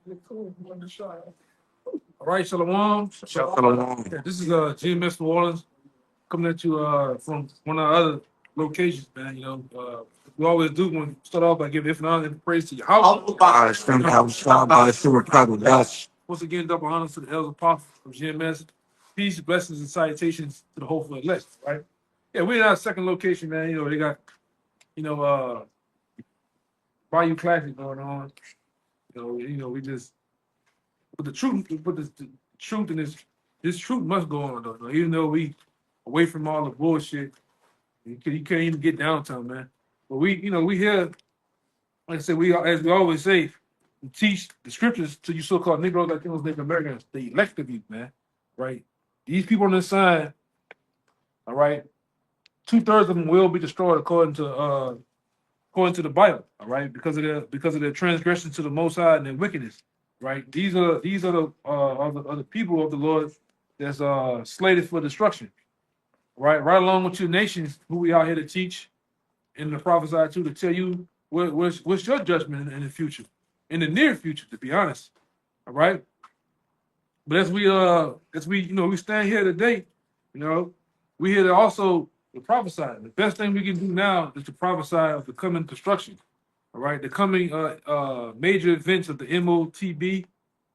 All right, Shalom. Shalom. Yeah, this is GMS New Orleans coming at you from one of our other locations, man. We always do when we start off by giving honor and praise to your house. Once again, double honors to the elders apostles from GMS. Peace, blessings, and salutations to the hopeful elect, right? Yeah, we're in our second location, man. They got, Bayou Classic going on. We just but the truth, the truth in this truth must go on though. Even though we away from all the bullshit, you can't even get downtown, man. But we here, like I said, as we always say, we teach the scriptures to you so-called Negroes, Latinos, Native Americans, the elect of you, man. Right? These people on this side, all right, 2/3 of them will be destroyed according to the Bible, all right, because of their transgression to the Most High and their wickedness, right? These are the people of the Lord that's slated for destruction, right? Right along with your nations, who we are here to teach and to prophesy to tell you what's your judgment in the future, in the near future, to be honest, all right. But as we we stand here today, we here to also to prophesy. The best thing we can do now is to prophesy of the coming destruction. All right, the coming major events of the MOTB,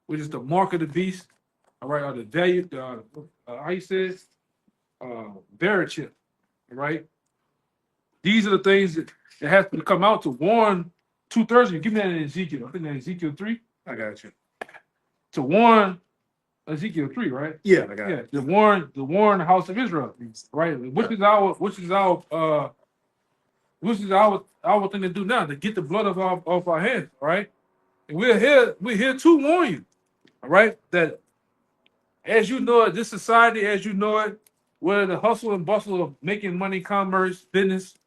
which is the mark of the beast. All right, or the value, how you say it? Bearer chip. All right, these are the things that have to come out to warn 2/3 of you. Give me that in Ezekiel. I think that's Ezekiel 3. I got you. To warn Ezekiel 3, right? Yeah, I got it. To warn the house of Israel, right? Which is our thing to do now, to get the blood off our hands, right? And we're here to warn you, all right, that as you know it, this society, as you know it, where the hustle and bustle of making money, commerce, business,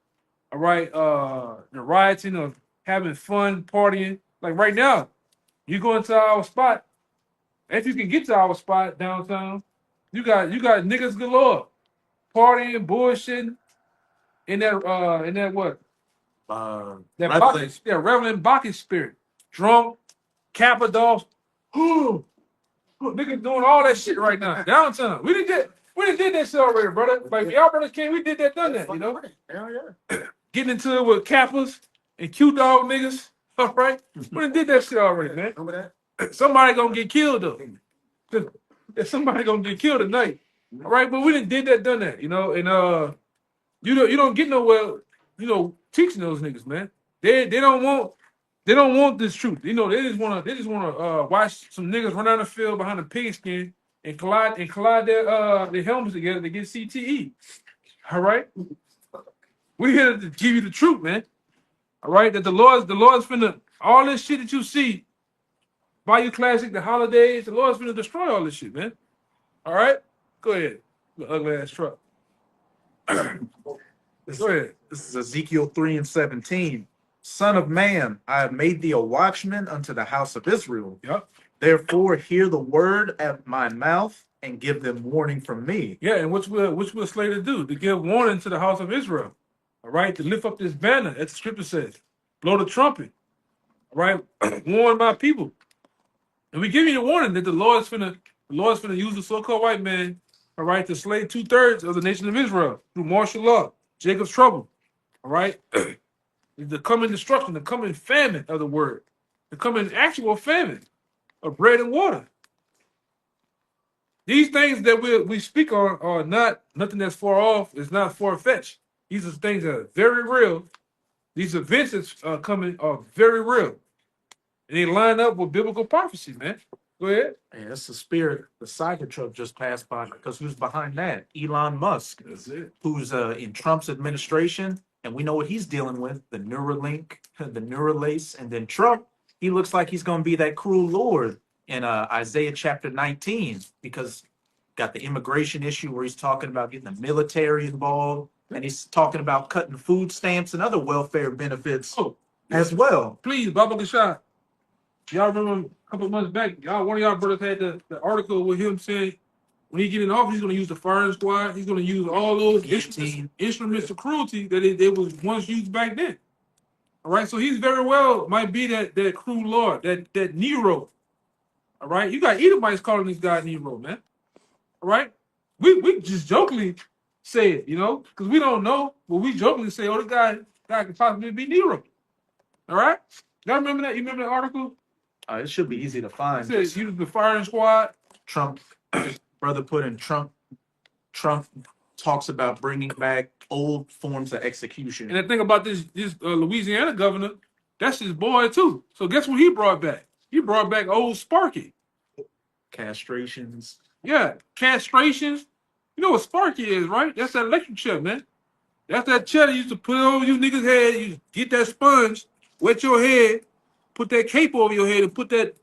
all right, the rioting of having fun, partying, like right now, you go into our spot. If you can get to our spot downtown, you got niggas galore, partying, bullshitting, in that what? That Reveling. reveling Bacchus spirit, drunk, Cappadoce, niggas doing all that shit right now downtown. We did that shit already, brother. Like y'all brothers came, we did that, done that, Hell yeah. Getting into it with Kappas and Q Dog niggas. All right, we done did that shit already, man. Remember that? Somebody gonna get killed though. Somebody gonna get killed tonight. All right, but we did that, done that, and you don't get nowhere, teaching those niggas, man. They don't want this truth. They just wanna watch some niggas run down the field behind a pigskin and collide their helmets together to get CTE. All right, we here to give you the truth, man. All right, that the Lord's finna all this shit that you see, Bayou Classic, the holidays, the Lord's finna destroy all this shit, man. All right, go ahead, the ugly ass truck. Go ahead. This is Ezekiel 3:17. Son of man, I have made thee a watchman unto the house of Israel. Yep. Therefore, hear the word at my mouth and give them warning from me. Yeah, and which we're slated to do, to give warning to the house of Israel. All right, to lift up this banner, as the scripture says, blow the trumpet. All right, warn my people. And we give you the warning that the Lord's finna use the so-called white man, all right, to slay 2/3 of the nation of Israel through martial law, Jacob's trouble. All right, the coming destruction, the coming famine of the word, the coming actual famine of bread and water. These things that we speak on are not nothing that's far off. It's not far-fetched. These are things that are very real. These events that's coming are very real. And they line up with biblical prophecy, man. Go ahead. And that's the spirit. The Cybertruck just passed by because who's behind that? Elon Musk. That's it. Who's in Trump's administration. And we know what he's dealing with, the Neuralink, the Neuralace. And then Trump, he looks like he's going to be that cruel Lord in Isaiah chapter 19, because got the immigration issue where he's talking about getting the military involved. And he's talking about cutting food stamps and other welfare benefits as well. Please, Baba Gashad. Y'all remember a couple of months back, one of y'all brothers had the article with him saying when he get in office, he's going to use the firing squad. He's going to use all those instruments of cruelty that it was once used back then. All right, so he's very well might be that cruel Lord, that Nero. All right, you got Edomites calling this guy Nero, man. All right, we just jokingly say it, you know, because we don't know, but we jokingly say, oh, the guy could possibly be Nero. All right, y'all remember that? You remember that article? It should be easy to It find. says he was the firing squad. Trump, brother put in Trump talks about bringing back old forms of execution. And the thing about this Louisiana governor, that's his boy too. So guess what he brought back? He brought back old Sparky. Castrations. Yeah, castrations. You know what Sparky is, right? That's that electric chair, man. That's that chair that used to put over you niggas' head. You get that sponge, wet your head, put that cape over your head, and put that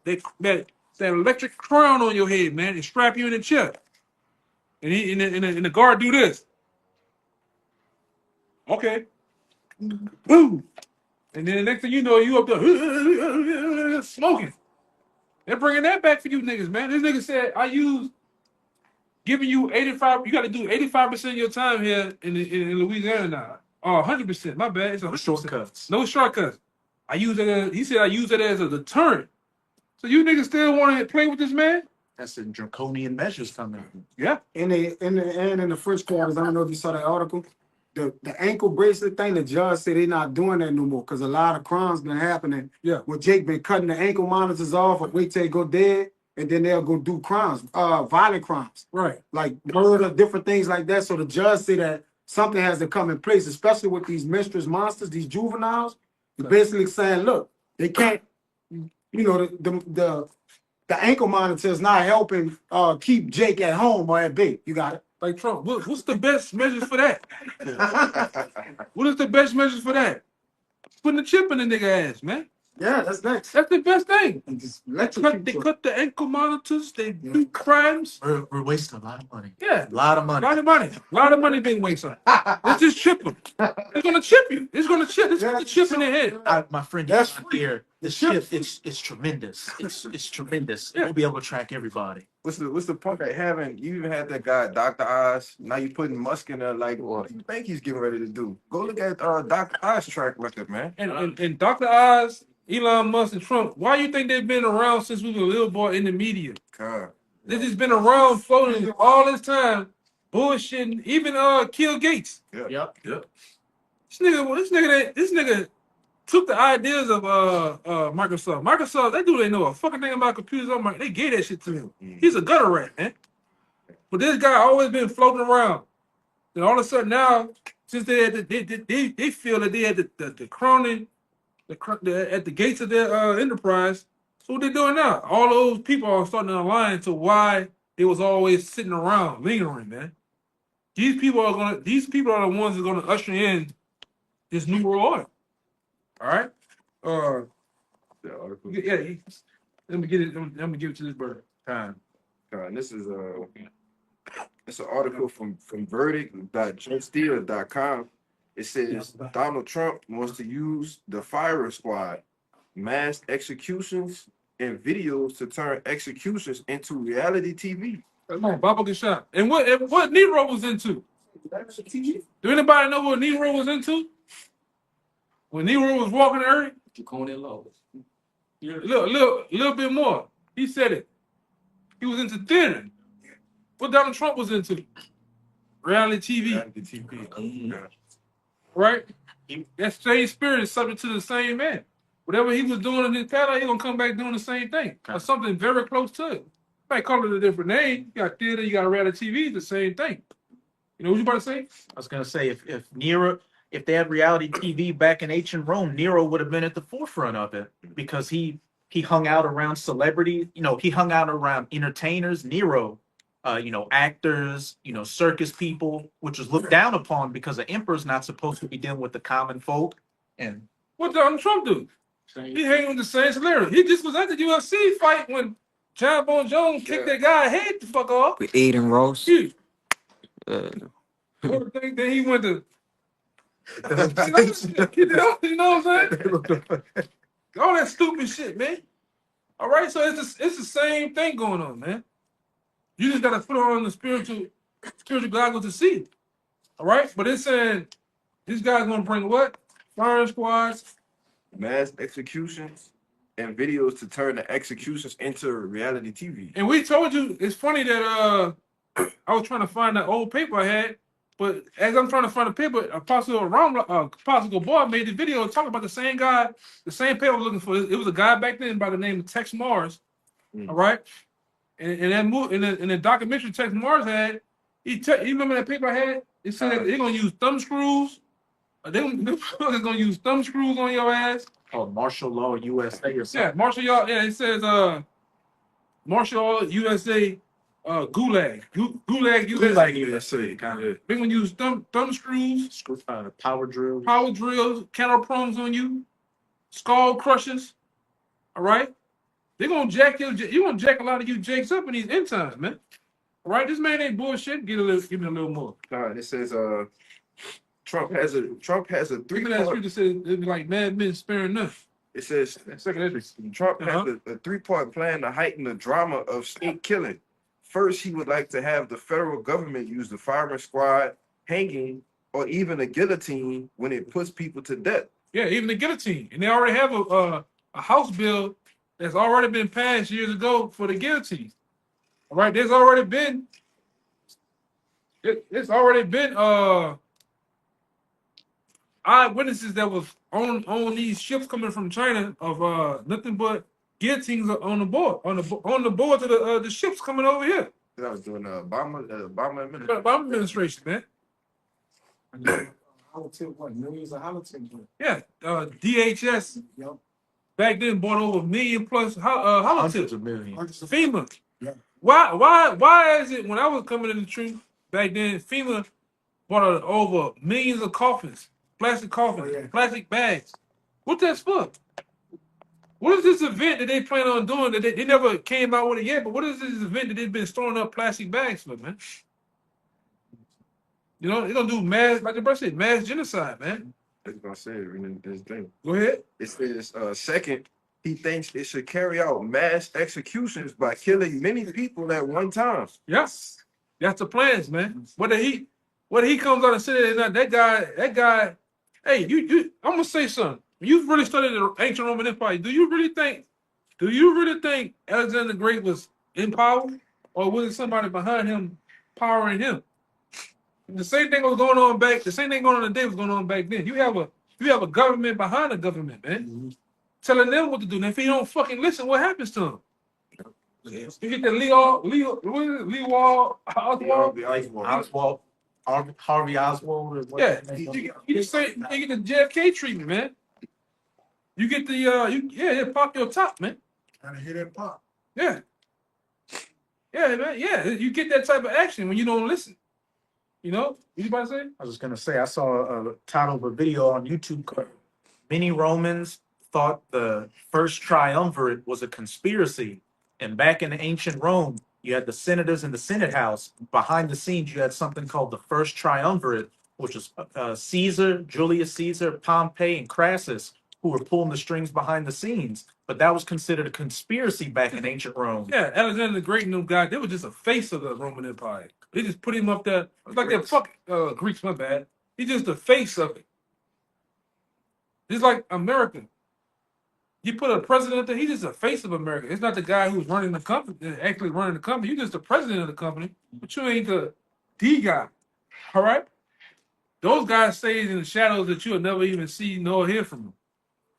electric crown on your head, man, and strap you in the chair. And the guard do this. Okay. Boom. And then the next thing you know, you up there smoking. They're bringing that back for you niggas, man. This nigga said, giving you 85, you got to do 85% of your time here in Louisiana now. Oh, 100%, my bad. It's 100%. Shortcuts. No shortcuts. He said I use it as a deterrent. So you niggas still want to play with this man? That's the draconian measures coming. Yeah. In the first quarters, I don't know if you saw that article. The ankle bracelet thing, the judge said they're not doing that no more because a lot of crimes been happening. Yeah. Where Jake been cutting the ankle monitors off or wait till they go dead, and then they'll go do crimes, violent crimes. Right. Like murder, different things like that. So the judge said that something has to come in place, especially with these mistress monsters, these juveniles. You're basically saying, look, they can't, you know, the ankle monitor is not helping keep Jake at home or at bay. You got it. Like Trump, what's the best measures for that? What is the best measures for that? Putting the chip in the nigga ass, man. Yeah, that's next. That's the best thing. And just They cut the ankle monitors. They do crimes. We're wasting a lot of money. Yeah. A lot of money. A lot of money being wasted. Let's just chip them. It's gonna chip you. It's gonna chip. It's gonna chip in the head. My friend, That's that's here. The chip, it's tremendous. It's tremendous. Yeah. We'll be able to track everybody. What's the point of having? You even had that guy, Dr. Oz. Now you putting Musk in there. Like, what do you think he's getting ready to do? Go look at Dr. Oz track record, man. And Dr. Oz, Elon Musk, and Trump. Why you think they've been around since we were a little boy in the media? God. They just been around floating all this time, bullshitting. Even Kill Gates. Yep. This nigga took the ideas of Microsoft. Microsoft, that dude ain't know a fucking thing about computers. They gave that shit to him. He's a gutter rat, man. But this guy always been floating around. And all of a sudden now, since they feel that they had the crony at the gates of their enterprise. So what they doing now? All those people are starting to align to why they was always sitting around, lingering, man. These people are the ones that are gonna usher in this new world order. All right. The article. Yeah. Let me get it. Let me give it to this bird. God, this is it's an article from verdict.justdeal.com. It says Donald Trump wants to use the firing squad, mass executions, and videos to turn executions into reality TV. Come on, Baba get shot. And what Nero was into? Do anybody know what Nero was into? When Nero was walking the earth? Draconian laws. Little bit more. He said it. He was into theater. What Donald Trump was into? Reality TV. Reality TV. Yeah. Right? That same spirit is subject to the same man. Whatever he was doing in his past, he's gonna come back doing the same thing. Or something very close to it. Might call it a different name. You got theater, you got reality TV, it's the same thing. You know what you about to say? I was gonna say if they had reality TV back in ancient Rome, Nero would have been at the forefront of it because he hung out around celebrities. You know, he hung out around entertainers. Nero, actors, circus people, which was looked down upon because the emperor's not supposed to be dealing with the common folk. And What Donald Trump do? He hanging with the same celebrity. He just was at the UFC fight when John Bon Jones kicked that guy head the fuck off. With Eden Rose. Huge. Then he went to. You know what I'm saying? All that stupid shit, man. All right, so it's the same thing going on, man. You just gotta put on the spiritual goggles to see. All right, but it's saying this guy's gonna bring what? Firing squads. Mass executions and videos to turn the executions into reality TV. And we told you it's funny that I was trying to find that old paper I had, but as I'm trying to find the paper, Apostle Boy made the video talking about the same guy, the same paper I was looking for. It was a guy back then by the name of Tex Mars. All right. And that movie in the documentary Tex Mars had, you remember that paper I had? It said that they're gonna use thumb screws. They're gonna use thumb screws on your ass. Oh, martial law USA or something. Yeah, martial law. Yeah, it says martial law USA gulag. Gulag USA. Gulag USA, kind of They're gonna use thumb screws, power drill. power drills, counter prongs on you, skull crushers. All right. They're gonna jack you. You're gonna jack a lot of you jakes up in these end times, man. All right, this man ain't bullshit. Give me a little more. It says Trump has a Look at that three-part. scripture says it'd be like Mad Men sparing none. It says Second entrance. Trump has a three-part plan to heighten the drama of state killing. First, he would like to have the federal government use the firing squad, hanging, or even a guillotine when it puts people to death. Yeah, even the guillotine, and they already have a House bill that's already been passed years ago for the guillotine. All right, there's already been. It's already been eyewitnesses that was on these ships coming from China of nothing but guillotines on the board on the boards of the ships coming over here. That was during the Obama administration. Obama administration, man. What, millions of Holotip? Yeah, DHS Yep. back then bought over $1 million plus Hundreds holotips. of millions. FEMA. Yeah. Why is it when I was coming in the truth back then, FEMA bought over millions of coffins, plastic coffins, Oh, yeah. plastic bags. What that's for? What is this event that they plan on doing that they never came out with it yet? But what is this event that they've been storing up plastic bags for, man? You know, they're gonna do mass, like the brother said, mass genocide, man. That's what I said in this thing. Go ahead. It says second, he thinks it should carry out mass executions by killing many people at one time. Yes, that's the plans, man. Whether he comes out and says that guy. Hey, I'm gonna say something. You've really studied the ancient Roman Empire. Do you really think Alexander the Great was in power, or was it somebody behind him powering him? The same thing was going on the same thing going on today was going on back then. You have a government behind the government, man, telling them what to do. And if he don't fucking listen, what happens to him? You get the Lee Wall Oswald. Harvey Oswald. Or what Yeah, that you name get the JFK treatment, man. You get the pop your top, man. Trying to hear that pop. Yeah, man. Yeah, you get that type of action when you don't listen. You know, anybody say? I was just gonna say I saw a title of a video on YouTube called "Many Romans Thought the First Triumvirate Was a Conspiracy," and back in ancient Rome, you had the senators in the Senate House. Behind the scenes, you had something called the First Triumvirate, which was Caesar, Julius Caesar, Pompey, and Crassus, who were pulling the strings behind the scenes. But that was considered a conspiracy back in ancient Rome. Yeah, Alexander the Great and them guys, they were just a face of the Roman Empire. They just put him up there. It's like that Greeks, my bad. He's just the face of it. Just like America. You put a president there, he's just the face of America. It's not the guy who's running the company, actually running the company. You're just the president of the company, but you ain't the D guy. All right? Those guys stay in the shadows that you'll never even see nor hear from them.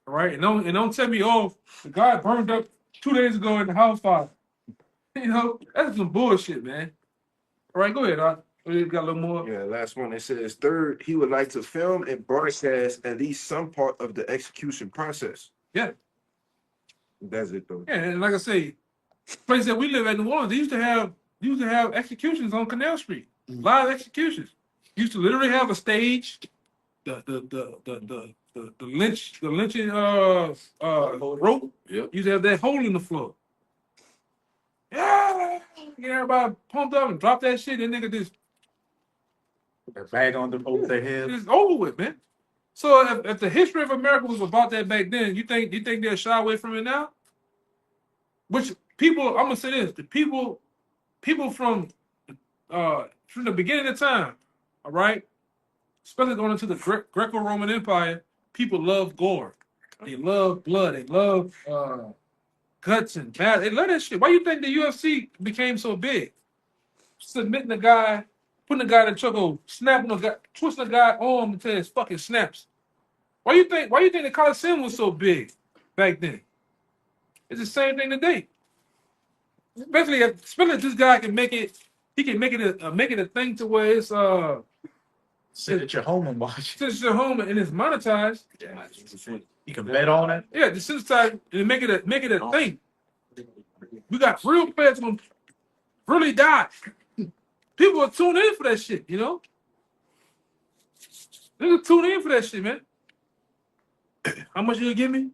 All right? And don't tell me, oh, the guy burned up 2 days ago in the house fire. You know, that's some bullshit, man. All right, go ahead, Doc. We got a little more. Yeah, last one. It says third, he would like to film and broadcast at least some part of the execution process. Yeah. That's it though. Yeah, and like I say, place that we live at, New Orleans, they used to have executions on Canal Street, live executions. Used to literally have a stage, the lynching rope. Yep. Used to have that hole in the floor. Yeah, get everybody pumped up and drop that shit. And nigga just That bag on them over their heads. it's over with, man. So if the history of America was about that back then, you think they'll shy away from it now? Which people, I'm gonna say this: the people from the beginning of time, all right, especially going into the Greco-Roman Empire, people love gore. They love blood. They love guts and bad. They love that shit. Why you think the UFC became so big? Submitting a guy, putting a guy in the chokehold, snapping a guy, twisting a guy arm until his fucking snaps. Why you think the Coliseum was so big back then? It's the same thing today. Especially if this guy can make it, he can make it a thing to where it's Sit at your home and watch. since you're home and it's monetized. You can bet on it. Yeah, desensitize and make it a thing. We got real players gonna really die. People are tuning in for that shit, you know? Niggas tune in for that shit, man. How much you gonna give me?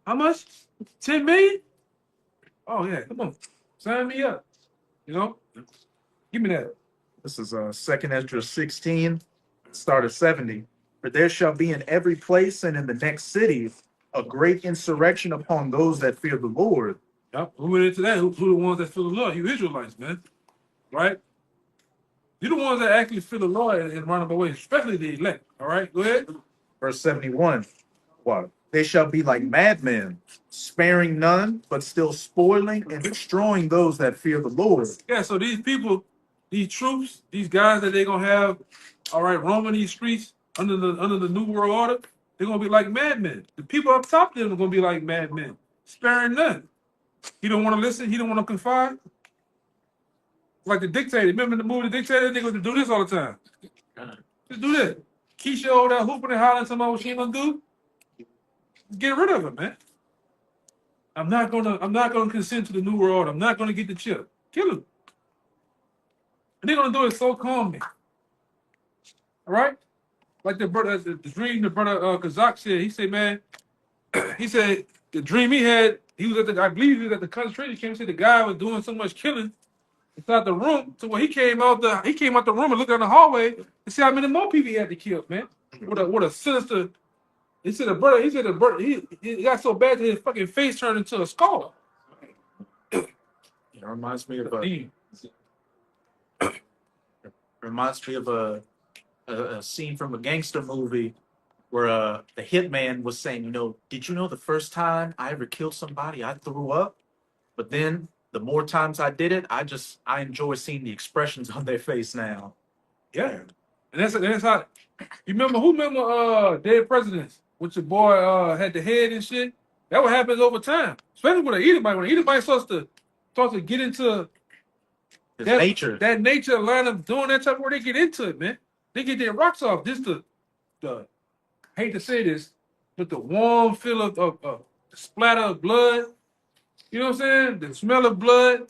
How much? 10 million? Oh yeah, come on. Sign me up. You know? Give me that. This is 2nd Ezra 16, start at 70. For there shall be in every place and in the next city a great insurrection upon those that fear the Lord. Yep. Who went into that? Who the ones that feel the Lord? You Israelites, man. Right? You're the ones that actually feel the Lord and run away, especially the elect. All right, go ahead. Verse 71. What? They shall be like madmen, sparing none, but still spoiling and destroying those that fear the Lord. Yeah, so these people, these troops, these guys that they're gonna have, all right, roaming these streets under the New World Order, they're gonna be like madmen. The people up top of them are gonna be like madmen, sparing none. He don't want to listen, he don't want to confide. Like the dictator. Remember the movie The Dictator? They gonna do this all the time. Just do this. Keisha over there hooping and hollering somebody what she ain't gonna do. Get rid of her, man. I'm not gonna consent to the New World Order. I'm not gonna get the chip. Kill him. And they're gonna do it so calmly. All right? Like the brother, the dream the brother Kazak said, he said, man, he said the dream he had, he was at the, I believe he was at the concentration camp, he said the guy was doing so much killing inside the room, so when he came out the room and looked down the hallway and see how many more people he had to kill, man. What a sinister. He said the brother, he got so bad that his fucking face turned into a skull. It reminds me of a scene from a gangster movie where the hitman was saying, you know, did you know the first time I ever killed somebody, I threw up? But then the more times I did it, I enjoy seeing the expressions on their face now. Yeah. And that's how you remember Dead Presidents, which your boy had the head and shit? That what happens over time. Especially with an Edomite. When an Edomite starts to get into His nature. That nature line of doing that type of work, they get into it, man. They get their rocks off. This the hate to say this, but the warm feel of the splatter of blood. You know what I'm saying? The smell of blood.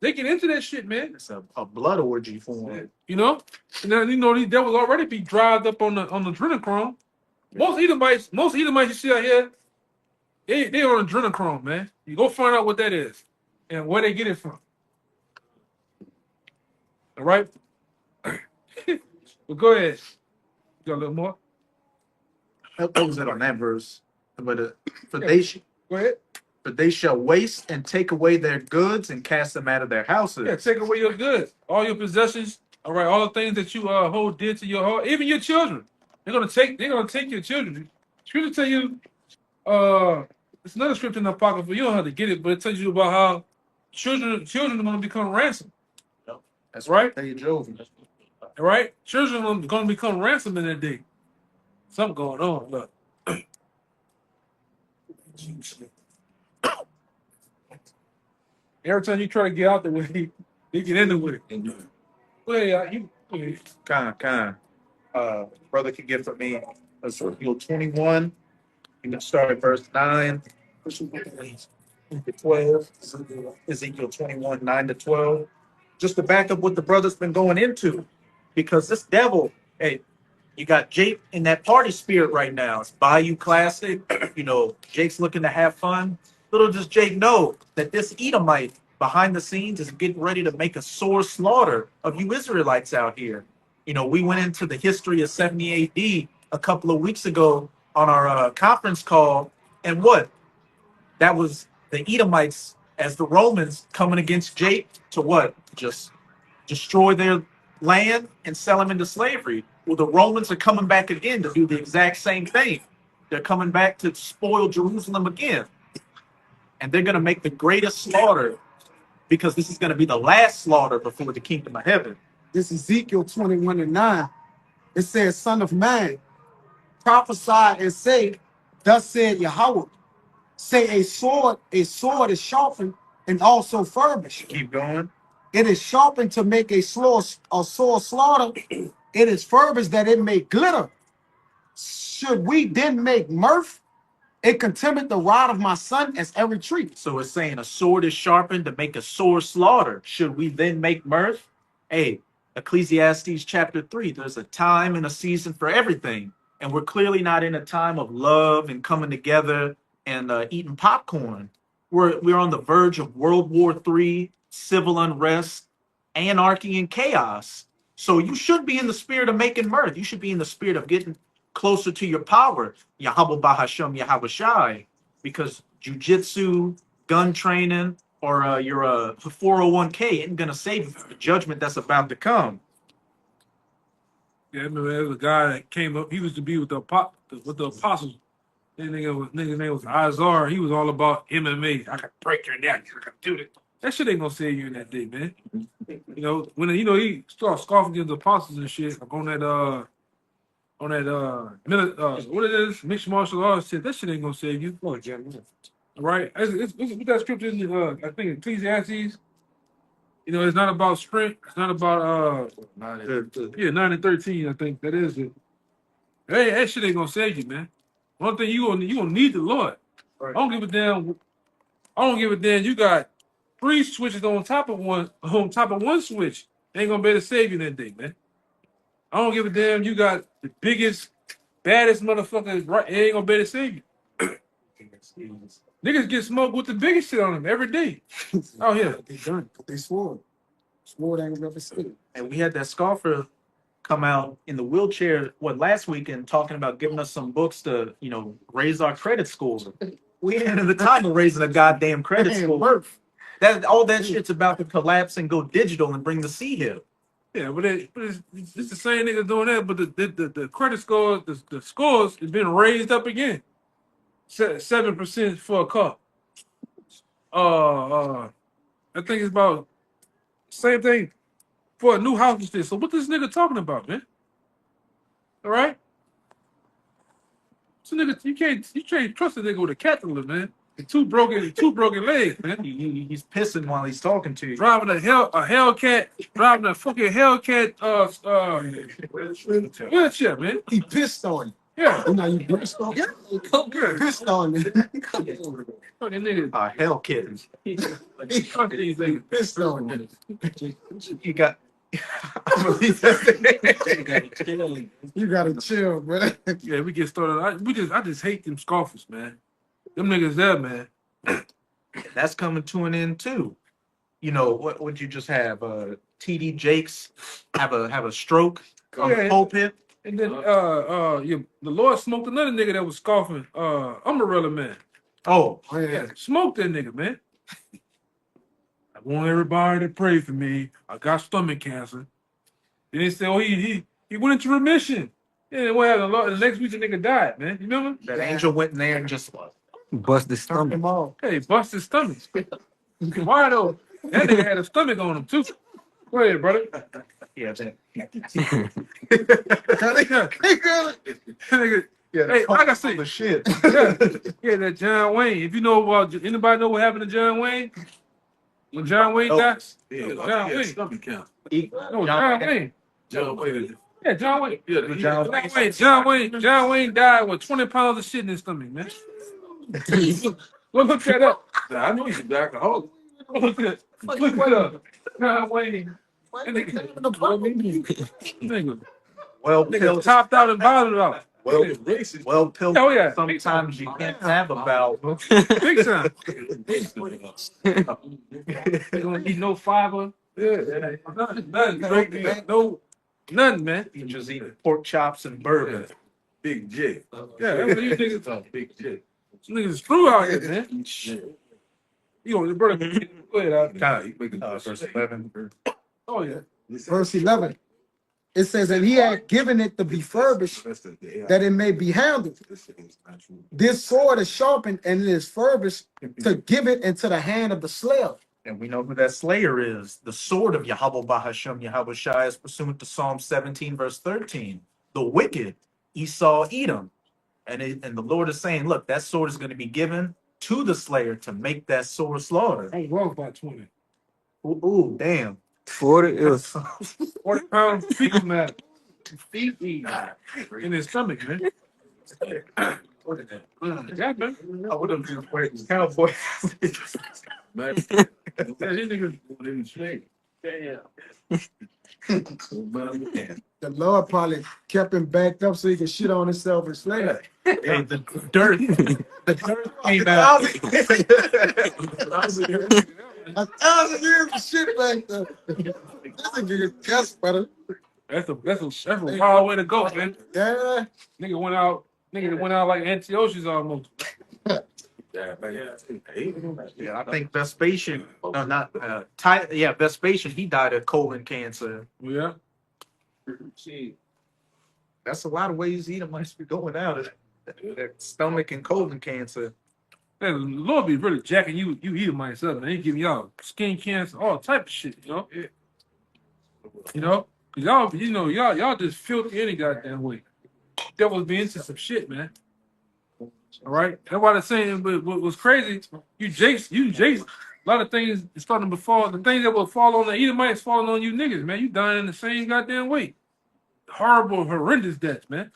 They get into that shit, man. It's a blood orgy for him. You know? And then, you know, these devils already be dried up on the adrenochrome. Most Edomites you see out here, they on adrenochrome, man. You go find out what that is and where they get it from. All right? Well, go ahead. You got a little more? That was it on that verse. But Go ahead. but they shall waste and take away their goods and cast them out of their houses. Yeah, take away your goods, all your possessions. All right, all the things that you hold dear to your heart, even your children. They're gonna take your children. Scripture tell you, it's another scripture in the apocrypha. You don't have to get it, but it tells you about how children are gonna become ransom. That's right. Tell you, Job. All right, children are gonna become ransom in that day. Something going on. Look. Every time you try to get out the way, you get in the way. Well, you. Brother can get for me Ezekiel 21. You can start at verse 9 to 12. Ezekiel 21, 9 to 12. Just to back up what the brother's been going into. Because this devil, hey, you got Jake in that party spirit right now. It's Bayou Classic. You know, Jake's looking to have fun. Little does Jake know that this Edomite behind the scenes is getting ready to make a sore slaughter of you Israelites out here. You know, we went into the history of 70 AD a couple of weeks ago on our conference call. And what? That was the Edomites as the Romans coming against Jake to what? Just destroy their land and sell them into slavery. Well, the Romans are coming back again to do the exact same thing. They're coming back to spoil Jerusalem again. And they're going to make the greatest slaughter because this is going to be the last slaughter before the kingdom of heaven. This Ezekiel 21:9. It says, Son of man, prophesy and say, thus said Yahweh, say a sword is sharpened and also furbished. Keep going. It is sharpened to make a sore slaughter. It is furbished that it may glitter. Should we then make mirth? It contemneth the rod of my son as every tree. So it's saying a sword is sharpened to make a sore slaughter. Should we then make mirth? Hey, Ecclesiastes chapter 3, there's a time and a season for everything. And we're clearly not in a time of love and coming together and eating popcorn. We're on the verge of World War III, civil unrest, anarchy, and chaos. So you should be in the spirit of making mirth. You should be in the spirit of getting closer to your power, Yahweh Bahashem Yahweh Shai, because jujitsu, gun training, or your 401k isn't gonna save you from the judgment that's about to come. Yeah, I remember there was a guy that came up. He was to be with the apostles. His nigga name was Izar. He was all about MMA. I can break your neck. I can do that. That shit ain't gonna save you in that day, man. You know when he started scoffing against the apostles and shit like on that what it is mixed martial arts shit. That shit ain't gonna save you. Right? It's with that scripture in I think Ecclesiastes. You know, it's not about strength. It's not about 9 and 13. I think that is it. Hey, that shit ain't gonna save you, man. One thing you gonna need the Lord. Right. I don't give a damn. You got 3 switches on top of one switch. Ain't gonna be able to save you that day, man. I don't give a damn. You got the biggest, baddest motherfucker. Right? It ain't gonna be able to save you. Niggas get smoked with the biggest shit on them every day. Oh yeah, They done. They swore. Swore they ain't gonna save. And we had that scoffer come out in the wheelchair last weekend talking about giving us some books to raise our credit scores. We ain't in the time of raising a goddamn credit score. That all that shit's about to collapse and go digital and bring the sea here. Yeah, but it's the same niggas doing that. But the credit score, the scores has been raised up again. 7% for a car. I think it's about same thing for a new house and shit. So what this nigga talking about, man? All right. So nigga, you can't trust a nigga with a caterpillar, man. And two broken legs, man. He's pissing while he's talking to you. Driving a Hellcat, driving a fucking Hellcat wheelchair, man. He pissed on you. Yeah. You know you pissed on you. Pissed on you. Fucking nigga. Hell kittens. Fuck these niggas. Pissed on you. You got. You gotta chill, bro. Yeah, we get started. I just hate them scoffers, man. Them niggas there, man. That's coming to an end too. You know what? Would you just have TD Jakes have a stroke on the pulpit? And then the Lord smoked another nigga that was scoffing. Umbrella Man. Oh Yeah, smoked that nigga, man. I want everybody to pray for me. I got stomach cancer. Then they said, oh, he went into remission. Yeah, what happened? The next week the nigga died, man. You remember? That angel went in there and just Bust his stomach. Hey, bust his stomach. Why though? That nigga had a stomach on him too. Go ahead, brother. Yeah, that. Hey, like I say, the shit. yeah, that John Wayne. If you know about anybody know what happened to John Wayne? When John Wayne died? John Wayne. Stomach count. No, John Wayne. John Wayne. Yeah, John Wayne. Yeah, John Wayne died with 20 pounds of shit in his stomach, man. Look that up. I know he's an alcoholic. Look that up. John Wayne. Nigga. Well, Nigga topped out and bottomed out. Well, racist. well, Pill. Oh, yeah. Sometimes you can't have about. Big time. You gonna eat no fiber? Yeah. Nothing, man. You just eat pork chops and bourbon. Big J. Yeah, that's what you niggas. Big J. Some niggas screw out here, man. You know, brother. Go ahead, God, you make it Verse 11. Oh yeah. Verse 11. It says, and he had given it to be furbished, that it may be handled. This sword is sharpened and it is furbished to give it into the hand of the slayer. And we know who that slayer is. The sword of Yahweh Bahashem Yahweh Shai is pursuant to Psalm 17, verse 13. The wicked, Esau, Edom. And the Lord is saying, look, that sword is going to be given to the slayer to make that sword slaughter. I was wrong by 20. Ooh, damn. 40 is 40 pounds feet matter. Feet in his stomach, man. Yeah, man. I would have been wearing cowboy. Yeah, these niggas in shape. Yeah. The Lord probably kept him backed up so he could shit on himself and slay it. Hey, the dirt came out. 1,000 years of shit back there. This nigga yes, brother. That's a wild way to go, man. Yeah. Nigga went out like Antiochus almost. Yeah, I think Vespasian, no, not Vespasian. He died of colon cancer. Yeah. That's a lot of ways Edomites be going out. That stomach and colon cancer. Man, the Lord be really jacking you Edomites up, man. He giving y'all skin cancer, all type of shit, you know? You know? 'Cause y'all just filthy any goddamn way. Devils be into some shit, man. All right? That's why they're saying, but what was crazy, you Jace, a lot of things is starting to befall. The things that will fall on the Edomites falling on you niggas, man. You dying in the same goddamn way. Horrible, horrendous deaths, man.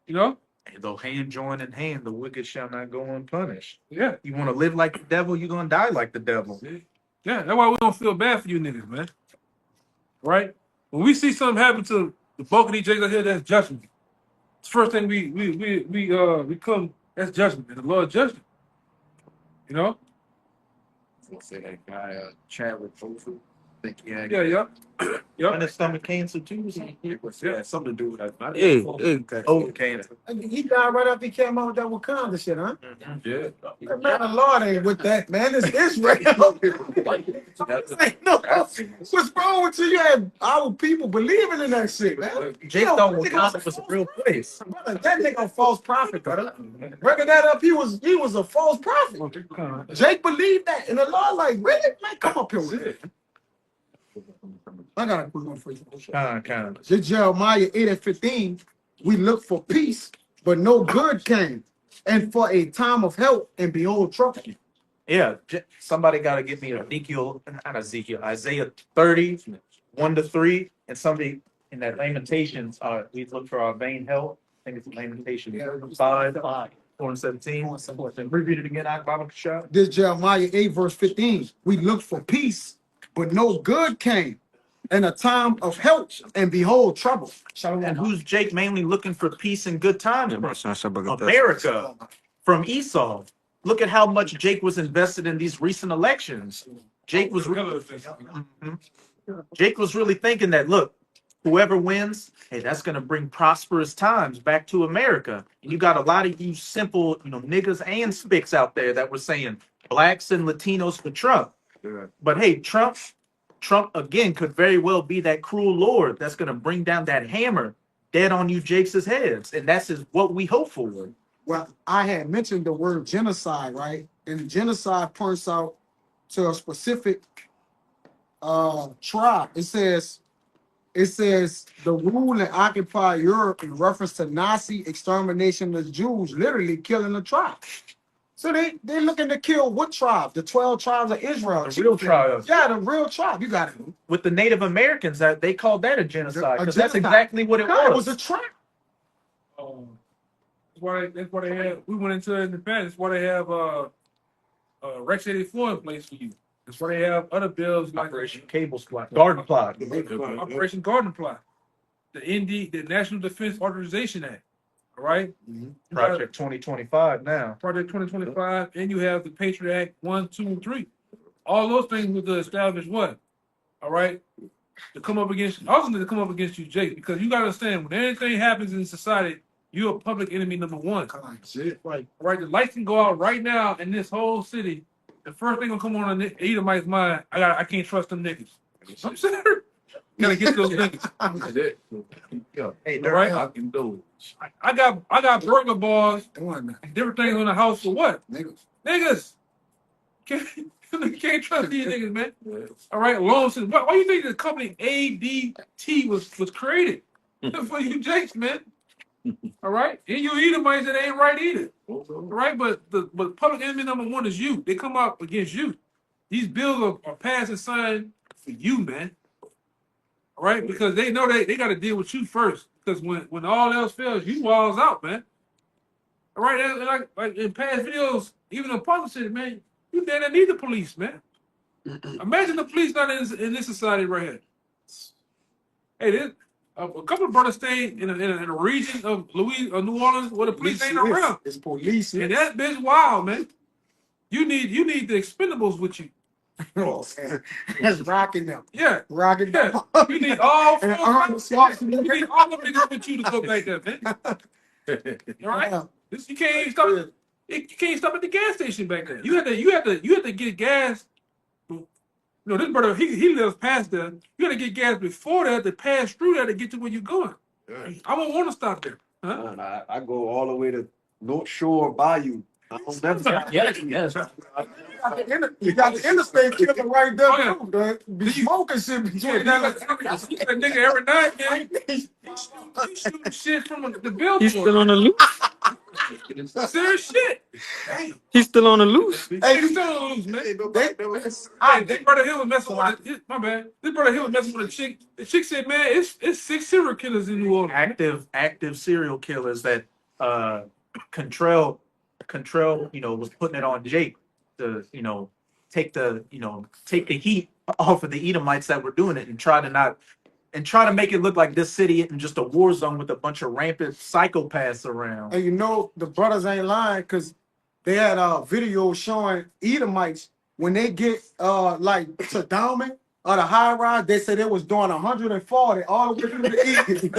You know? And though hand join in hand, the wicked shall not go unpunished. Yeah. You want to live like the devil, you're gonna die like the devil. Yeah, that's why we don't feel bad for you niggas, man. Right? When we see something happen to the bulk of these Jays out here, that's judgment. It's the first thing we come, that's judgment, and the Lord judged it. You know? Say that guy, Chadwick Boseman. Think he had Yeah. And his stomach cancer too. yeah, something to do with that. Hey, Colon cancer. He died right after he came out with that Wakanda shit, huh? Yeah. Man, the Lord ain't with that, man. It's Israel. Ain't no, what's wrong with you? You had our people believing in that shit, man. Jake thought Wakanda was a real place. Brother, that nigga a false prophet, brother. Breaking that up, he was a false prophet. Jake believed that, and the Lord like, really? Man, come up here with it. I got a quick one for you. Kind of. This Jeremiah 8:15, we look for peace, but no good came, and for a time of help, and behold trouble. Yeah, somebody got to give me Isaiah 30, 1-3, and somebody in that Lamentations, we look for our vain help. I think it's Lamentations 5, 4-17. Repeat it again, Baba Kashab. This Jeremiah 8:15, we look for peace, but no good came, and a time of help, and behold trouble. And who's Jake mainly looking for peace and good times from? America. America, from Esau. Look at how much Jake was invested in these recent elections. Jake was really thinking that, look, whoever wins, hey, that's going to bring prosperous times back to America. And you got a lot of you simple, niggas and spics out there that were saying blacks and Latinos for Trump. Yeah. But hey, Trump again could very well be that cruel Lord that's going to bring down that hammer dead on you Jake's heads. And that's what we hope for. Well, I had mentioned the word genocide, right? And genocide points out to a specific tribe. It says the rule that occupied Europe in reference to Nazi extermination of Jews, literally killing the tribe. So they're looking to kill what tribe? The 12 tribes of Israel. The real tribe. Yeah, the real tribe. You got it. With the Native Americans, they called that a genocide. Because that's genocide. exactly what it No, it was. was a tribe. That's why they have. We went into it in the past. That's why they have Rex 84 in place for you. That's why they have other bills like Operation Cable Squad. Garden Plot. Operation Garden Plot, the National Defense Authorization Act. All right. Project 2025 now. Project 2025, and you have the Patriot Act 1, 2, and 3. All those things were to establish what? All right, to come up against you, Jake, because you gotta understand when anything happens in society, you're a public enemy number one. Right, the lights can go out right now in this whole city. The first thing gonna come on the Edomite's mind, I can't trust them niggas. I'm serious. Gotta get those niggas. Hey, All right? Dirk, I can do it. I got burglar bars, Come on, man. different things on the house for what? Niggas. Niggas. Can't trust these niggas, man. All right, loan since why you think the company ADT was created? For you jakes, man. All right, and you Edomites that ain't right either. All right, but public enemy number one is you. They come out against you. These bills are passed and signed for you, man. All right, because they know they got to deal with you first. Because when all else fails, you walls out, man. All right, and like in past videos, even in politics, man, you damn need the police, man. Imagine the police not in this society right here. Hey, a couple of brothers stayed in a region of New Orleans where the police ain't around. It's police. And that bitch wild, man. You need the expendables with you. That's rocking them. Yeah. Rocking them. Yeah. You need all four. And Arnold Schwarzenegger. You need all of niggas with you to go back there, man. All right? Yeah. You can't even stop you can't stop at the gas station back there. You had to get gas. You know, this brother, he lives past there. You had to get gas before that to pass through there to get to where you're going. I won't want to stop there. Huh? I go all the way to North Shore Bayou. I don't never. yes. You got the interstate killer right there, Oh, yeah. too, man. Be smoking shit between Yeah, that nigga every night, man. He shooting shit from the billboard. He's still on the loose. Serious shit. He's still on the loose. Hey, you still on the loose, man. This brother Hill was messing with my bad. This brother Hill was messing with a chick. The chick said, "Man, it's 6 serial killers in New Orleans." active serial killers that Contrell, was putting it on Jake to, take the heat off of the Edomites that were doing it and try to make it look like this city isn't just a war zone with a bunch of rampant psychopaths around. And the brothers ain't lying because they had a video showing Edomites when they get like to Dalman or the high rise, they said they was doing 140 all the way through the east.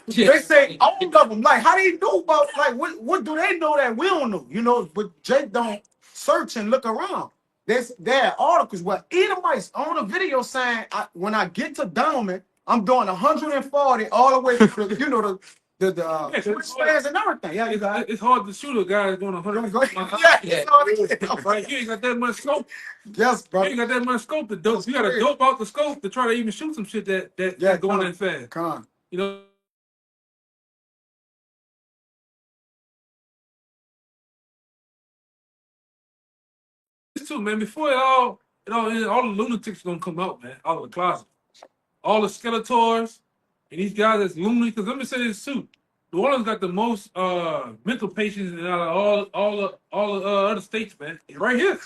They say all of them, like, how do you know about, like, what do they know that we don't know? But Jake don't search and look around. There are articles where Edomites on the video saying, when I get to Dalman, I'm doing 140 all the way through the switch stands and everything. Yeah, you got it. It's hard to shoot a guy that's doing 100. Yeah. Right, you ain't got that much scope. Yes, You bro. ain't got that much scope to dope. You got to dope out the scope to try to even shoot some shit that going that fast. Come on. You know. This too, man. Before all the lunatics gonna come out, man. All of the closet, all the Skeletors, and these guys that's lunatics. Because let me say this too. New Orleans got the most mental patients out of all the other states, man. Right here.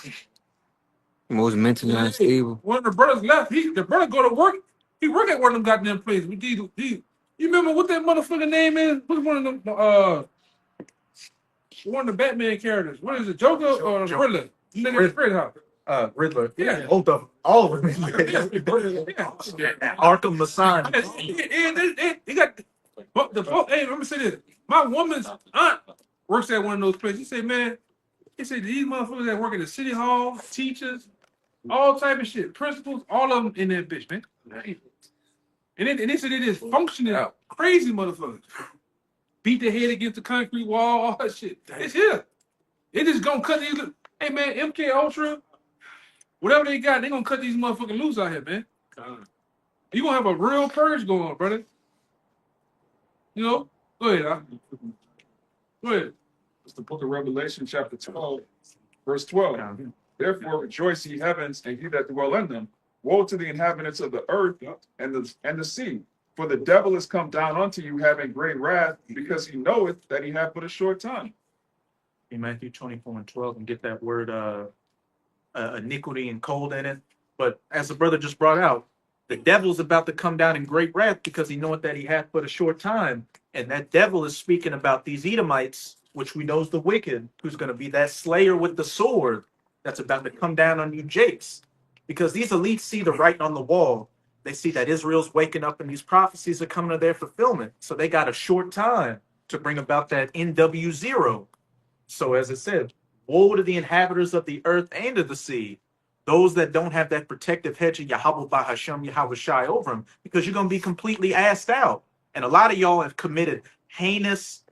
Most mentally unstable. When the brothers left, the brother go to work. He work at one of them goddamn places. You remember what that motherfucker name is? What's one of them? One of the Batman characters. What is it? Joker or Riddler? Riddler. Riddler. Yeah. Both of them. All of them. Arkham Masson. He got hey, let me say this. My woman's aunt works at one of those places. He said, man, these motherfuckers that work at the city hall, teachers, all type of shit, principals, all of them in that bitch, man. And they said they just functioning out. Crazy motherfuckers. Beat their head against the concrete wall, all that shit. It's here. They just gonna cut these. Hey, man, MK Ultra, whatever they got, they gonna cut these motherfuckers loose out here, man. You gonna have a real purge going on, brother. Go ahead. Go ahead. It's the book of Revelation, chapter 12, verse 12. Therefore rejoice, ye heavens, and ye that dwell in them. Woe to the inhabitants of the earth and the sea. For the devil is come down unto you, having great wrath, because he knoweth that he hath but a short time. In Matthew 24:12, and get that word iniquity and cold in it. But as the brother just brought out, the devil's about to come down in great wrath because he knoweth that he hath but a short time. And that devil is speaking about these Edomites, which we know is the wicked, who's going to be that slayer with the sword that's about to come down on you Jakes. Because these elites see the writing on the wall. They see that Israel's waking up and these prophecies are coming to their fulfillment. So they got a short time to bring about that NW0. So as it said, woe to the inhabitants of the earth and of the sea. those that don't have that protective hedge of Yahweh by Hashem, Yahweh Shai over them, because you're going to be completely assed out. And a lot of y'all have committed heinous,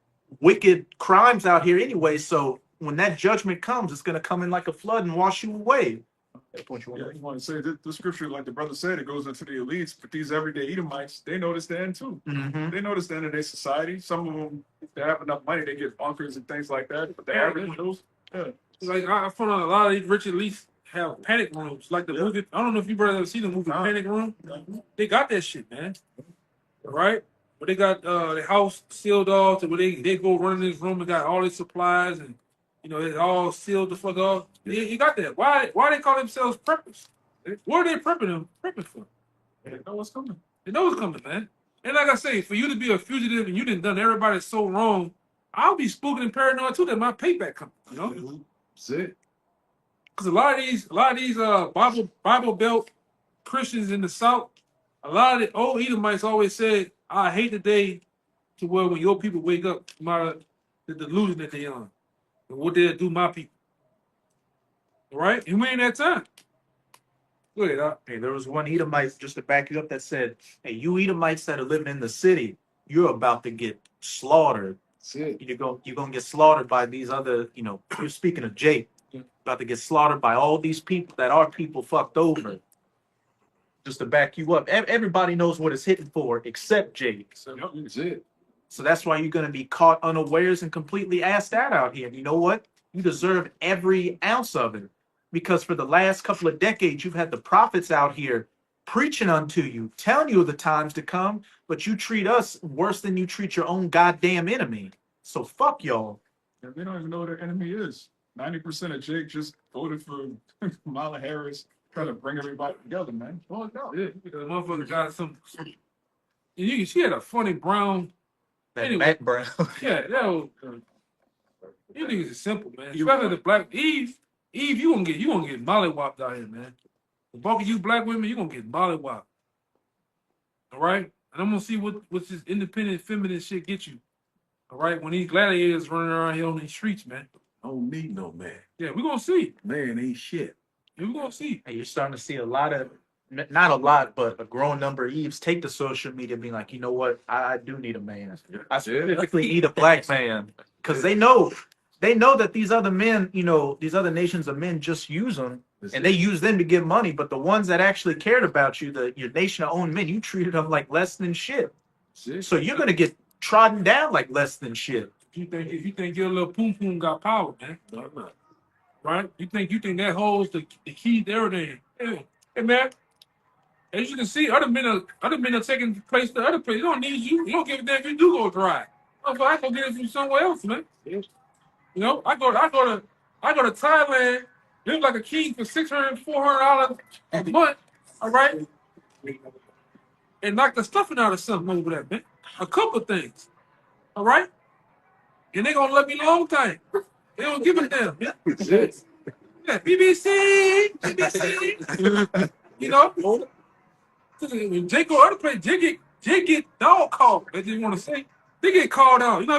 wicked crimes out here anyway. So when that judgment comes, it's going to come in like a flood and wash you away. That's what you want Yeah, to you want to say that the scripture, like the brother said, it goes into the elites, but these everyday Edomites, they know this then too. Mhm. They know this then in their society. Some of them, if they have enough money, they get bunkers and things like that. But the average Joes, yeah. Like I found out a lot of these rich elites have panic rooms. Like the movie, I don't know if you brothers ever seen the movie Panic Room. They got that shit, man. Right? But they got the house sealed off to where they go run in this room and got all their supplies and it's all sealed the fuck off. You got that. Why they call themselves preppers? What are they prepping for? They know what's coming. They know what's coming, man. And like I say, for you to be a fugitive and you done done everybody so wrong, I'll be spooking and paranoid too that my payback coming, That's it. Because a lot of these Bible Belt Christians in the South, a lot of the old Edomites always said, I hate the day to where when your people wake up from the delusion that they on and what they'll do my people. All right? And we ain't that time. Go ahead, Doc. Hey, there was one Edomite, just to back you up, that said, hey, you Edomites that are living in the city, you're about to get slaughtered. That's it. You're gonna get slaughtered by these other, you're speaking of Jake, about to get slaughtered by all these people that our people fucked over. Just to back you up. Everybody knows what it's hitting for except Jake. So, that's it. So that's why you're gonna be caught unawares and completely assed out here. And you know what? You deserve every ounce of it. Because for the last couple of decades, you've had the prophets out here preaching unto you, telling you of the times to come, but you treat us worse than you treat your own goddamn enemy. So fuck y'all. Yeah, they don't even know what their enemy is. 90% of Jake just voted for Kamala Harris, trying to bring everybody together, man. Oh, no. Yeah, because the motherfucker got some she had a funny brown. That Anyway. Matt Brown. Yeah, that was, you niggas is simple, man. Especially the black Eve, you gonna get mollywopped out here, man. The bulk of you black women, you gonna get mollywopped. All right? And I'm gonna see what's this independent feminine shit get you. All right, when these gladiators running around here on these streets, man. I don't need no man. Yeah, we're gonna see. Man ain't shit. Yeah, we're gonna see. And you're starting to see a lot of, not a lot, but a growing number of Eves take to social media being like, you know what, I do need a man. I specifically need a black man. Because they know that these other men, these other nations of men just use them. And they use them to get money. But the ones that actually cared about you, your nation of own men, you treated them like less than shit. So you're going to get trodden down like less than shit. If you think your little poom poom got power, man. Right? You think that holds the key to everything. Hey man. As you can see, other men are taking place to other places. They don't need you. You don't give a damn if you do go dry. I go get it from somewhere else, man. I go to Thailand, live like a king for $600, $400 a month. All right, and knock the stuffing out of something over there, man. A couple of things. All right, and they gonna love me long time. They don't give a damn. Yeah, BBC. When Jake go other place, Jake get dog called. They just want to say they get called out.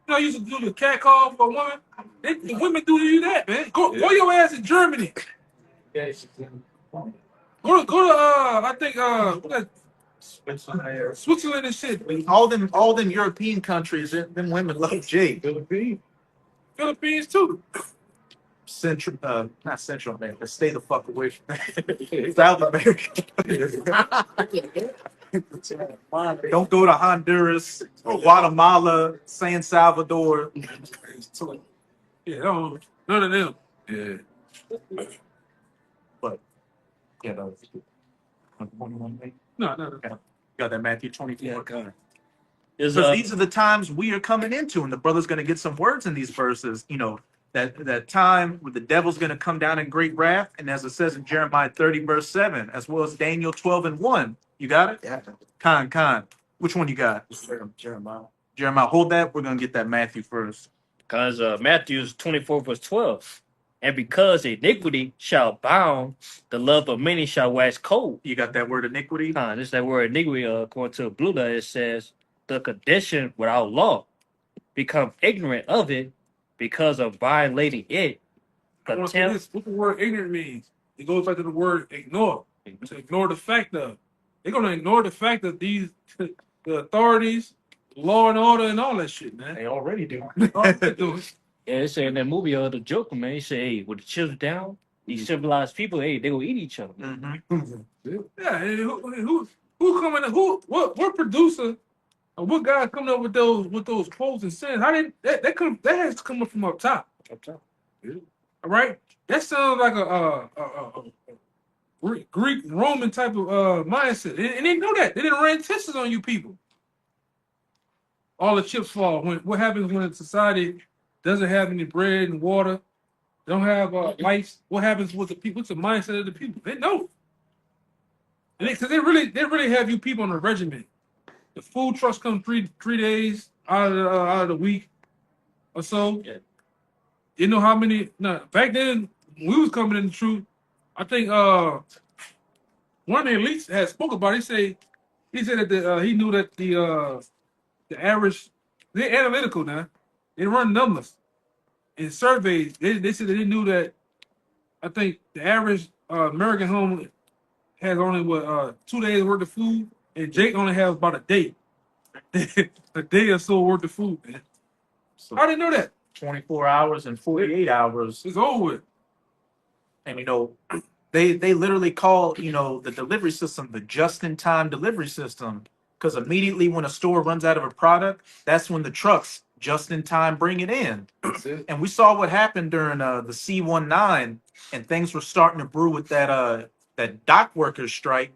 I used to do the cat call for a woman. The women do you that, man. Go your ass in Germany. Go to I think Switzerland and shit. All them European countries, them women love Jake. Philippines too. Not Central America. Stay the fuck away from South America. Don't go to Honduras or Guatemala, San Salvador. Yeah, none of them. Yeah. But No. got that Matthew 24. Yeah. Because these are the times we are coming into, and the brother's going to get some words in these verses. That time where the devil's going to come down in great wrath, and as it says in Jeremiah 30, verse 7, as well as Daniel 12 and 1. You got it? Yeah. Khan. Which one you got? Jeremiah. Jeremiah, hold that. We're going to get that Matthew first. Because Matthew 24, verse 12. And because iniquity shall bound, the love of many shall wax cold. You got that word iniquity? This is that word iniquity. According to Blue Letter, it says, the condition without law, become ignorant of it because of violating it. I want to say this. What the word ignorant means? it goes back to the word ignore. To ignore the fact of they're gonna ignore the fact that these the authorities, law and order, and all that shit, man. They already do. All they do is- Yeah, they say in that movie, the Joker, man, he say, hey, with the children down, these civilized people, hey, they gonna eat each other. Mhm. Yeah, and who coming? What producer? Or what guy coming up with those quotes and saying how did that has to come up from up top? Yeah. All right, that sounds like a Greek Roman type of mindset, and they know that they didn't run tests on you people. All the chips fall. What happens when a society doesn't have any bread and water, don't have lights? What happens with the people? What's the mindset of the people? They know, because they really have you people on a regimen. The food trucks come three days out of the week or so. Yeah. You know how many? No, back then when we was coming in the truth, I think one of the elites had spoke about it. He said that he knew that the average, they're analytical now. They run numbers in surveys. They said that they knew that I think the average American home has only 2 days worth of food, and Jake only has about a day. A day or so worth of food, man. So How did they know that? 24 hours and 48 hours. It's over with. And they literally call the delivery system the just-in-time delivery system, because immediately when a store runs out of a product, that's when the trucks just in time bring it in. That's it. And we saw what happened during the C-19, and things were starting to brew with that dock workers strike.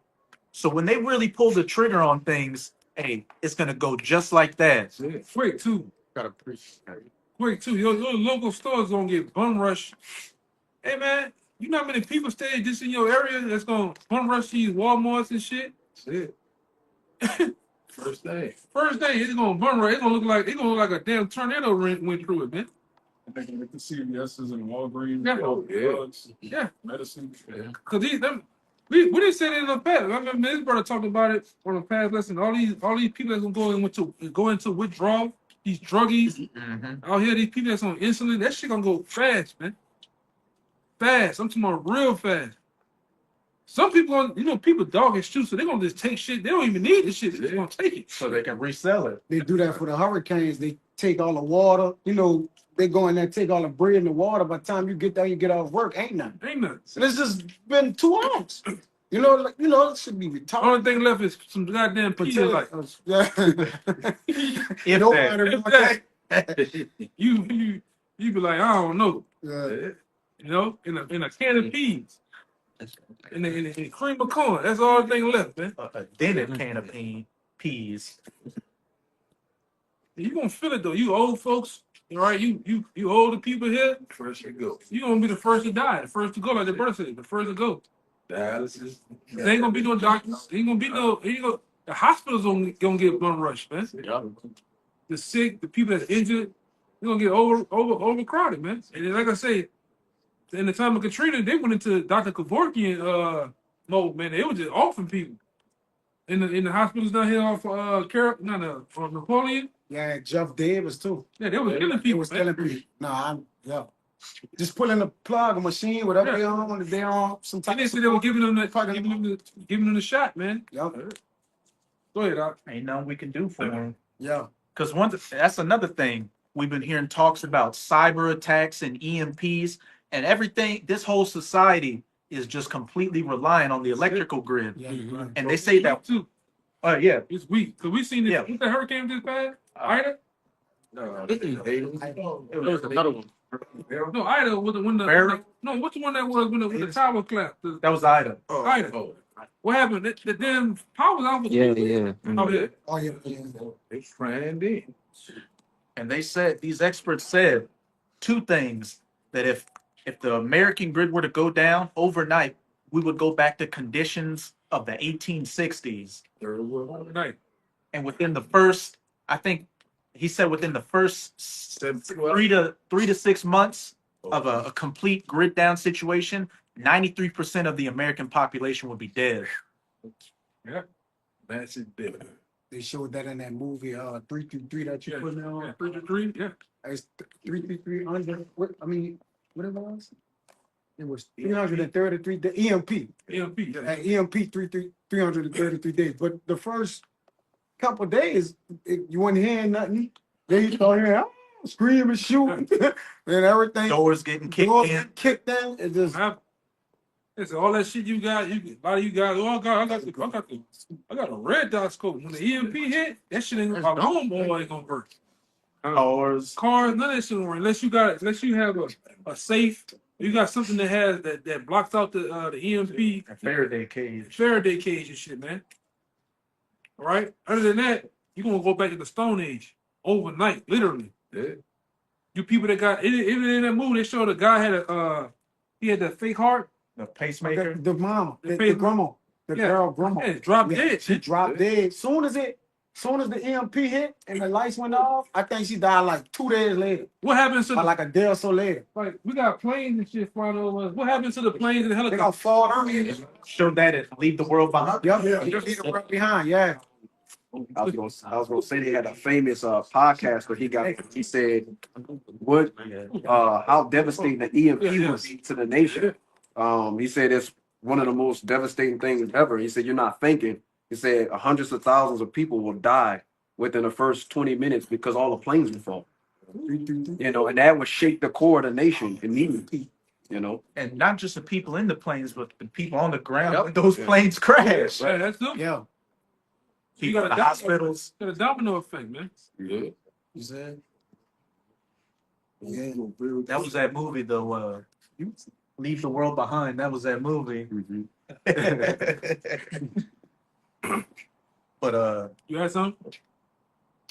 So when they really pull the trigger on things, hey, it's gonna go just like that. That's it. Quick too. Gotta appreciate it. Quick too. Your local stores gonna get bum rush. Hey man, you know how many people stay just in your area that's gonna bum rush these Walmarts and shit? That's it. First day. First day, it's gonna bum rush. It's gonna look like a damn tornado went through it, man. And they can get the CVS's and Walgreens. Yeah. all the drugs, Yeah. medicine. Yeah. Cause we didn't say that in the past. I remember this brother talked about it on the past lesson. All these people that's gonna go into withdrawal, these druggies out here, these people that's on insulin, that shit gonna go fast, man. Fast. I'm talking about real fast. Some people, people doggish too, so they're gonna just take shit. They don't even need this shit. They're just gonna take it. So they can resell it. They do that for the hurricanes. They take all the water. They go in there, take all the bread and the water. By the time you get there, you get off work, ain't nothing. Ain't nothing. And it's just been 2 hours. It should be retired. Only thing left is some goddamn Pedialyte. Yeah. If Nobody that. want that. You be like, I don't know. Yeah. In a can of peas. In the cream of corn. That's all the thing left, man. A dented can of peas. You gonna feel it though. You old folks, all right? You older people here, First you go. you gonna be the first to die, the first to go, like the birth said, the first to go. Dialysis. There ain't gonna be no doctors. There ain't gonna be the hospitals gonna get bum rushed, man. The sick, the people that's injured, they're gonna get overcrowded, man. And then, like I say, in the time of Katrina, they went into Dr. Kevorkian mode, man. They were just offing people in the hospitals down here off on Napoleon. Yeah, Jeff Davis too. Yeah, they was killing He people. was man. killing people. Just pulling the plug, a machine, whatever Yeah. they on, if they on some type And they of said they were giving them Fucking- giving them the shot, man. Yeah. Go ahead, Doc. Ain't nothing we can do for them. Yeah. Because that's another thing. We've been hearing talks about cyber attacks and EMPs and everything. This whole society is just completely reliant on the electrical grid. Yeah, you're right. And they say that, too. yeah, It's weak. Cause we seen it. Yeah. What's the hurricane just passed? Ida? No, There was another one. No, Ida was the one no, what's the one that was when the tower collapsed? that was Ida. Ida. What happened? The damn power was out. Yeah. Oh, yeah. Oh, yeah. They crammed in. And these experts said 2 things: that if the American grid were to go down overnight, we would go back to conditions of the 1860s. Third world. Overnight. And within the first, I think he said within the first 3 to 6 months of a complete grid down situation, 93% of the American population would be dead. Massive bill. They showed that in that movie, 333 that you Yeah. put on. Yeah, 3 to 3. Yeah. It's 333 under. What it was? It was 333 the EMP. EMP. Yeah. At EMP 333 days. But the first couple days, you weren't hearing nothing. Then you start hearing scream and shoot and everything. Doors getting kicked Doors in. get kicked in. It just Listen, all that shit you got, a lot of you guys. Oh, I got a red dot scope. When the EMP hit, that shit ain't gonna. My homeboy ain't gonna work. Doors. Cars, none of that shit gonna work unless you have a safe. You got something that has that blocks out the EMP. A Faraday cage. Faraday cage and shit, man. All right. Other than that, you're gonna go back to the Stone Age overnight, literally. Yeah. You people that got even in that movie, they showed a guy had he had that fake heart. The pacemaker. the mama, The the grandma, the Yeah. girl grandma. Yeah, drop dead. She dropped dead. Soon as the EMP hit and the lights went off, I think she died like 2 days later. What happens to Or like a day or so later. like we got planes and shit flying over us? What happens to the planes and the They gonna helicopters? fall down. Show that it leave the world behind. Yep, you leave the world behind. Yeah. I was gonna say they had a famous podcast where he said what how devastating the EMP would be to the nation. He said it's one of the most devastating things ever. He said you're not thinking. He said hundreds of thousands of people will die within the first 20 minutes because all the planes will fall. You know, and that would shake the core of the nation immediately. You know, And not just the people in the planes, but the people on the ground Yep. when those planes crash. Right, that's them. Yeah. People in the got a hospitals. Got a domino effect, man. Yeah. You said? Yeah. That was that movie though. Leave the World Behind. That was that movie. But You had something?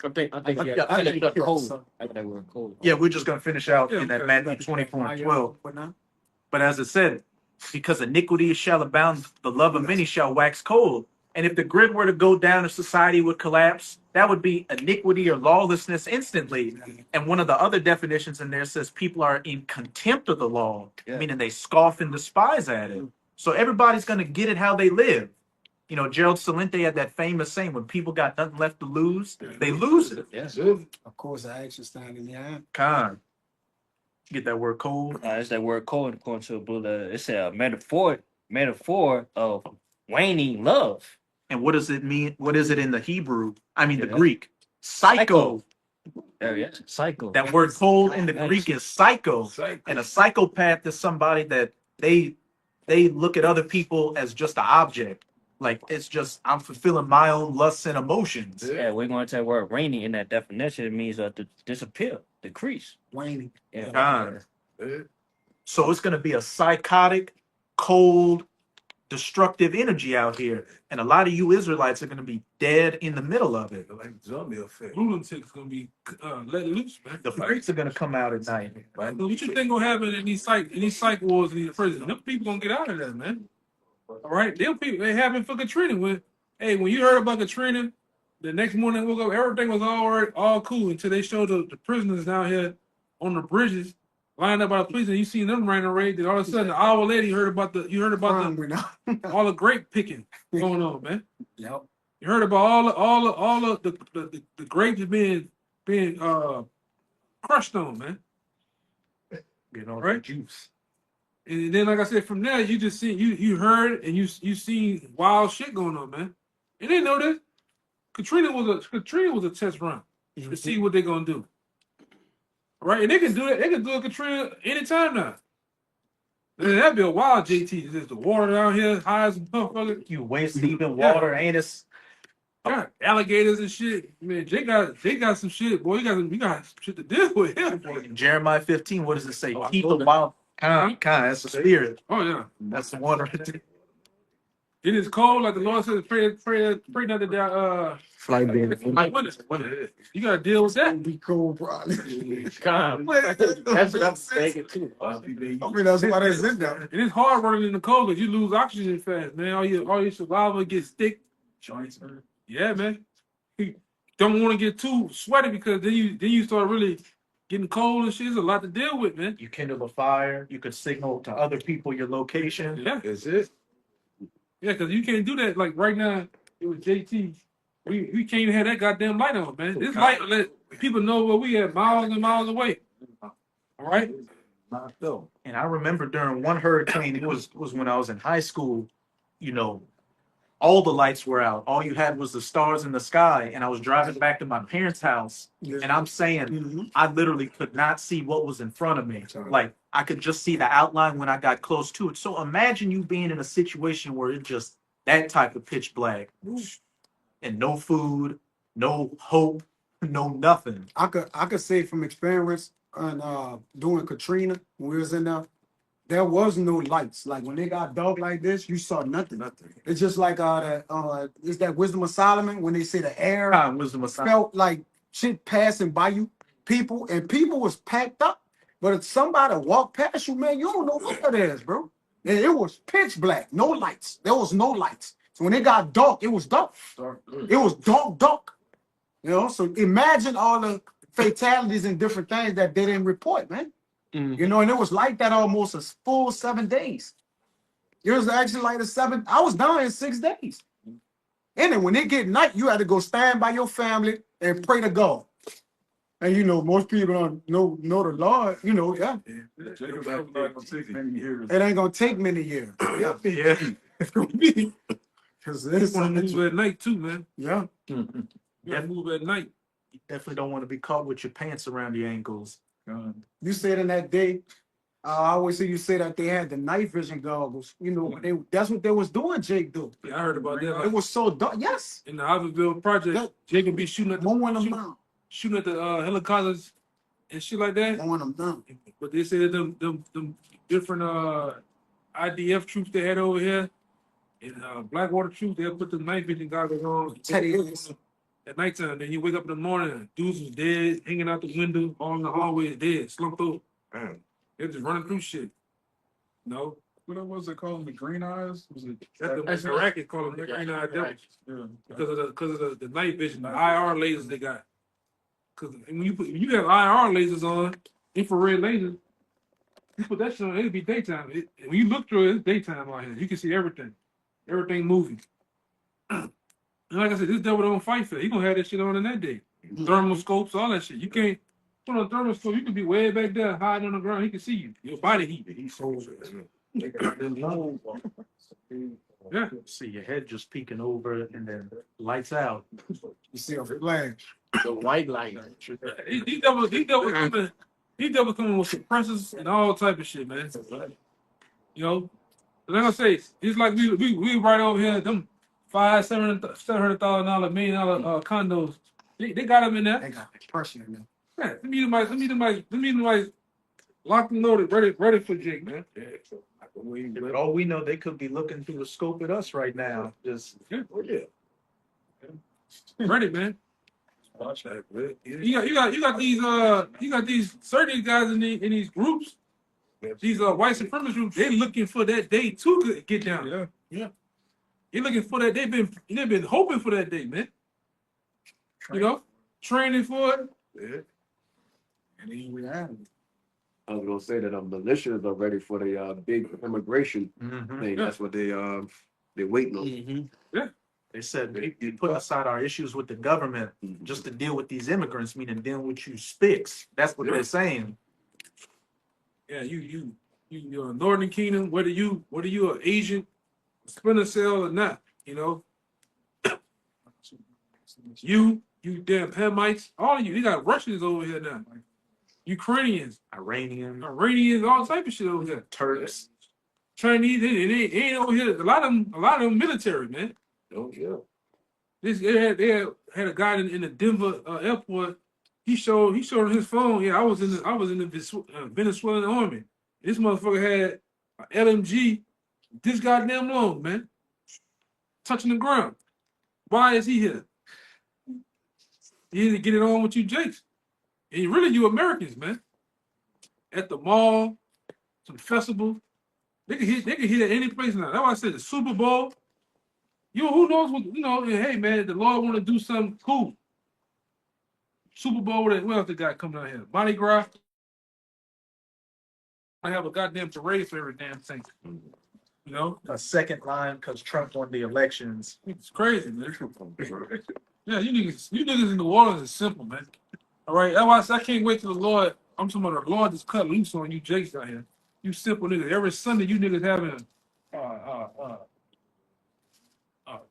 I think I that got cold. I think that word cold. yeah, we're just gonna finish out Yeah, in that okay. Matthew 24 and 12. What now? But as it said, because iniquity shall abound, the love of many shall wax cold. And if the grid were to go down, if society would collapse, that would be iniquity or lawlessness instantly. And one of the other definitions in there says people are in contempt of the law, Yeah. meaning they scoff and despise at it. So everybody's going to get it how they live. You know, Gerald Celente had that famous saying, when people got nothing left to lose, they lose it. Yes. Of course, the action standing. Yeah. Con. Get that word cold. It's that word cold according to Buddha. It's a metaphor of waning love. And what does it mean? What is it in the Hebrew? I mean, the Yeah. Greek. Psycho. There, yes. Cycle. That word cold in the Greek is psycho. And a psychopath is somebody that they look at other people as just an object. Like it's just I'm fulfilling my own lusts and emotions. Yeah, we're going to that word waning in that definition. It means to disappear, decrease. Waning. Yeah. Con. So it's gonna be a psychotic, cold, destructive energy out here. And a lot of you Israelites are gonna be dead in the middle of it. Like zombie effect. Lunatics gonna be let loose, man. The freaks are gonna come out at night. So what you think gonna happen in these psych wars in these prisons? Them people gonna get out of there, man. All right, them people they happened for Katrina. When you heard about Katrina, the next morning woke up, everything was all cool until they showed the prisoners down here on the bridges lined up by the police, and you seen them running raid. Then all of a sudden, an hour later, you heard about all the grape picking going on, man. Yep. You heard about all of the grapes being crushed on, man. You know, Right. juice. And then, like I said, from there, you just see you heard and you seen wild shit going on, man. You didn't know this. Katrina was a test run to see what they're gonna do. All right, and they can do it. They can do a Katrina anytime now. Man, that'd be a wild JT. There's the water down here, high as a motherfucker. You waste even water, anus. Got alligators and shit. Man, they got some shit, boy. You got some shit to deal with here. In Jeremiah 15, what does it say? Oh, I Keep know the that. wild. That's the spirit. Oh yeah. That's the one right there. It is cold, like the Lord says, pray not to die. flight being Winter. You gotta deal with that. Be cool, probably. That's what I'm saying too. I mean, that's why they sit there. And it's hard running in the cold because you lose oxygen fast, man. All your survival gets thick. Joints hurt. Yeah, man. You don't want to get too sweaty because then you start really getting cold and shit. It's a lot to deal with, man. You kindle a fire. You could signal to other people your location. Yeah, Is it? yeah, because you can't do that. Like right now, it was JT. We can't even have that goddamn light on, man. This light let people know where we at miles and miles away. All right. And I remember during one hurricane, it was when I was in high school, you know, all the lights were out. All you had was the stars in the sky. And I was driving back to my parents' house. And I'm saying, Mhm. I literally could not see what was in front of me. Like I could just see the outline when I got close to it. So imagine you being in a situation where it's just that type of pitch black and no food, no hope, no nothing. I could say from experience on doing Katrina when we was in there was no lights. Like when they got dark like this, you saw nothing. It's just like is that Wisdom of Solomon when they say the air Time wisdom aside. felt like shit passing by you, people was packed up. But if somebody walked past you, man, you don't know what that is, bro. And it was pitch black, no lights. There was no lights. So when it got dark, it was dark. It was dark. You know, so imagine all the fatalities and different things that they didn't report, man. You know, and it was like that almost a full 7 days. It was actually like I was down in 6 days. And then when it get night, you had to go stand by your family and pray to God. And you know, most people don't know the Lord, you know, yeah. Jacob's not gonna take many years. It ain't gonna take many years. Yeah. Yeah. Because You this want to move at night too, man. yeah. You gotta move at night. You definitely don't want to be caught with your pants around your ankles. You said in that day, I always see you say that they had the night vision goggles. You know, that's what they was doing, Jake, though. Yeah, I heard about that. It Like, was so dark. Yes. in the Iberville project, Yeah. Jacob be shooting at the Mowing them down. shooting at the helicopters and shit like that. Mowing them down. But they said them different IDF troops they had over here and Blackwater troops, they'll put the night vision goggles on Teddy Lewis. at nighttime. Then you wake up in the morning, dudes was dead, hanging out the window, all in the hallway, dead, slumped over. Man, They're just running through shit. No, What was it called? The Green Eyes? Was it? that's the racket calling them green eyed devils Yeah. because of the night vision, the IR lasers they got. Because when you have IR lasers on, infrared lasers, you put that shit on, it'll be daytime. When you look through it, it's daytime out here. You can see everything moving. And like I said, this devil don't fight fair. He gonna have that shit on in that day. Thermal scopes, all that shit. You can't put on a thermal scope. You could be way back there, hiding on the ground. He can see you. Your body heat. Yeah. See your head just peeking over and then lights out. You see a flash. The white light. He devil coming with suppressors and all type of shit, man. You know, like I say, it's like we right over here, them $700,000, $1 million condos. They got them in there. They got the pressure in there. Man, let me locked and loaded, ready for Jake, man. But all we know, they could be looking through the scope at us right now. Just Ready, man. You got these certain guys in these groups, these white supremacist groups. They looking for that day to get down. Yeah. They looking for that. They've been hoping for that day, man. You know, training for it. yeah. And then we have it. I was gonna say that militias are ready for the big immigration thing. Yeah. That's what they're waiting on. they said we put aside our issues with the government just to deal with these immigrants, meaning dealing with you spics. That's what they're saying. Yeah, you're a Northern Kingdom, whether you an Asian, splinter cell or not, you know. You damn Hamites, all of you. They got Russians over here now. Ukrainians, Iranian, Iranians, all type of shit over here. Turks. Chinese, they ain't over here. A lot of them military, man. Oh yeah. They had a guy in the Denver airport. He showed on his phone. Yeah, I was in the Venezuelan army. This motherfucker had an LMG this goddamn long, man, touching the ground. Why is he here? He had to get it on with you, Jakes. And really, you Americans, man. At the mall, some festival, they can hit at any place now. That's why I said the Super Bowl. Who knows what, hey man, the Lord want to do something cool. Super Bowl, what else the guy coming out here? Mardi Gras. I have a goddamn parade for every damn thing. You know? A second line because Trump won the elections. It's crazy, man. Yeah, you niggas in New Orleans is simple, man. All right, that's why I said I can't wait till the Lord I'm talking about the Lord just cut loose on you Jakes out here. You simple niggas. Every Sunday you niggas having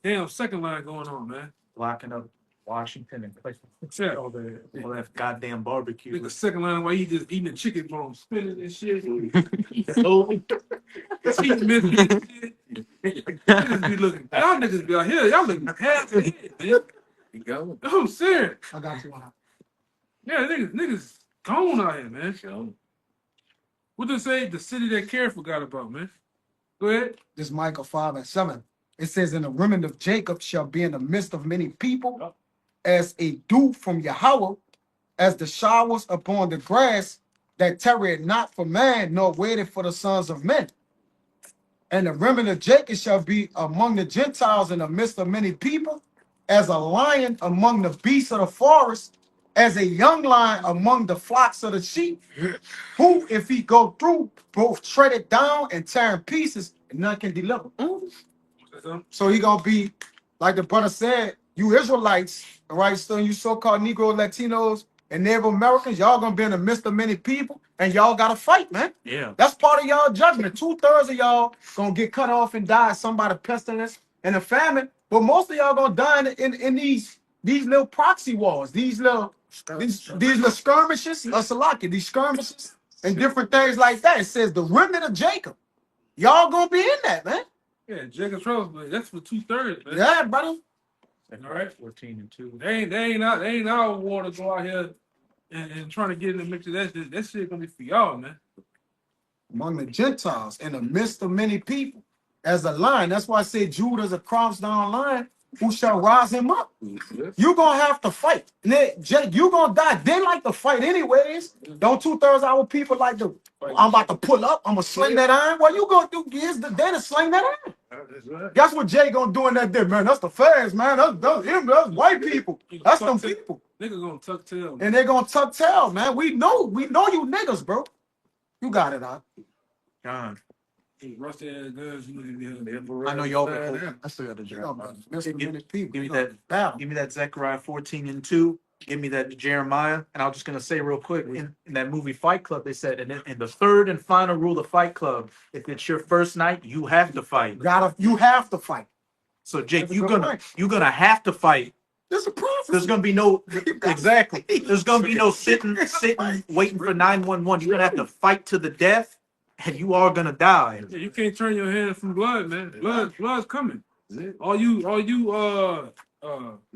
damn second line going on, man. Blocking up Washington and places. Check all that. All that goddamn barbecue. Nigga second line while he just eating the chicken bones, spinning and shit. Oh, He missing and shit. Niggas be looking. Y'all niggas be out here. Y'all looking half the head, man. You go. I'm serious. I got you. Yeah, niggas gone out here, man. What they say? The city that care forgot about, man. Go ahead. This Micah 5:7. It says, "And the remnant of Jacob shall be in the midst of many people, as a dew from Yahweh, as the showers upon the grass, that tarrieth not for man, nor waited for the sons of men. And the remnant of Jacob shall be among the Gentiles in the midst of many people, as a lion among the beasts of the forest, as a young lion among the flocks of the sheep, who, if he go through, both tread it down and tear in pieces, and none can deliver." So he gonna be, like the brother said, you Israelites, all right, so you so-called Negro, Latinos, and Native Americans, y'all gonna be in the midst of many people, and y'all gotta fight, man. yeah. That's part of y'all judgment. 2/3 of y'all gonna get cut off and die, somebody pestilence and a famine, but most of y'all gonna die in these little proxy wars, these little skirmishes, Salaki, these skirmishes and different things like that. It says the remnant of Jacob. Y'all gonna be in that, man. Yeah, Jacob Troubles, man. That's for 2/3, man. Yeah, brother. All right. 14-2. They ain't our war to go out here and trying to get in the mix of that shit. That shit gonna be for y'all, man. Among the Gentiles, in the midst of many people, as a lion. That's why I say Judah is a cross down lion who shall rise him up. You're gonna have to fight. Jake, you gonna die. They like to fight anyways. Don't 2/3 our people like to, I'm about to pull up, I'm gonna sling that iron. What you gonna do is the day to sling that iron. That's what Jay gonna do in that day, man. That's the feds, man. That's him, that's white people. That's them people. Niggas gonna tuck tail. And they're gonna tuck tail, man. We know you niggas, bro. You got it, huh? John. Rusty ass guns, you niggas. I know y'all. I still got the job. Mr. Many people. Give me that. Battle. Give me that Zechariah 14-2. Give me that Jeremiah. And I'm just gonna say real quick, in that movie Fight Club, they said, in the third and final rule of Fight Club, if it's your first night, you have to fight. You have to fight. So Jake, That's a good point. you're gonna have to fight. There's a prophecy. There's gonna be no exactly. There's gonna be no sitting, waiting for 911. You're gonna have to fight to the death, and you are gonna die. Yeah, you can't turn your hand from blood, man. Blood's coming. All you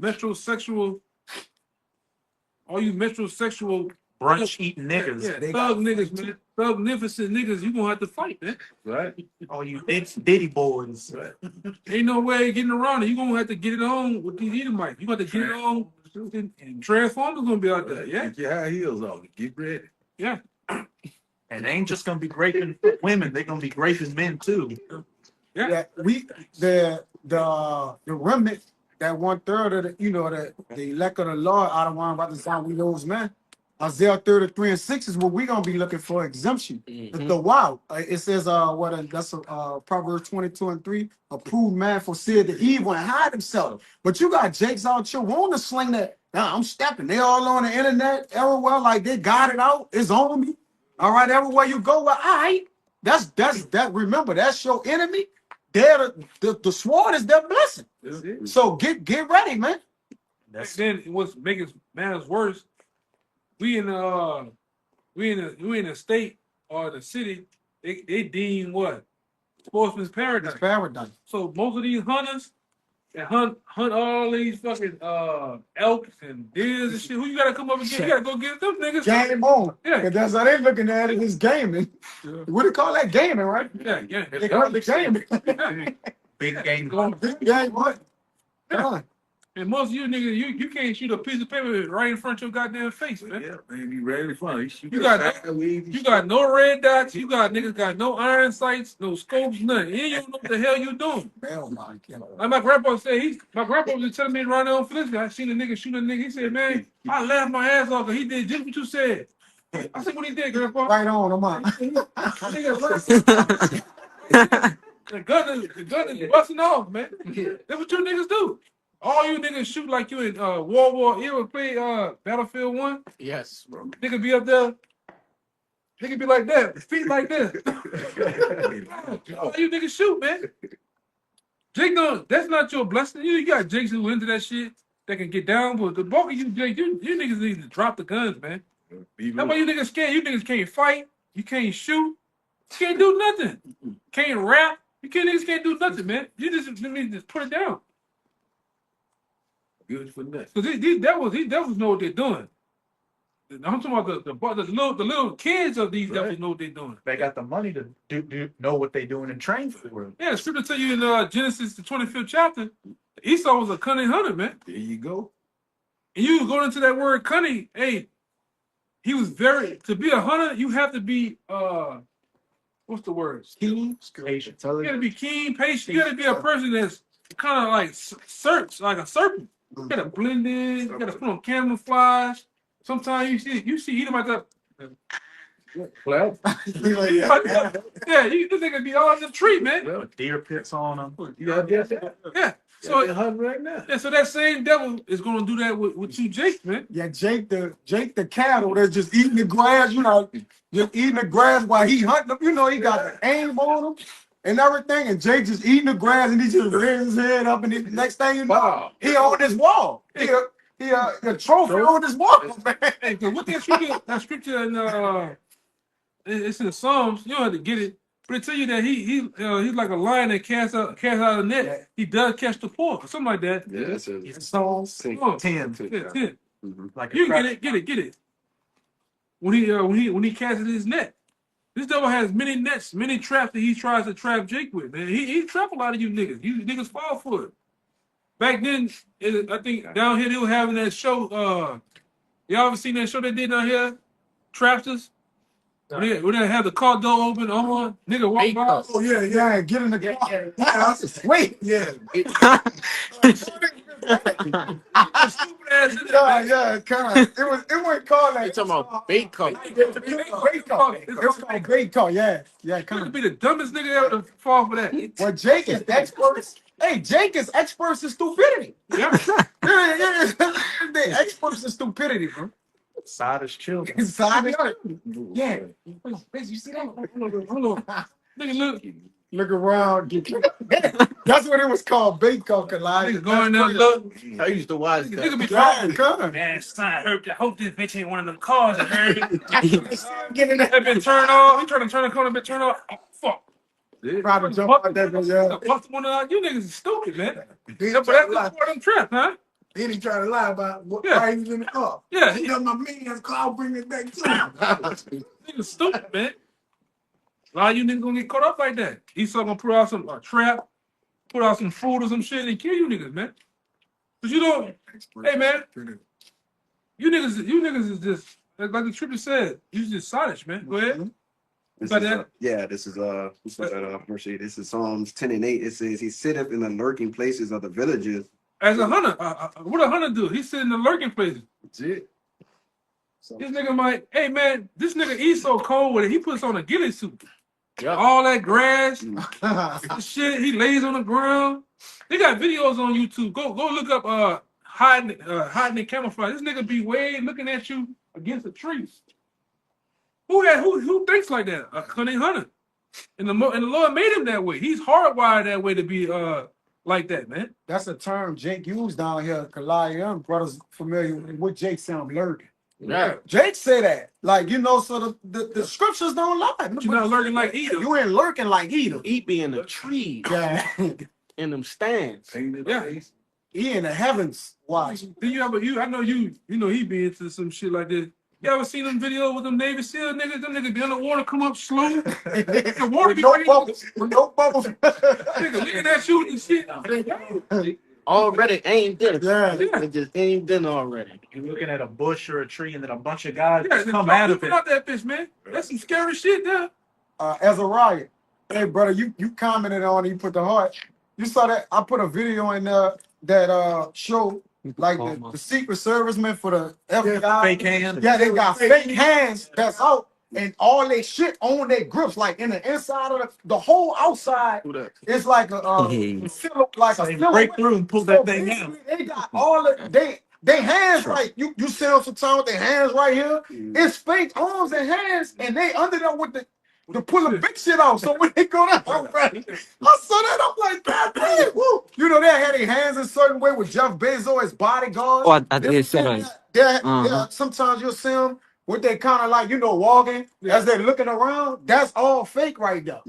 metrosexual, Brunch eating niggas. yeah, thug niggas, man. Thugnificent niggas, you gonna have to fight, man. Right. All you Diddy boys. Ain't no way getting around it. You gonna have to get it on with these Edomites. You got to get it on. And Transformers gonna be out there, yeah. Get your high heels on. Get ready. Yeah. And they ain't just gonna be raping women, they're gonna be raping men too. Yeah, the remnant, that 1/3 of the elect of the Lord out of one about the time we lose, man. Isaiah 33:6 is what we're gonna be looking for exemption. The wow. It says Proverbs 22:3, approved man foreseeth the evil and hide himself. But you got Jakes out here wanting to sling that. Now I'm stepping. They all on the internet everywhere, like they got it out. It's on me. All right, everywhere you go, well, all right. That's remember, that's your enemy. They're the sword is their blessing. So get ready, man. Then what's making matters worse, we in the state or the city, they deem what? Sportsman's paradise. It's paradise. So most of these hunters that hunt all these fucking elks and deers and shit, who you gotta come up and get? You gotta go get them niggas. Game on. Yeah. 'Cause that's how they looking at it. It's gaming. What do you call that? Gaming, right? Yeah. They call it gaming. Big game. Big game, what? Done. And most of you niggas, you can't shoot a piece of paper right in front of your goddamn face, man. Yeah, man, be ready for it. You got no red dots. You got niggas got no iron sights, no scopes, nothing. And you don't know what the hell you doing. Hell, my God. Like my grandpa said, my grandpa was telling me around there on Felicity, I seen a nigga shoot a nigga. He said, man, I laughed my ass off because he did just what you said. I said, what he did, grandpa? Right on, I'm on. The gun is busting off, man. That's what you niggas do. All you niggas shoot like you in World War. You ever play Battlefield 1? Yes, bro. Nigga be up there Nigga be like that, feet like this. How you niggas shoot, man? Jake, no, that's not your blessing. You got Jakes who into that shit that can get down, but the bulk of you, Jake, you niggas need to drop the guns, man. That's why you niggas scared. You niggas can't fight. You can't shoot. You can't do nothing. Can't rap. Niggas can't do nothing, man. You just put it down. Good for that. Because these devils know what they're doing. I'm talking about the little kids of these devils know what they're doing. They got the money to do know what they're doing and train for it. Yeah, the scripture tell you in Genesis, the 25th chapter, Esau was a cunning hunter, man. There you go. And you going into that word cunning, hey, he was to be a hunter, you have to be, what's the word? Keen, patient. You gotta be keen, patient. You gotta be a person that's kind of like search, like a serpent. You gotta blend in, you gotta put on camouflage. Sometimes you see him like that. Yeah, this nigga be all in the tree, man. Deer pits on them. Yeah. So right now. Yeah, so that same devil is gonna do that with you, Jake, man. Yeah, Jake the cattle that's just eating the grass, just eating the grass while he hunting them. He got the aim on them and everything, and Jake just eating the grass and he just rears his head up, and the next thing you know, he on this wall. He a trophy on this wall, man. Hey, what that scripture in it's in the Psalms. You don't have to get it, but it tell you that he's like a lion that casts out a net. Yeah. He does catch the poor, or something like that. Yeah, that's It's Psalms. 10. Yeah, 10. Like You can get it. When he casts his net, this devil has many nets, many traps that he tries to trap Jake with. Man, he trap a lot of you niggas. You niggas fall for it. Back then, I think down here they were having that show. Y'all ever seen that show they did down here? Trapsters. When they have the car door open, nigga walk by. Oh yeah, get in the car. Wait, yeah. Stupid ass in there. Yeah, kind of. It wasn't called that. You talking about bait coat? Bait call. It was called bait call. Yeah, You kind could of. be the dumbest nigga ever to fall for that. Well, Jake is experts. Hey, Jake is experts in stupidity. Yeah. They experts in stupidity, bro. side is children. Inside yeah. You see that? Hold on. Nigga, Look around. That's what it was called, bait call. nigga going down, look. I used to watch Nigga that. be Yeah, talking. come. Man, son, I hope this bitch ain't one of them cars. That Getting that. been turned off. He trying to turn the corner, been turned off. Oh, fuck. Trying to jump out that bitch, yeah. Bust one out. You niggas is stupid, man. He But that's the part of them trap, huh? Then he tried to lie about what Yeah. why he was in the car. Yeah, He got my man's car, I'll bring it back to him. niggas stupid, man. A lot of you niggas gonna get caught up like that. Esau gonna put out some trap, put out some food or some shit and kill you niggas, man. Cause you don't. Hey, man. You niggas is just like the trooper said. You just silent, man. Go ahead. This But is, that- this is Mercy. This is Psalms 10 and 8. It says, "He sitteth in the lurking places of the villages." As a hunter, what a hunter do? He sit in the lurking places. That's it. This nigga might, hey man, this nigga Esau cold with it. He puts on a ghillie suit. Yeah. All that grass, shit. He lays on the ground. They got videos on YouTube. Go look up hiding in camouflage. This nigga be way looking at you against the trees. Who thinks like that? A cunning hunter. And the Lord made him that way. He's hardwired that way to be like that, man. That's a term Jake used down here. Kalaya brothers familiar with what Jake said. I'm lurking. Yeah. Jake say that, like so the scriptures don't lie. But you're not lurking like Edom. You ain't lurking like Edom. He be in the trees, Yeah, in them stands. Yeah. he in the heavens. Watch. Do you ever I know you know he be into some shit like this. You ever seen them videos with them Navy SEAL niggas? Them niggas be underwater, come up slow. The water With be no ready. bubbles. With no bubbles. Nigga looking at you and shit. Already aimed in. Yeah. They just aimed in already. You're looking at a bush or a tree, and then a bunch of guys Yeah, just come out of it. out that bitch, man. That's some scary shit there. Azariah. Hey, brother, you commented on it. You put the heart. You saw that? I put a video in that show like the Secret Servicemen for the FBI. Fake hand. Yeah, they got fake hands that's out and all they shit on their grips, like in the inside of the whole outside. Who that? It's like a So they break through and pull that thing out. They got all of They hands like you see them sometimes with their hands right here. It's fake arms and hands, and they under there with the pull the big shit off. So when they go down, right, I saw that. I'm like, God damn, woo. You know, they had their hands a certain way with Jeff Bezos as bodyguards. Oh, I did say that. Yeah, sometimes you'll see them with they kind of like, you know, walking as they're looking around. That's all fake right there.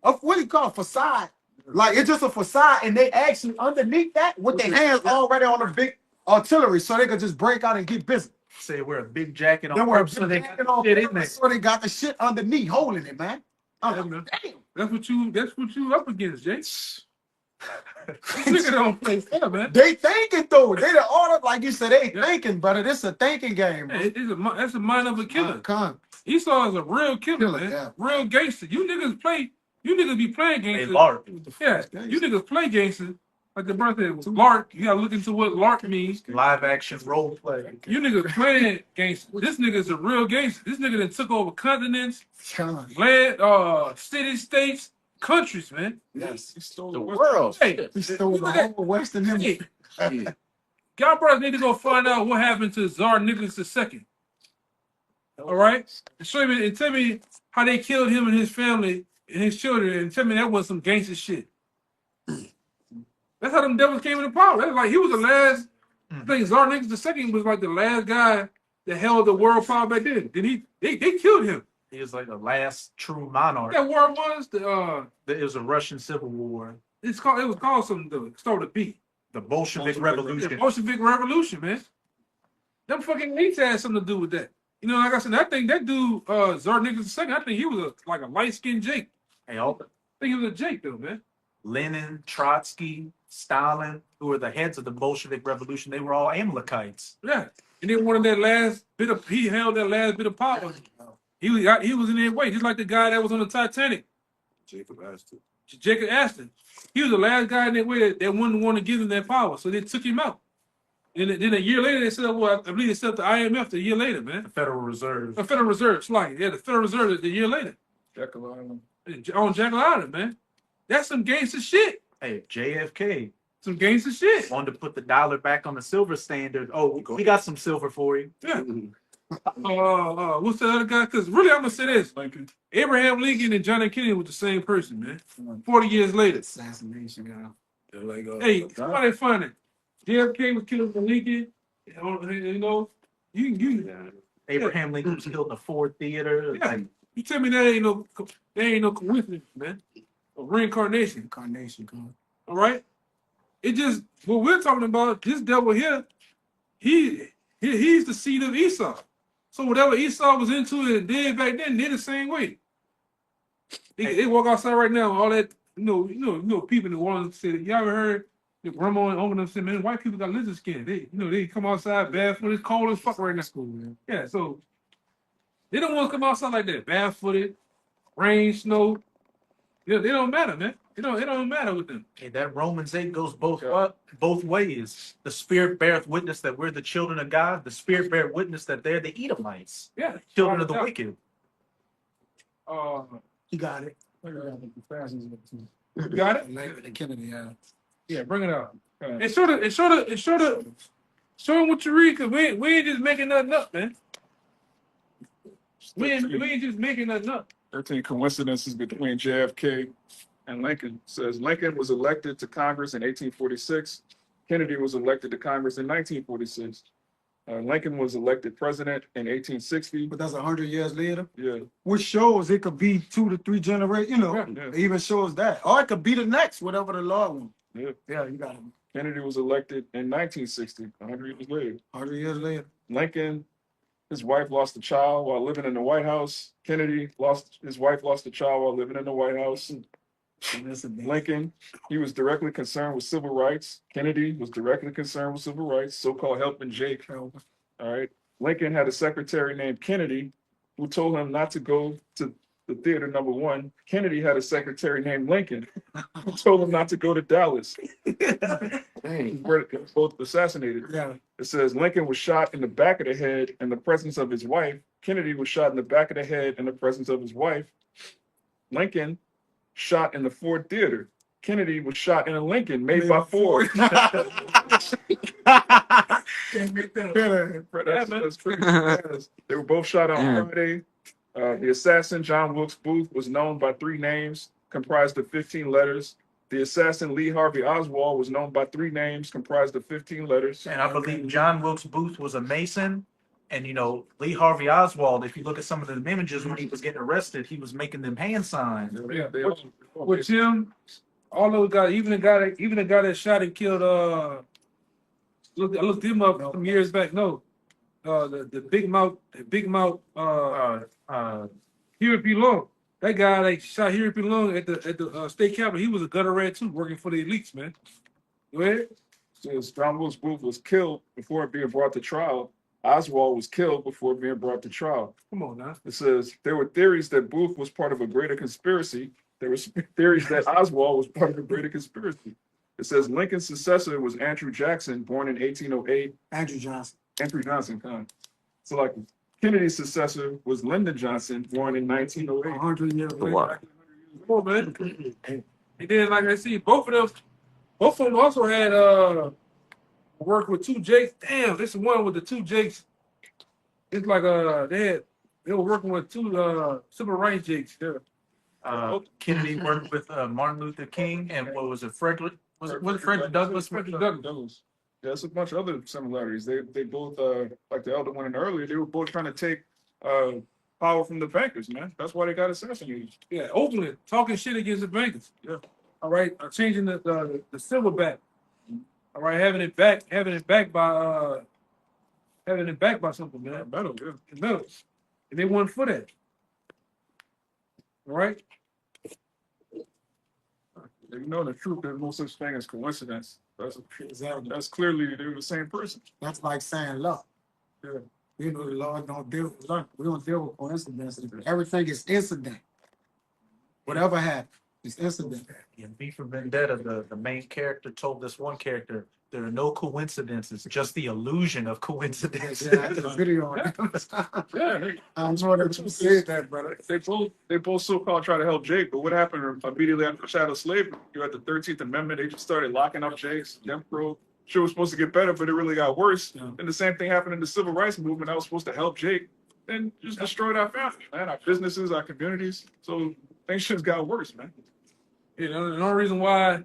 What do you call it? Facade? Like it's just a facade, and they actually underneath that with their hands already on the big artillery, so they could just break out and get busy. Say wear a big jacket on They wear a purpose so they jacket got on shit in purpose, there. so they got the shit underneath holding it, man. I'm like, damn. That's what you up against, Jay. Nigga don't play fair, man. They thinking though. They the order, like you said, they thinking, brother. This is a thinking game, bro. That's the mind of a killer. Come. Esau is a real killer, man. Yeah. Real gangster. You niggas be playing Hey, gangster. Lark. Yeah, you niggas play gangster. Like the brother said, Lark. You gotta look into what Lark means. Live action role play. You niggas playing gangster. This nigga's a real gangster. This nigga that took over continents, Come. land, city, states, countries, man. Yes. He stole The the world. Hey, He stole the look at- whole Western Hemisphere. y'all brothers need to go find out what happened to Tsar Nicholas II. All right, and tell me how they killed him and his family and his children, and tell me that was some gangster shit. That's how them devils came into power. That's like he was the last. I think Tsar Nicholas II was like the last guy that held the world power back then. Then they killed him. He was like the last true monarch. That war was It was a Russian Civil War. it was called something to start with a B. The Bolshevik The Revolution. Bolshevik Revolution, man. Them fucking elites had something to do with that. You know, like I said, I think that dude, Tsar Nicholas II, I think he was like a light-skinned Jake. Hey, all I think he was a Jake though, man. Lenin, Trotsky, Stalin, who were the heads of the Bolshevik Revolution, they were all Amalekites. Yeah. And then one of that last bit of he held that last bit of power. He was in their way, just like the guy that was on the Titanic, Jacob Astor. Jacob Aston. He was the last guy in their way that wouldn't want to give him that power, so they took him out. And then a year later, they said, well, I believe they set up the IMF a year later, man. The Federal Reserve. The Federal Reserve, like, yeah, the Federal Reserve a year later. Jekyll Island. On Jekyll Island, man. That's some gangster shit. Hey, JFK Some gangster shit. wanted to put the dollar back on the silver standard. Oh, we got some silver for you. Yeah. What's the other guy? Because really, I'm gonna say this: Lincoln. Abraham Lincoln and John F. Kennedy were the same person, man. 40 years later. Assassination, yeah. They're like, Hey, somebody find it. JFK was killed by Lincoln. You know, you Abraham Lincoln was killed in the Ford Theater. Yeah. You tell me that ain't no coincidence, man. A reincarnation. Incarnation, come. All right. It just what we're talking about. This devil here, he's the seed of Esau. So whatever Esau was into and did back then, they're the same way. They walk outside right now, all that you know, people in the world say, y'all ever heard your grandma and uncle them say, man, white people got lizard skin. They come outside barefooted, it's cold as fuck right now. School, man. Yeah, so they don't want to come outside like that, barefooted, rain, snow. They don't matter, man. It don't matter with them. Hey, that Romans 8 goes both ways. The Spirit beareth witness that we're the children of God. The Spirit beareth witness that they're the Edomites, Yeah, children of the wicked. He got it. You got it? The Kennedy, yeah. Yeah, bring it out. And show them what you read, cause we ain't just making nothing up, man. We ain't just making nothing up. 13 coincidences between JFK and Lincoln. Says Lincoln was elected to Congress in 1846. Kennedy was elected to Congress in 1946. Lincoln was elected president in 1860. But that's 100 years later. Yeah, Which shows it could be 2 to 3 generations, you know. Yeah. It even shows that. Or it could be the next, whatever the law wants. yeah. Yeah, you got it. Kennedy was elected in 1960, 100 years later. 100 years later. Lincoln, his wife lost a child while living in the White House. Kennedy his wife lost a child while living in the White House. Lincoln, he was directly concerned with civil rights. Kennedy was directly concerned with civil rights, so-called helping Jake. All right. Lincoln had a secretary named Kennedy who told him not to go to the theater number 1. Kennedy had a secretary named Lincoln who told him not to go to Dallas. Dang, were both assassinated. Yeah. It says Lincoln was shot in the back of the head in the presence of his wife. Kennedy was shot in the back of the head in the presence of his wife. Lincoln shot in the Ford Theater. Kennedy was shot in a Lincoln made by Ford. That's pretty fast. They were both shot on Friday. The assassin, John Wilkes Booth, was known by 3 names, comprised of 15 letters. The assassin, Lee Harvey Oswald, was known by 3 names, comprised of 15 letters. And I believe John Wilkes Booth was a Mason. And, you know, Lee Harvey Oswald, if you look at some of the images when he was getting arrested, he was making them hand signs. Yeah, with him, all those guys, even the guy that shot and killed. I looked him up some years back. No, the big mouth, Huey P. Long. That guy that shot Huey P. Long at the state capitol, he was a gutter rat too, working for the elites, man. Go ahead. Says John Wilkes Booth was killed before being brought to trial. Oswald was killed before being brought to trial. Come on now. It says there were theories that Booth was part of a greater conspiracy. There were theories that Oswald was part of a greater conspiracy. It says Lincoln's successor was Andrew Jackson, born in 1808. Andrew Johnson. Andrew Johnson, so like Kennedy's successor was Lyndon Johnson, born in 1908. 100 years later. Wow. Come on, man. And then, like I see, both of them also had worked with 2 Jakes. Damn, this is one with the 2 Jakes. It's like they were working with 2 civil rights Jakes. Yeah. Kennedy worked with Martin Luther King and what was it, Frederick? Was it Frederick Douglass? Frederick Douglass. Yeah, there's a bunch of other similarities. They both like the elder one and earlier, they were both trying to take power from the bankers, man. That's why they got assassinated. Yeah, openly talking shit against the bankers. Yeah. All right, changing the silverback. All right, having it backed by something, man. Metal, yeah. The metals. And they won for that. All right. You know the truth, there's no such thing as coincidence. That's clearly they were the same person. That's like saying luck. Yeah. You know, the Lord don't deal with luck. We don't deal with coincidences. Everything is incident. Whatever happens, it's incident. In V for Vendetta, the main character told this one character, there are no coincidences, just the illusion of coincidence. Yeah, I did a video on it. Yeah, I'm sure that you said that, brother. they both so-called try to help Jake, but what happened immediately after chattel slavery? You had the 13th Amendment, they just started locking up Jakes, Jim Crow. Sure was supposed to get better, but it really got worse. Yeah. And the same thing happened in the civil rights movement. That was supposed to help Jake, and just destroyed our family, man, our businesses, our communities. So things just got worse, man. You know, the only reason why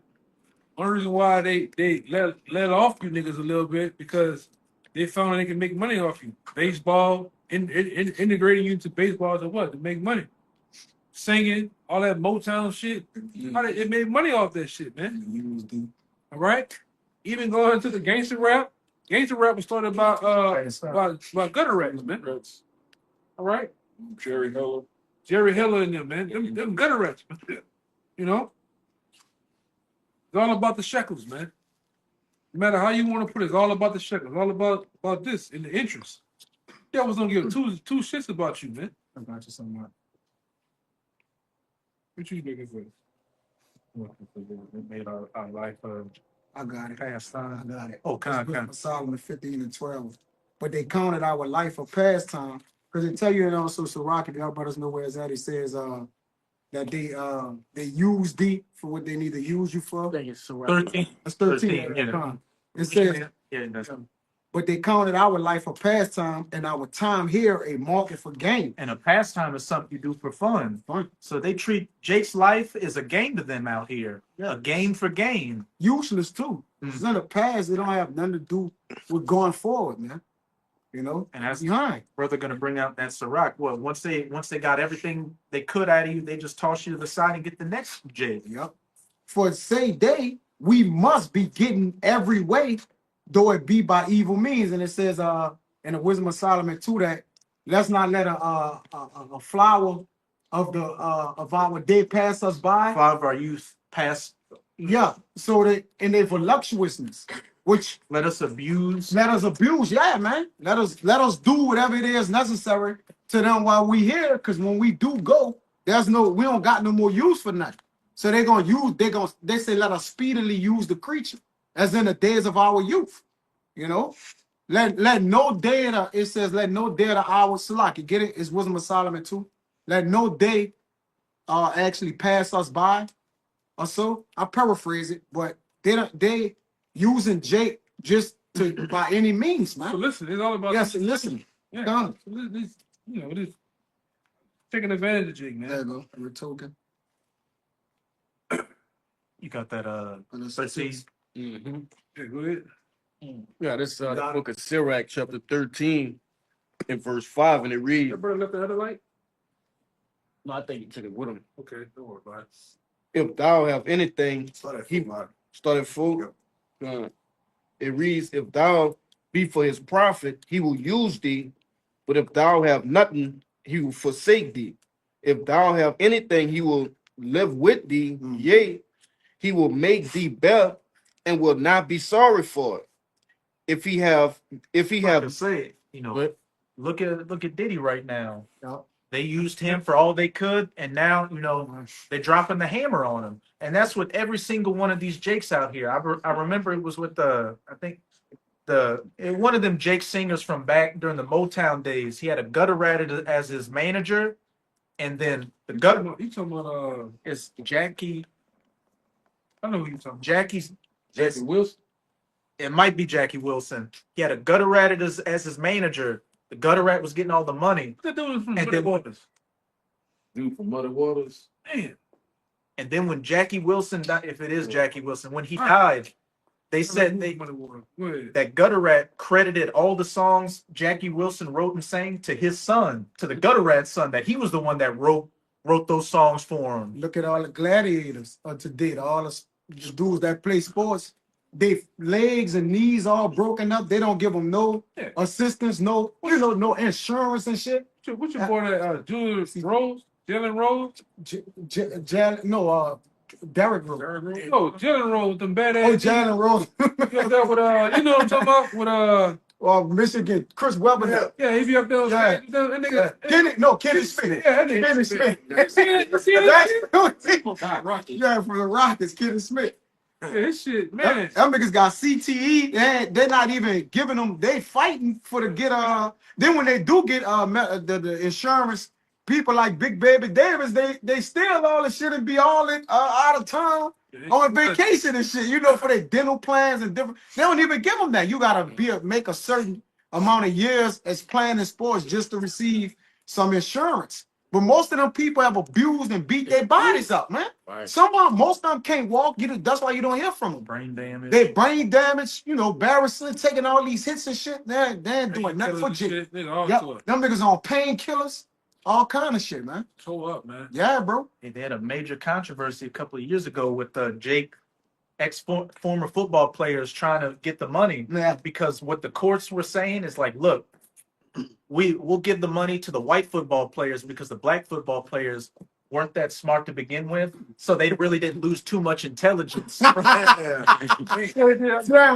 they let off you niggas a little bit because they found they can make money off you. Baseball, integrating you into baseball to what? To make money. Singing, all that Motown shit. It made money off that shit, man. All right? Even going into the gangster rap. Gangster rap was started by gutter rats, man. All right? Jerry Heller. Jerry Heller and them, man. Them gutter rats, man. You know? It's all about the shekels, man. No matter how you want to put it, it's all about the shekels. All about this and the interest. Devils don't give two shits about you, man. I got you somewhere. What you looking for? It made our life I got it. pastime. I got it. Oh, It's Book of Solomon 15 and 12. But they counted our life a pastime. Because they tell you and also Sirach, if y'all brothers know where it's at, it says that they use thee for what they need to use you for. 13. That's 13. Yeah. It says, Yeah, that's, but they counted our life a pastime and our time here a market for gain. and a pastime is something you do for fun. Fun. So they treat Jake's life as a game to them out here. Yeah. A game for gain. Useless too. It's in the past, they don't have nothing to do with going forward, man. You know, And that's behind. brother gonna bring out that Ciroc. Well, once they got everything they could out of you, they just toss you to the side and get the next Jake. Yep. For say day, we must be getting every way, though it be by evil means. And it says in the Wisdom of Solomon too that let's not let a flower of our day pass us by. Five of our youth pass. Yeah. So that in their voluptuousness, which Let us abuse. let us abuse. Yeah, man. Let us do whatever it is necessary to them while we here. Because when we do go, we don't got no more use for nothing. So they say let us speedily use the creature, as in the days of our youth. You know, let no day of the, it says let no day of the hour slack. You get it? It's Wisdom of Solomon too. Let no day actually pass us by. Or so I paraphrase it, but they using Jake just by any means, So man. listen, it's all about Yes, listen. Yeah, Done. so this, this taking advantage of Jake, There man. you go. We're talking. You got that And it's- let's see. Mhm. Yeah, go ahead. Yeah, this the Got it. book of Sirach, chapter 13, and verse 5, and it reads, Your brother left the other light? no, I think he took it with him. Okay, don't worry about it. If thou have anything, he Mark. started full. It reads, if thou be for his profit, he will use thee, but if thou have nothing, he will forsake thee. If thou have anything, he will live with thee, yea, he will make thee better and will not be sorry for it. If he have, To say it, What? look at Diddy right now. Yep. They used him for all they could, and now they're dropping the hammer on him. And that's with every single one of these Jakes out here. I remember it was with one of them Jake singers from back during the Motown days. He had a Gutter Rat as his manager, and then the Gutter You talking about is Jackie. I know who you talking about. Jackie's. Jackie Wilson. It might be Jackie Wilson. He had a Gutter Rat as his manager. The Gutter Rat was getting all the money. What that dude from And Muddy then- Waters? dude from Muddy Waters. Man, And then when Jackie Wilson died, if it is Jackie Wilson, when he Right. died, they said Muddy Waters. Go ahead. that Gutter Rat credited all the songs Jackie Wilson wrote and sang to his son, to the Gutter Rat's son, that he was the one that wrote those songs for him. Look at all the gladiators of today, all the dudes that play sports. They legs and knees all broken up. They don't give them no Yeah. assistance, no no insurance and shit. What's your boy that Julius Rose? Jalen Rose? Derrick Rose. No, Jalen Rose with them badass. Oh, Jalen Rose. He up there with you know what I'm talking about? With Michigan, Chris Webber. yeah, he be up there. Yeah. That nigga. Kenny Smith. Yeah, that nigga. Kenny Smith. See that? Yeah, from the Rockets, Kenny Smith. Yeah, this shit, man. Them niggas got CTE. They're not even giving them. They fighting for to get Then when they do get the insurance, people like Big Baby Davis, they steal all the shit and be all in out of town on vacation and shit. For their dental plans and different. They don't even give them that. You gotta make a certain amount of years as playing in sports just to receive some insurance. But most of them people have abused and beat their bodies up, man. Right. Most of them can't walk. That's why you don't hear from them. Brain damage. They brain damage, Barrison taking all these hits and shit. They ain't doing nothing for Jake. Nigga, all Yep. to it. Them niggas on painkillers, all kind of shit, man. Toe up, man. Yeah, bro. They had a major controversy a couple of years ago with Jake, former football players trying to get the money. Yeah. Because what the courts were saying is like, look, we'll give the money to the white football players because the black football players weren't that smart to begin with, so they really didn't lose too much intelligence. Damn,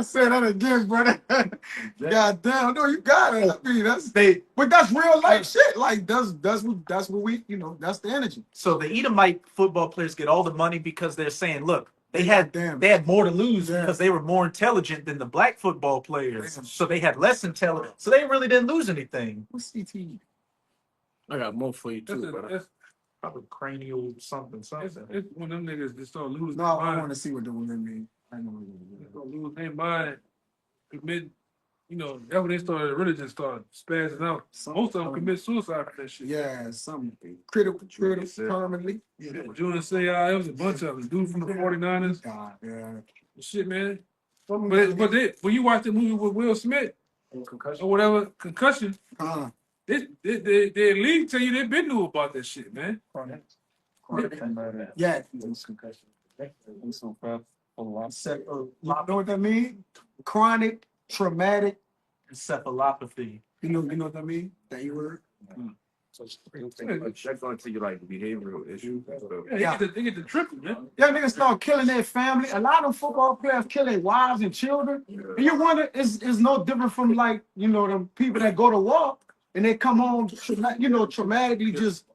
say that again, brother. God damn, no, you got it. I mean, but that's real life shit. Like that's what we, that's the energy. So the Edomite football players get all the money because they're saying, look, they had more to lose because they were more intelligent than the black football players. Damn. So they had less intelligence. So they really didn't lose anything. What's CTE? I got more for you too, That's brother. Probably cranial something. it's when them niggas just start losing No, their I mind. want to see what the women mean. I know what They start losing their mind. Commit, that's when they started really just start spazzing out. Most of them commit suicide for that shit. Yeah, some critical permanently. Junior say, it was a bunch of them. Dude from the 49ers. God, yeah. Shit, man. But when you watch the movie with Will Smith or whatever, Concussion, they league tell you they been knew about that shit, man. Yeah. You know what that mean? Chronic traumatic. Encephalopathy. You know what that mean? That you word? That's going to you like behavioral issues. Yeah, they get the triple, man. Yeah, niggas start killing their family. A lot of football players kill their wives and children. And you wonder, it's no different from them people that go to war and they come home, traumatically just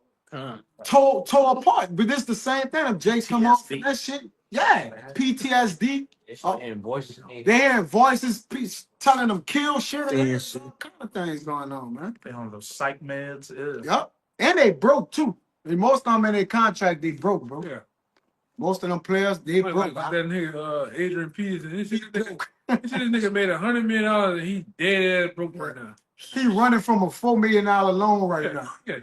tore apart. But it's the same thing. If Jake come home from that shit, yeah, PTSD. And voices. They hearing voices telling them kill shit. All kind of things going on, man. They on those psych meds. Ew. Yep. And they broke too. And most of them in their contract, they broke, bro. Yeah. Most of them players, they Like broke. that nigga Adrian Peterson. This nigga made $100 million and he dead ass broke right now. He running from a $4 million loan right now. Yeah.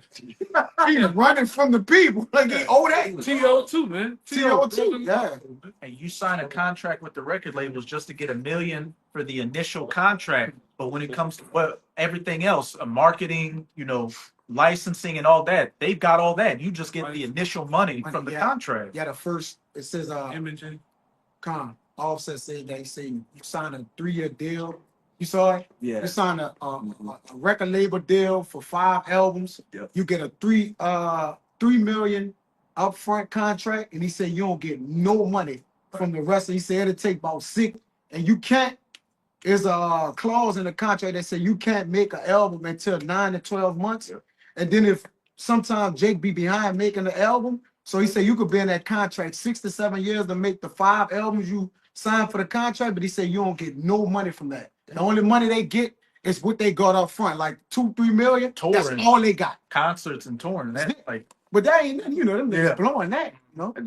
He's running from the people. Like he owe that. TO2, man. TO2, yeah. And you sign a contract with the record labels just to get $1 million for the initial contract. But when it comes to everything else, marketing, licensing and all that, they've got all that. You just get the initial money from the contract. Yeah, the first, it says, Imaging. Offset said they say you signed a 3-year deal. You saw it? Yeah. You signed a record label deal for 5 albums. Yep. You get a $3 million upfront contract, and he said you don't get no money from the rest. He said it'll take about 6, and you can't. There's a clause in the contract that says you can't make an album until 9 to 12 months. Yep. And then if sometimes Jake be behind making the album, so he said you could be in that contract 6 to 7 years to make the 5 albums you signed for the contract, but he said you don't get no money from that. The only money they get is what they got up front, like 2-3 million. That's Touring. all they got. Concerts and touring. That's like But that ain't nothing, them niggas Yeah. blowing that,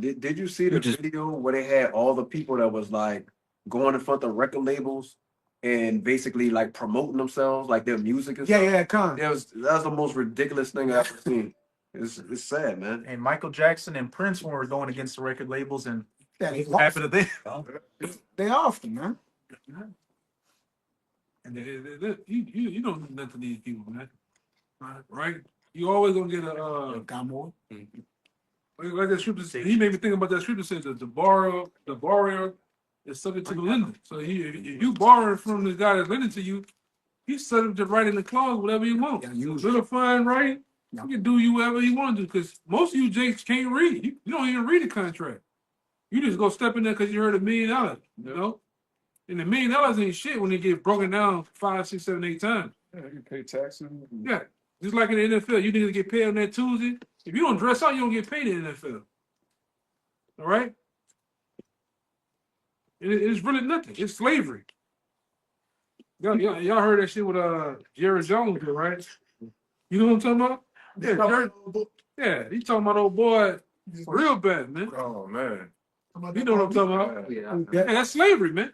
Did you see the video where they had all the people that was like going in front of record labels and basically like promoting themselves, like their music and stuff? Yeah, come. That was the most ridiculous thing I've ever seen. It's sad, man. and Michael Jackson and Prince were going against the record labels, and Yeah, what happened to them? they often, man. And you don't do nothing to these people, man. Right? You always gonna get a Got more. like that scripture. He made me think about that scripture says that the borrower is subject to the lender. So if you borrow from the guy that's lending to you, he's subject to write in the clause whatever you want. Yeah, You little fine right. Yeah. You can do you whatever you want to do because most of you Jakes can't read. You don't even read the contract. You just go step in there because you heard $1 million. You know, and $1 million ain't shit when it get broken down 5, 6, 7, 8 times. Yeah, you pay taxes. Yeah, just like in the NFL, you niggas get paid on that Tuesday. If you don't dress out, you don't get paid in the NFL. All right? It's really nothing. It's slavery. Y'all heard that shit with Jerry Jones, right? You know what I'm talking about? Yeah, he talking about old boy real bad, man. Oh man. You know what I'm talking about? Yeah. Yeah, that's slavery, man.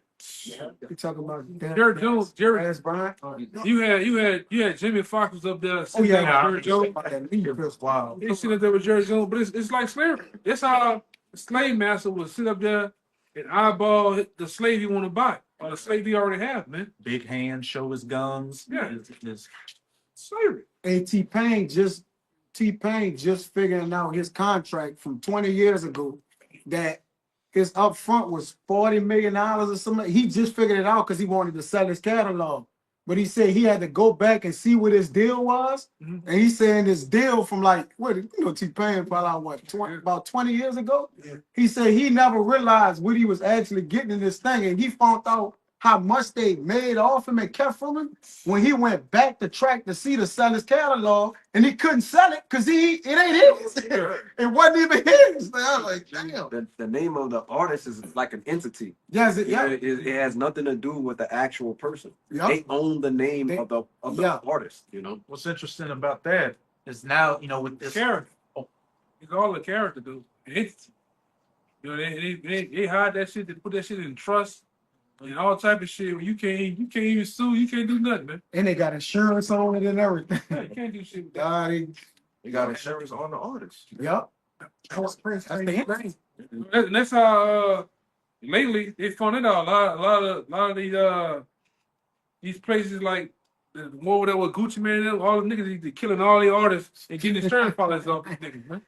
You talking about Jerry Jones, Darius Bryant? you had Jimmy Fox was up there. Oh yeah, Jerry Jones. Wow. They sit up there with Jerry Jones, but it's like slavery. It's how the slave master would sit up there and eyeball the slave he want to buy or the slave he already have, man. Big hand, show his guns. Yeah. It's Slavery. And T-Pain just figuring out his contract from 20 years ago that his upfront was $40 million or something. He just figured it out because he wanted to sell his catalog. But he said he had to go back and see what his deal was. Mhm. And he's saying this deal from like, T-Pain probably about 20 years ago. Yeah. He said he never realized what he was actually getting in this thing. And he found out how much they made off him and kept from him when he went back to track to see to sell his catalog, and he couldn't sell it because it ain't his. It wasn't even his. I was like, damn. The name of the artist is like an entity. Yes, It has nothing to do with the actual person. Yeah. They own the name of the Yeah. artist. what's interesting about that is now, with this Character. It's all a character, dude. It's, they hide that shit. They put that shit in trust and all type of shit. You can't even sue. You can't do nothing, man. And they got insurance on it and everything. Yeah, you can't do shit with that. You got insurance on the artist. Yep. That's the thing. And that's how lately they found it out. A lot of these places like the one that with Gucci Man and them, all the niggas they killing all the artists and getting insurance policies off these niggas, man.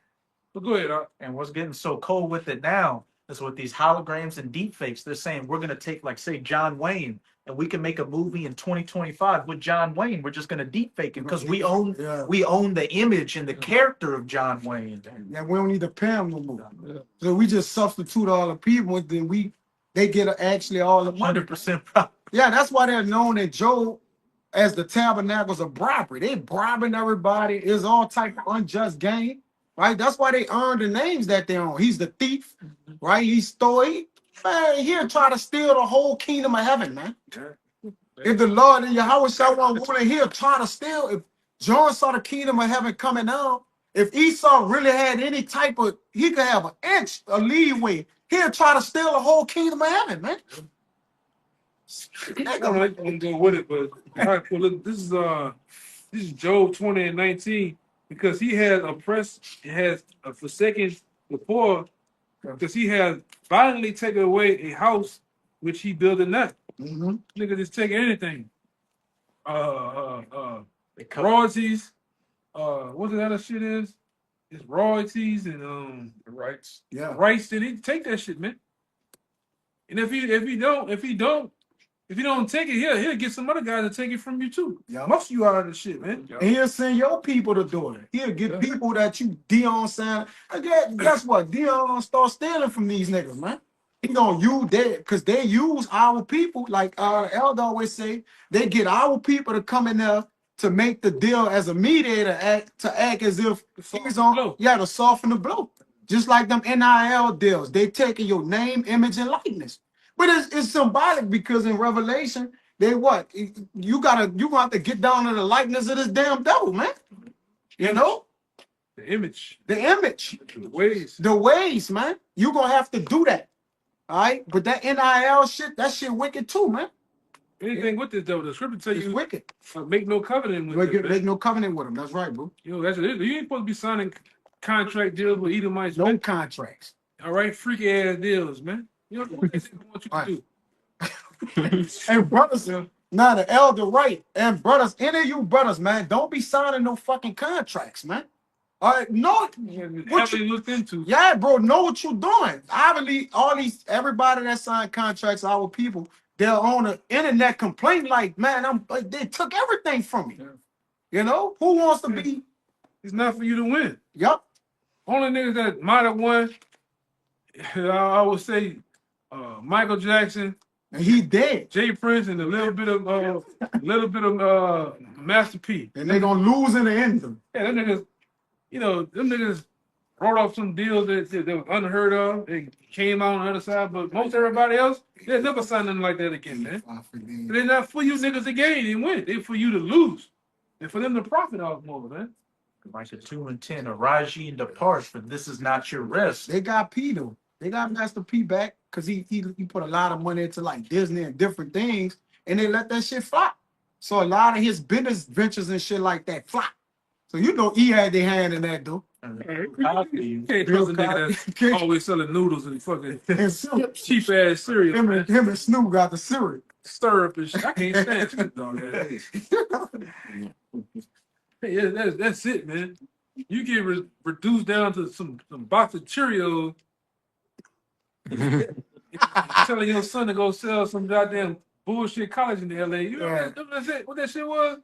But go ahead, And what's getting so cold with it now is with these holograms and deepfakes. They're saying we're going to take, like, say, John Wayne, and we can make a movie in 2025 with John Wayne. We're just going to deepfake him because we own the image and the character of John Wayne. Yeah, we don't need to pay them no more. So we just substitute all the people, and then they get actually all the money. 100% profit. Yeah, that's why they're known as Joe as the tabernacles of bribery. They bribing everybody. It's all type of unjust gain, right? That's why they earn the names that they own. He's the thief, right? He stole. Man, he'll try to steal the whole kingdom of heaven, man. If the Lord and Yahweh shall want, he'll try to steal. If John saw the kingdom of heaven coming down, If Esau really had any type of, he could have an inch of leeway. He'll try to steal the whole kingdom of heaven, man. I don't like to go with it, but all right, well, look, this is Job 20:19, because he has oppressed, he has forsaken the poor, because he has violently taken away a house which he builded not. Mhm. Nigga just taking anything. They cut- Royalties, what the other shit is? It's royalties and The rights. Yeah. rights. Then he take that shit, man. And if he don't take it, he'll get some other guys to take it from you too. Yeah. Most of you out of this shit, man. And he'll send your people to do it. He'll get people that you Dion saying, guess what? Dion gonna start stealing from these niggas, man. He gonna use that because they use our people, like Elder always say, they get our people to come in there to make the deal as a mediator, act as if he's on, to soften the blow. Just like them NIL deals, they taking your name, image, and likeness. But it's symbolic because in Revelation, they what? You gonna have to get down to the likeness of this damn devil, man. You know? The image, The image, the ways. man. You gonna have to do that. All right. But that NIL shit, that shit wicked too, man. Anything with this devil, the scripture tell It's you wicked. make no covenant with Make, it. make no covenant with him. That's right, bro. You know, that's it. You ain't supposed to be signing contract deals with Edomites. No man. contracts. All right, freaky ass deals, man. You know what they want you to do. And brothers, now the elder right, and brothers, any of you brothers, man, don't be signing no fucking contracts, man. All right, no, what Heavily you, looked into. yeah, bro, know what you're doing. Obviously, everybody that signed contracts, our people, they're on the internet complain like, man, they took everything from me. You know, who wants to be? It's not for you to win. Yup. Only niggas that might have won, I would say, Michael Jackson, And he dead, Jay Prince, and a little bit of Master P. and they gonna lose in the end. Yeah, them niggas, them niggas wrote off some deals that was unheard of. They came out on the other side, but most everybody else, they'll never sign nothing like that again, man. They're not for you niggas to gain and win. They're for you to lose. And for them to profit off more, man. Micah 2:10, arise ye and depart, for this is not your rest. They got P though. They got Master P back because he put a lot of money into like Disney and different things, and they let that shit flop. So a lot of his business ventures and shit like that flop. So you know he had their hand in that though. You can't trust a nigga that's always selling noodles and fucking cheap ass cereal. Him Man. and Snoop got the cereal. Syrup and shit. I can't stand Snoop Dogg. Yeah, that's it, man. You get reduced down to some box of Cheerios. Telling your son to go sell some goddamn bullshit college in the LA. You know that's it? What that shit was?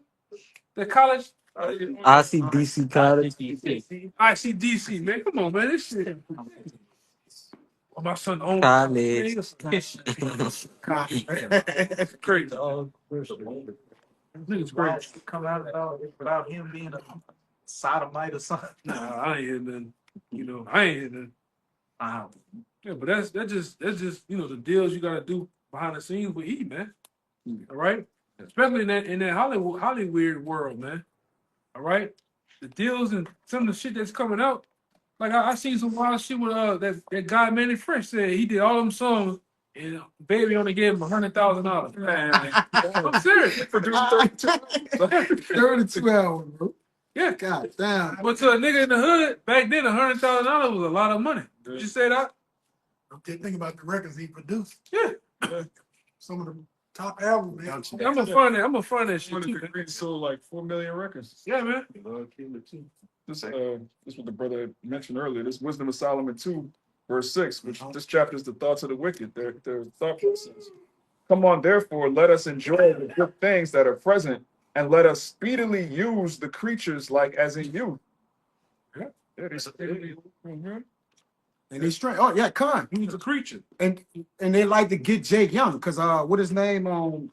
The college? ICDC College. ICDC, man. Come on, man. This shit. Oh, my son owns College. crazy. Niggas crazy. Come out without him being a sodomite or something. Nah, I ain't hear nothing. I ain't hear nothing. Yeah, but that's just the deals you gotta do behind the scenes with E, man. All right, especially in that Hollywood world, man. All right, the deals and some of the shit that's coming out. Like I seen some wild shit with that guy Manny Fresh said he did all them songs and Baby only gave him $100,000. I'm serious. Produced 32 hours, bro. Yeah, God damn. but to a nigga in the hood back then, $100,000 was a lot of money. Did you say that? Think about the records he produced. Yeah. Some of the top albums. Man. I'm gonna find that shit too. Green sold like 4 million records. Yeah, man. This what the brother mentioned earlier. This Wisdom of Solomon 2, verse 6, which this chapter is the thoughts of the wicked, their thought process. Come on, therefore, let us enjoy the good things that are present, and let us speedily use the creatures like as in youth. Yeah, And he's straight. Oh yeah, Khan. He's a creature. And they like to get Jake Young because what his name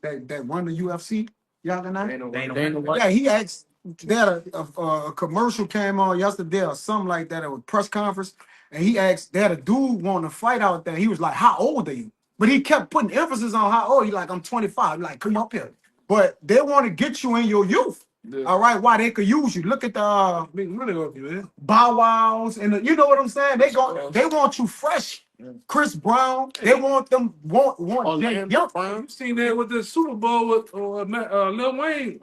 that run the UFC? Y'all know? Dana White. Yeah, he asked. They had a commercial came on yesterday or something like that. It was a press conference, and he asked. They had a dude wanting to fight out there. He was like, "How old are you?" But he kept putting emphasis on how old. He like, "I'm 25." Like, come up here. But they want to get you in your youth. Yeah. All right, why they could use you? Look at the Make money off you, man. Bow Wows and you know what I'm saying? They want you fresh. Chris Brown, they want Jay Young. You seen that with the Super Bowl with Lil Wayne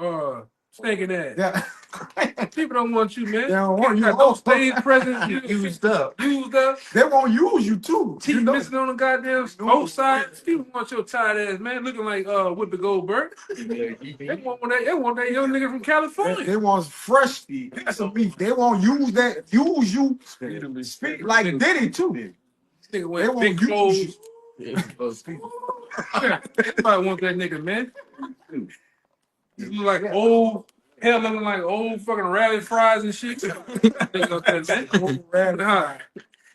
stinking ass. Yeah. People don't want you, man. They don't want you. got no stage presence. You Used up. used up. They won't use you too. Teeth You know? missing on the goddamn both sides. People want your tired ass, man, looking like Whoopi Goldberg. They want that young nigga from California. They want fresh piece of beef. They won't use you speak like Diddy too. Nigga They wear won't big use clothes. you. Everybody want that nigga, man. You look like old, hell looking like old fucking rally fries and shit. Nigga up there, man. Nah.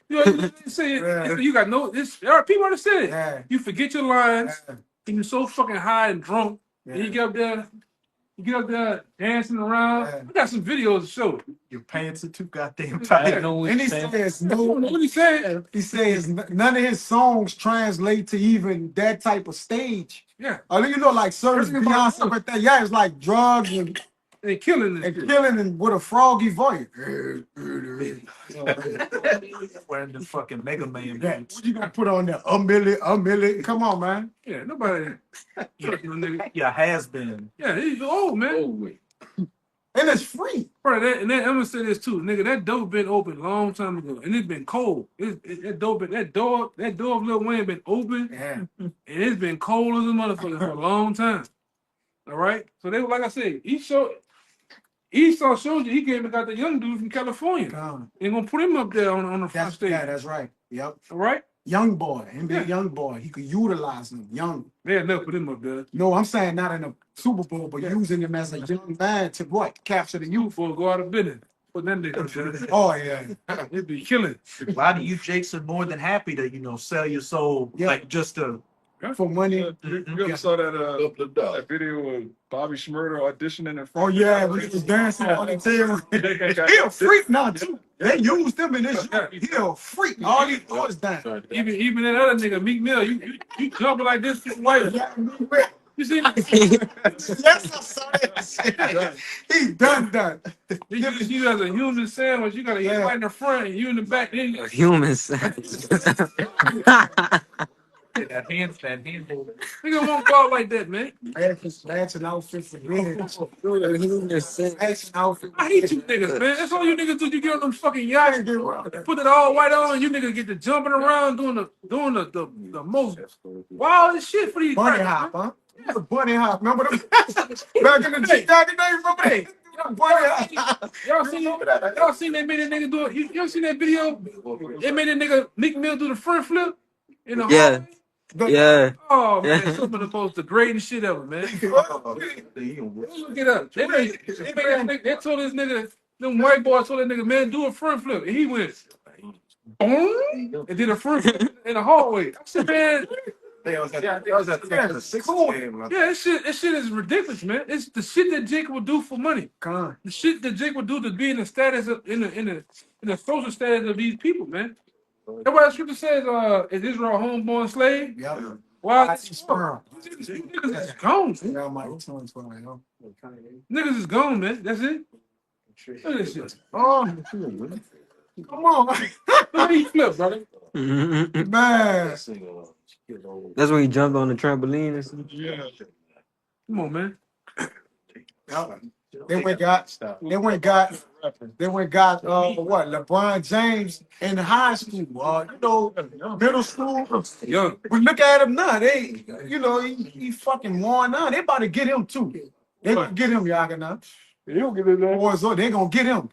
You say you got no. There are people that said it. Yeah. You forget your lines. Yeah. And you're so fucking high and drunk. And you get up there dancing around. Yeah. I got some videos to show. Your pants are too goddamn I tight. know what And you're he saying. says What he said? he says none of his songs translate to even that type of stage. Yeah, You know, like certain Everything about Beyonce, but that, yeah, it's like drugs and they killing this. shit. killing and with a froggy voice. Wearing the fucking Mega Man Yeah, boots. what you got to put on there? A million. Come on, man. Yeah, nobody. Trust no nigga. Yeah, has been. Yeah, he's old man. And it's free. Bro, I'm gonna say this too, nigga. That door been open a long time ago, and it's been cold. That door of Lil Wayne been open, Yeah. and it's been cold as a motherfucker for a long time. All right, so they were like I said, Esau showed you he came and got the young dude from California. They gonna put him up there on the front stage. Yeah, that's right. Yep. All right, Young boy, NBA Yeah. young boy. He could utilize him. Young. they had never put him up there. No, I'm saying not in a Super Bowl, but using him as a young man to what? Capture the youth. Before go out of business. Put that nigga up there. Oh yeah. It'd be killing. A lot of you Jakes are more than happy to, sell your soul, Yeah. like just to. For money. You ever saw that video of Bobby Shmurda auditioning in front? Oh yeah, when he was dancing on the table. He a freak now too. They used him in this. He a freak. All he do is dance. Even that other nigga, Meek Mill, you jumping like this for white. You see? Yes, I saw that shit. He done. They use you as a human sandwich. You gotta eat right in the front and you in the back. Then you Humans. That hand. nigga won't go out like that, man. Matching outfits again. Matching outfit. I hate you niggas, man. That's all you niggas do. You get on them fucking yachts, put it all white on, and you niggas get to jumping around doing the most wildest shit for these Bunny guys, hop, man. huh? Yeah. Bunny hop. Remember them? Back in the day, remember that? Bunny hop. Y'all seen they made that nigga do it? You ever seen that video? They made that nigga Meek Mill do the front flip in the Yeah. hallway? Yeah. Oh man, Yeah. some of the most degrading shit ever, man. Look it up. They told this nigga, them white boys told that nigga, man, do a front flip. And he went, boom, and did a front flip in the hallway. I said, man, yeah, that shit is ridiculous, man. It's the shit that Jake would do for money. Con. The shit that Jake would do to be in the status of in the social status of these people, man. That's why the scripture says, is Israel a homeborn slave? Yeah. Why? Sperm. Niggas is gone. Man. Yeah, my tongue's fine, huh? Niggas is gone, man. That's it. Look at this shit. Oh, come on, Look how he flip, brother. man. That's when he jumped on the trampoline and stuff. Yeah. Come on, man. They went got what? LeBron James in high school, middle school. Young. We look at him now. They, he fucking worn out. They about to get him too. They gonna get him, Yaga now. He'll get it there. Boys, they gonna get him.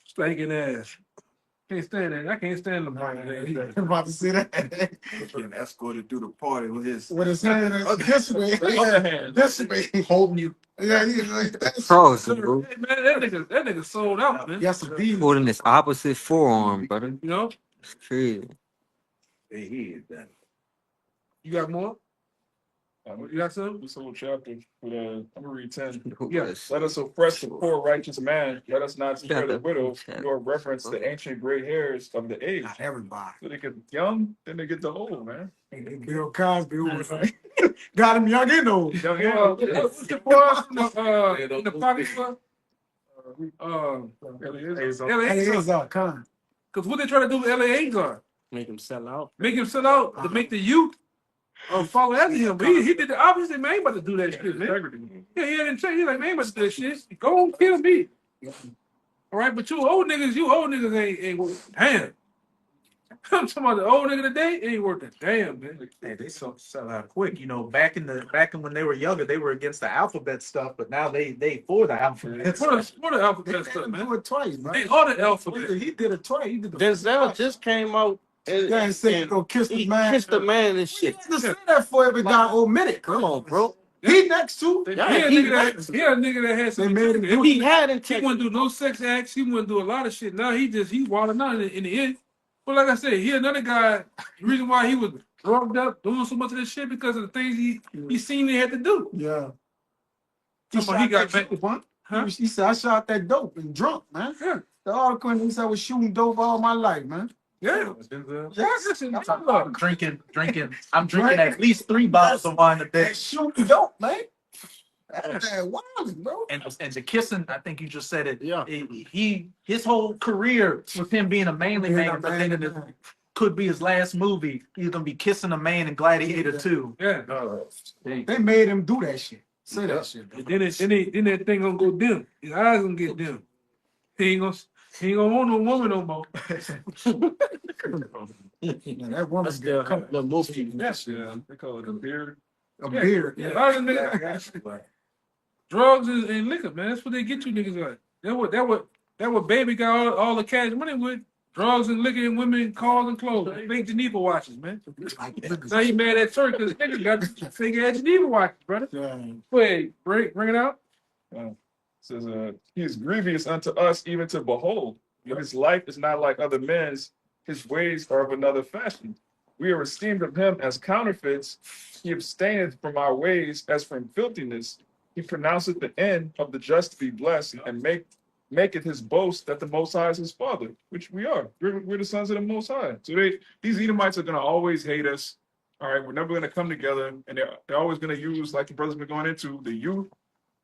Stinking ass. Can't stand that. I can't stand LeBron James. I'm about to see that. Getting escorted through the party with his. With his hand this way, this way, Holding you. yeah, he's like that's Cross, bro. Hey, man, that nigga sold out, man. yes, indeed. Holding his opposite forearm, brother. You know? It's crazy. Hey, he is that. You got more? You got something? This whole chapter, but I'm gonna read 10. Yes. Let us oppress the poor righteous man. Let us not spare the widow, nor reverence the ancient gray hairs of the age. Not everybody. So they get young, then they get the old, man. Bill Cosby was got him young and old. What's the boss in the pocket for? Eleazar Khan. Because what they try to do with Eleazar, Make him sell out. make him sell out to make the youth follow after him. But he did the opposite, man. He about to do that shit, man. Yeah, he didn't say, he's like, man, he about to do that shit. Go on, kill me. All right, but you old niggas ain't damn. I'm talking about the old nigga today, ain't worth a damn, man. Hey, they sell out quick. You know, back in when they were younger, they were against the alphabet stuff, but now they for the alphabet. What the alphabet They stuff, man? do it twice, man. They are the alphabet. He did it twice. He did the Denzel just came out yeah, and said go kiss the he man. kissed the man and shit. He had to say that for every guy omitted. Come on, bro. He next to. He a nigga that had They some. made him He had He intent. wouldn't do no sex acts. He wouldn't do a lot of shit. Now he wilding out in the end. But like I said, he another guy. The reason why he was drugged up doing so much of this shit because of the things he seen he had to do. Yeah. He got back. Huh? He said, I shot that dope and drunk, man. Yeah. The article, he said I was shooting dope all my life, man. Yeah. Yes. Listen, I'm drinking. I'm drinking at least 3 bottles of wine a day. That shooting dope, man. That's wild, bro. And the kissing, I think you just said it. Yeah. His whole career was him being a manly man, but then it could be his last movie. He's gonna be kissing a man in Gladiator 2. Yeah. They made him do that shit. Say that shit. And then that thing gonna go dim. His eyes gonna get dim. He ain't gonna want no woman no more. Man, that woman's Still, gonna come. the most Yes. Yeah, they call it a beard. A beard. Yeah. A lot of niggas, drugs and liquor, man. That's what they get you niggas like. That what baby got all the cash money with. Drugs and liquor and women, cars and clothes. Fake Geneva watches, man. Now you mad at church because niggas got fake ass Geneva watches, brother. Wait, bring it out. It says, he is grievous unto us, even to behold. But his life is not like other men's. His ways are of another fashion. We are esteemed of him as counterfeits. He abstaineth from our ways as from filthiness. He pronounceth the end of the just to be blessed, and maketh his boast that the Most High is his father, which we are. We're the sons of the Most High. So these Edomites are gonna always hate us. All right, we're never gonna come together, and they're always gonna use, like the brothers been going into, the youth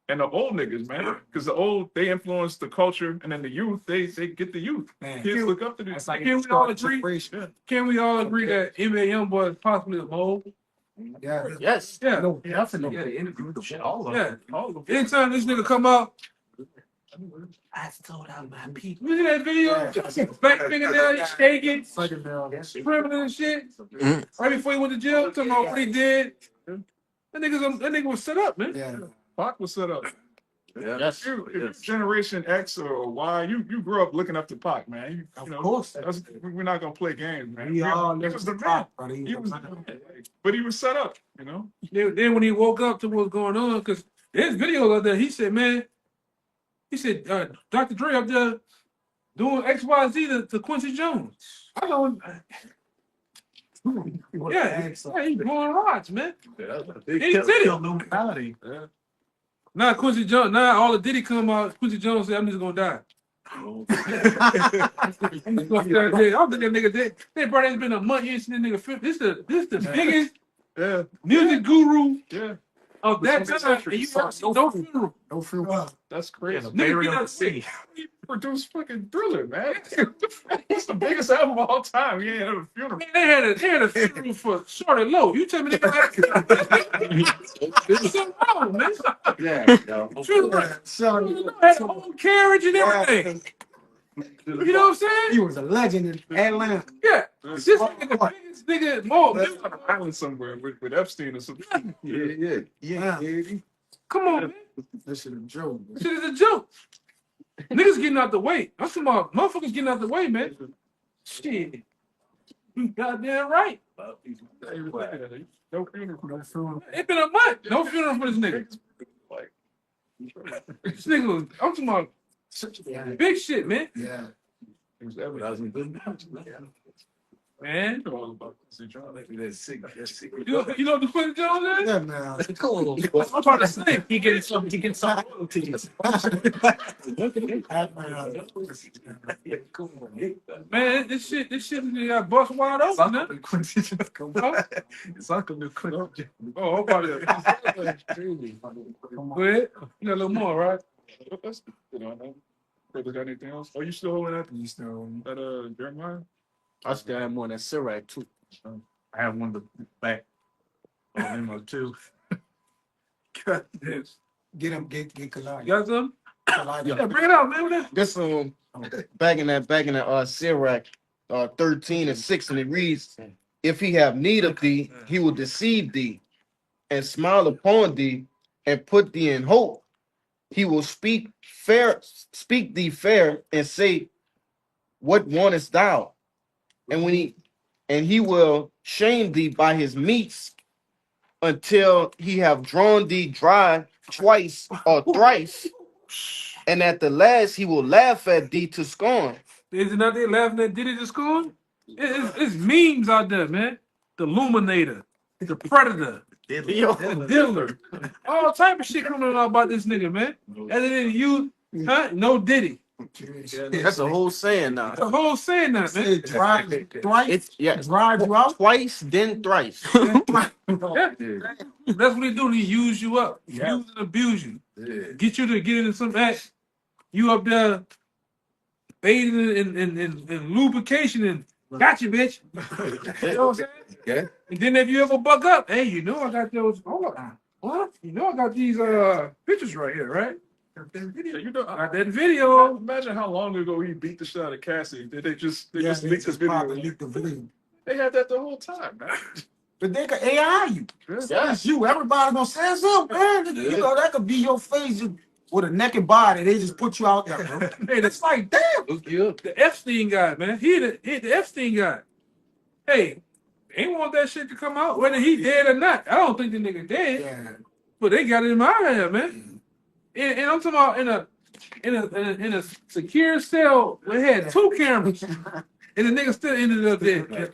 and the old niggas, man. Because the old, they influence the culture, and then the youth, they get the youth. Man. Kids look up to these. That's like Can we all agree? Yeah. Can we all agree that NBA YoungBoy is possibly a mole? Yeah. Yes. Yeah. No, definitely. Yeah, they interviewed shit all of Yeah. them. All of them. Anytime this nigga come out, I told out my people. look at that video. Back fingernail, he's shaking, Psychedelic. trembling and shit. Mhm. Right before he went to jail, talking about what he did. That nigga was set up, man. Yeah. Pac was set up. Yes. If you're Generation X or Y, you grew up looking up to Pac, man. You Of know, course. we're not gonna play games, man. We all He live was the the man. top, brother. He was, but he was set up, you know. Then when he woke up to what's going on, because there's videos out there, he said, Dr. Dre up there doing XYZ to Quincy Jones. I don't. Yeah, he's blowing rods, man. Big He kill, did it. kill Illuminati. Now Quincy Jones, now all the Diddy come out, Quincy Jones said, I'm just gonna die. I'm just gonna die. I don't think that nigga did. Hey, bro, it's been a month, you ain't seen this nigga. This the biggest Yeah, music guru yeah, of that time, and you haven't seen no funeral. Don't feel well. that's Yeah, crazy. the Nigga, burial get of out the of city. He produced fucking Thriller, man. It's the biggest album of all time. He ain't had a funeral. Man, they had a funeral for Shorty Low. You tell me they there's something wrong, man. Yeah, yo. Funeral So, had a whole carriage and everything. You know what I'm saying? he was a legend in Atlanta. Yeah. This nigga the biggest nigga more. That's on an island somewhere with Epstein or something. Yeah. Come on, man. This shit a joke. This shit is a joke. Niggas getting out the way. I'm talking about motherfuckers getting out the way, man. Shit. You goddamn right. No funeral. No funeral. It been a month. No funeral for this nigga. Like, This nigga was, I'm talking about Yeah. big shit, man. Yeah. it was everything. man. That's sick. That's sick. You know what the Quincy Jones is? Yeah, man. I'm about to say. He gets some royalties. Man, this shit got bust wide open, man. It's Uncle New Quincy. Oh, I'm about to. Go ahead. You got a little more, right? That's good on that. Brother, got anything else? Are you still holding that? Jeremiah? I still have more than Sirach too. I have one to back. Memo too. God damn. Get You collided. got something? Collided. Yeah, bring it out, man. What that? This back in that Sirach 13 and 6, and it reads, if he have need of thee, he will deceive thee and smile upon thee and put thee in hope. He will speak thee fair and say, what wantest thou? And he will shame thee by his meats until he have drawn thee dry twice or thrice, and at the last he will laugh at thee to scorn. Is it not they laughing at Diddy to school? It's memes out there, man. The Illuminator, the Predator, the Diddler. All type of shit coming out about this nigga, man. Other than you, huh? No Diddy. That's a whole saying now. The whole saying that, man. Say drive twice. It's Drive you out. twice, then thrice. Yeah. That's what he do. He use you up. Use and abuse you. Get you to get into some act. You up there bathing in lubrication and got you, bitch. You know what I'm saying? Yeah. And then if you ever buck up, hey, you know I got those. Hold on. What? You know I got these pictures right here, right? You know, I got that video. imagine how long ago he beat the shit out of Cassie. Did they just Yes, leaked this video? probably leaked the video. They had that the whole time, man. But they can AI you. That's you. Everybody gonna say something, man. You know, that could be your face with a naked body. They just put you out there, bro. Hey, that's like damn. Look you up. The Epstein guy, man. He the Epstein guy. Hey, ain't want that shit to come out, whether he dead or not. I don't think the nigga dead, Yeah. but they got it in my head, man. And I'm talking about in a secure cell. We had 2 cameras, and the nigga still ended up dead.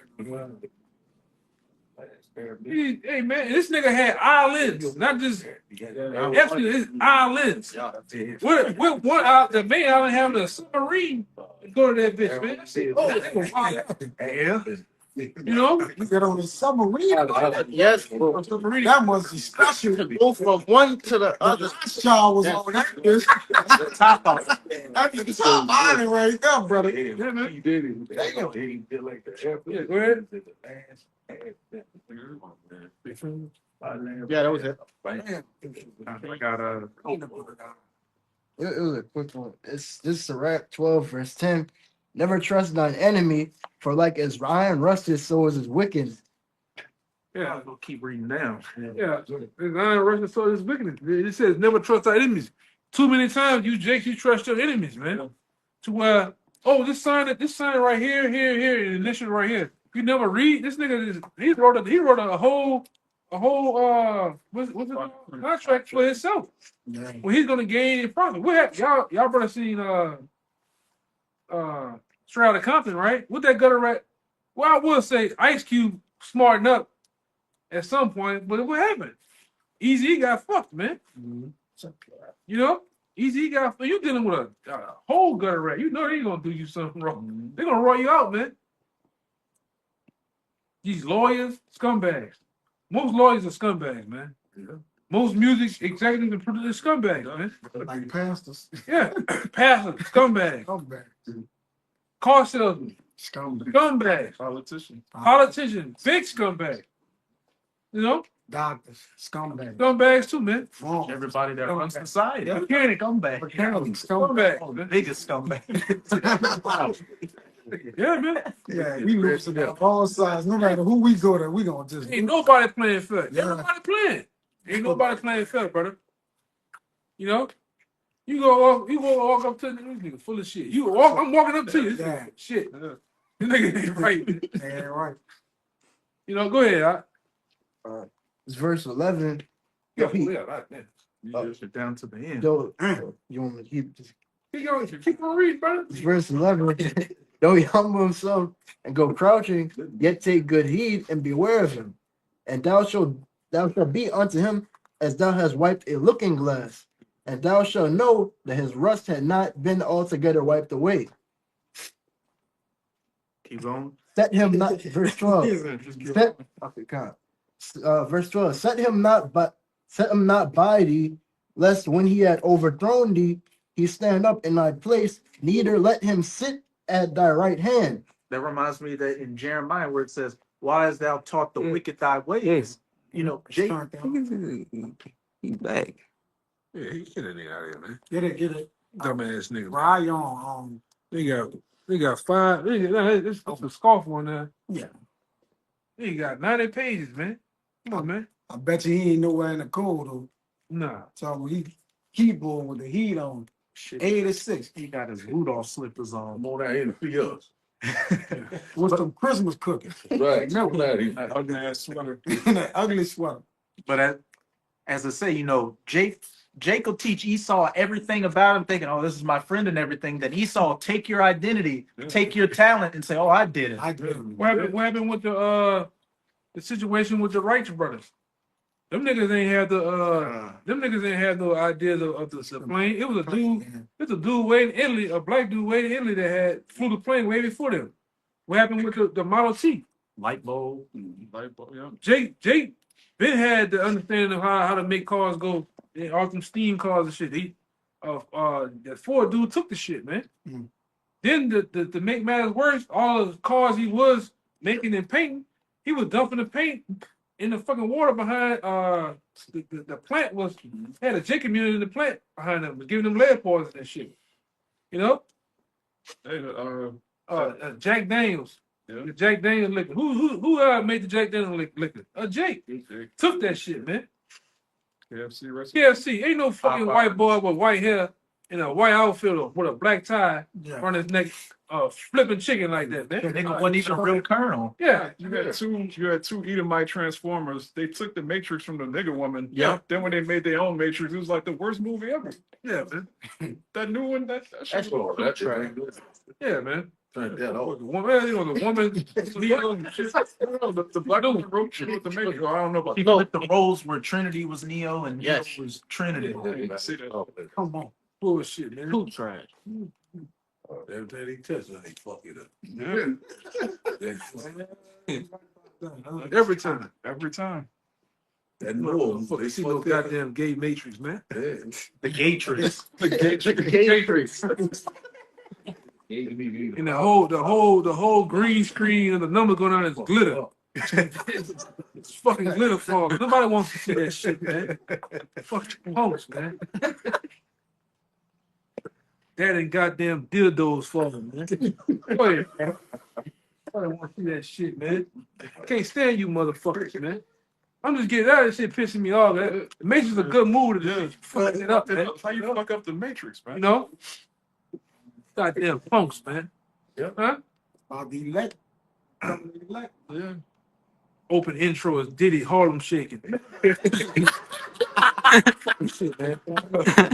Hey man, this nigga had eyelids, not just Epstein. His eyelids. What out the main island having a submarine to go to that bitch, man? Oh, they was wild. Yeah. You know? You get on the submarine. Yes, That must be special. go from one to the other. Child was on that. That's the top island right there, brother. Yeah, man. He did it. Damn. He did like the Yeah, go ahead. Yeah, that was it. I got It was a quick one. It's this Sirach 12, verse 10. Never trust thine enemy, for like as iron rusted, so is his wickedness. Yeah, I'll keep reading down. yeah. There's iron Russian sword is wickedness. It says never trust thy enemies. Too many times you trust your enemies, man. To where, oh, this sign right here, here, and initial right here. You never read this nigga. He wrote a whole what's it called? Contract for himself. Yeah. Well, he's gonna gain profit. What have, y'all brother seen Straight Outta Compton, right? With that gutter rat. Well, I would say Ice Cube smartened up at some point, but what happened? Easy got fucked, man. You know, Easy got you dealing with a whole gutter rat. You know they gonna do you something wrong. They're gonna roll you out, man. These lawyers, scumbags. Most lawyers are scumbags, man. Most music executives and producers scumbags, man. Like pastors. Yeah, pastors, scumbags. Scumbag. Car salesmen, Scumbag. scumbags. politician. Politicians, big scumbags. You know, Doctors. Scumbag. scumbags too, man. Wrong. Everybody that runs society. Mechanic, Scumbag. Mechanics. scumbag. The biggest scumbag. Yeah, man. Yeah, we losing at all sides. No matter who we go to, we gonna just Ain't nobody playing fair. Ain't Yeah. nobody playing. Ain't nobody playing fair, brother. You know, you go walk up to this nigga full of shit. I'm walking up to you. Yeah. Shit. This nigga ain't right. Yeah, right. You know, go ahead. It's verse 11. Yeah, You just down to the end. Yo, you want me to keep this? keep on reading, brother. It's verse 11. Though he humble himself and go crouching, yet take good heed and beware of him. And thou shalt be unto him as thou hast wiped a looking glass, and thou shalt know that his rust had not been altogether wiped away. Keep going. Set him not, verse 12. Verse 12. Set him not by thee, lest when he had overthrown thee, he stand up in thy place, neither let him sit at thy right hand. That reminds me that in Jeremiah where it says, "Why hast thou taught the wicked thy ways?" You know, He's back. Yeah, he get that nigga out of here, man. Get it. Dumbass nigga. Why you on? They got 5. It's a scoff on there. Yeah. He got 90 pages, man. Come on, man. I bet you he ain't nowhere in the cold though. Nah. So he keyboard with the heat on. shit, 86. he got his Rudolph slippers on. More down here in the fields. With some Christmas cookies. Right. Remember That ugly ass sweater. that ugly sweater. But as I say, you know, Jake will teach Esau everything about him, thinking, "Oh, this is my friend and everything." Then Esau take your identity, take your talent, and say, "Oh, I did it." I did. What happened with the situation with the Wright brothers? Them niggas ain't had no idea of the plane. It was a dude. It's a dude waiting in Italy, a black dude waiting in Italy that had flew the plane way before them. What happened with the Model T? Light bulb. Yeah. Jake Ben had the understanding of how to make cars go, all them steam cars and shit. That Ford dude took the shit, man. Mm. Then to make matters worse, all the cars he was making and painting, he was dumping the paint in the fucking water behind the plant had a J community in the plant behind them, was giving them lead poison and shit. You know? Jack Daniels. Yeah. The Jack Daniels liquor. Who made the Jack Daniels liquor? Jake. Took that shit, man. KFC recipe. KFC. Ain't no fucking Popeye. white boy with white hair in a white outfit or with a black tie Yeah. on his neck, flipping chicken like that, man. Nigga wasn't even a real colonel. Yeah. You had two Edomite transformers. They took the Matrix from the nigger woman. Yeah. Then when they made their own Matrix, it was like the worst movie ever. Yeah, man. That new one, that shit. That's right. Yeah, man. Yeah, The woman, the woman, The black woman wrote shit with the Matrix. I don't know about He flipped the roles where Trinity was Neo and Neo Yes. was Trinity. I see that. Come on. bullshit, man. Poop trash. Every time they touch it, they fuck it up. Every time. Every time. That they see no goddamn gay matrix, man. The Gatrix. The Gatrix. And the whole green screen and the number going on is glitter. It's fucking glitter fall. Nobody wants to see that shit, man. Fucking punks, man. That and goddamn dildos falling, man. Go ahead, man. Nobody want to see that shit, man. I can't stand you motherfuckers, man. I'm just getting out of this shit pissing me off, man. It makes us a good mood to just fucking it up, man. How you fuck up the Matrix, man? You know? Goddamn punks, man. Yeah. Huh? I'll be late. Yeah. Open intro is Diddy Harlem shaking. Shit, man.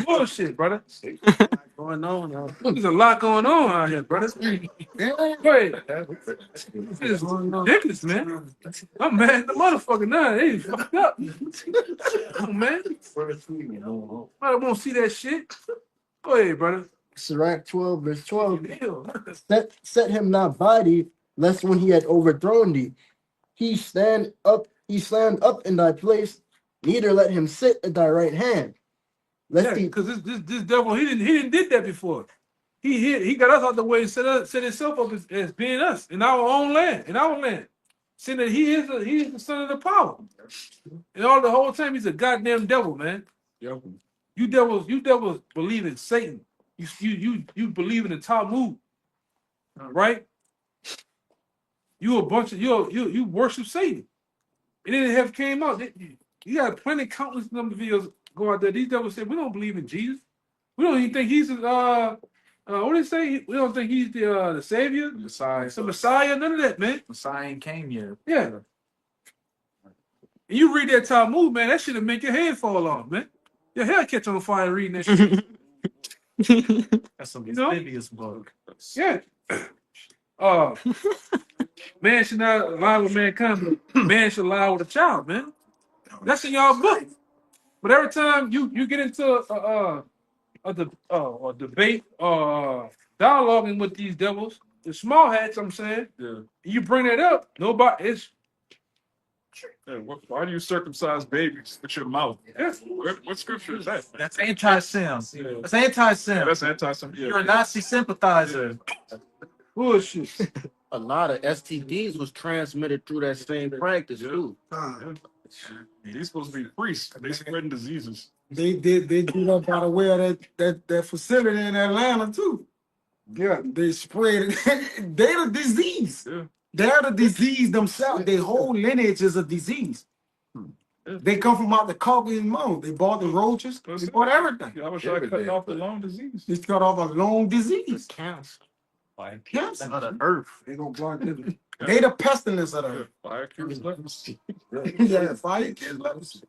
Bullshit, brother. Going on now. There's a lot going on out here, brother. Wait. This is ridiculous, man. I'm mad at the motherfucker now. They fucked up. Oh, man. I won't see that shit. Go ahead, brother. Sirach 12, verse 12. Damn. Set him not by thee, lest when he had overthrown thee, he stand up in thy place, neither let him sit at thy right hand. Yeah, because this devil, he didn't did that before. He got us out the way and set himself up as being us in our own land, saying that he is the son of the power. And all the whole time he's a goddamn devil, man. Yep. You devils believe in Satan. You believe in the Talmud, right? You a bunch of you worship Satan. And then it have came out. You got plenty countless number of videos go out there. These devils say we don't believe in Jesus. We don't even think he's what do they say? We don't think he's the savior, Messiah. the Messiah. None of that, man. Messiah ain't came yet. Yeah. And you read that Talmud, man. That shit'll make your head fall off, man. Your hair catch on fire reading that shit. That's some You know? amphibious book. Yeah. Man should not lie with mankind, but man should lie with a child, man. That's in y'all book. But every time you get into a debate or dialoguing with these devils, the small hats, I'm saying, Yeah. you bring that up, nobody, it's, Yeah, why do you circumcise babies with your mouth? yeah. What scripture is that? That's anti-sim. Yeah. That's anti-sim. Yeah, that's anti-Semitic. You're a Nazi sympathizer. Bullshit. A lot of STDs was transmitted through that same practice too. He's supposed to be priests. They spreading diseases. They do that by the way of that facility in Atlanta too. Yeah, they spread it. They're the disease. Yeah. They're the disease themselves. Their whole lineage is a disease. Yeah. They come from out the Caucasus Mountains. They bought the roaches. They bought everything. Yeah, I was trying to cut off the lung disease. They cut off a lung disease. Cancer. Cancer. Of the earth. They gonna block it. They the pestilence of the earth. Fire cures leprosy. Yeah, fire kids leprosy.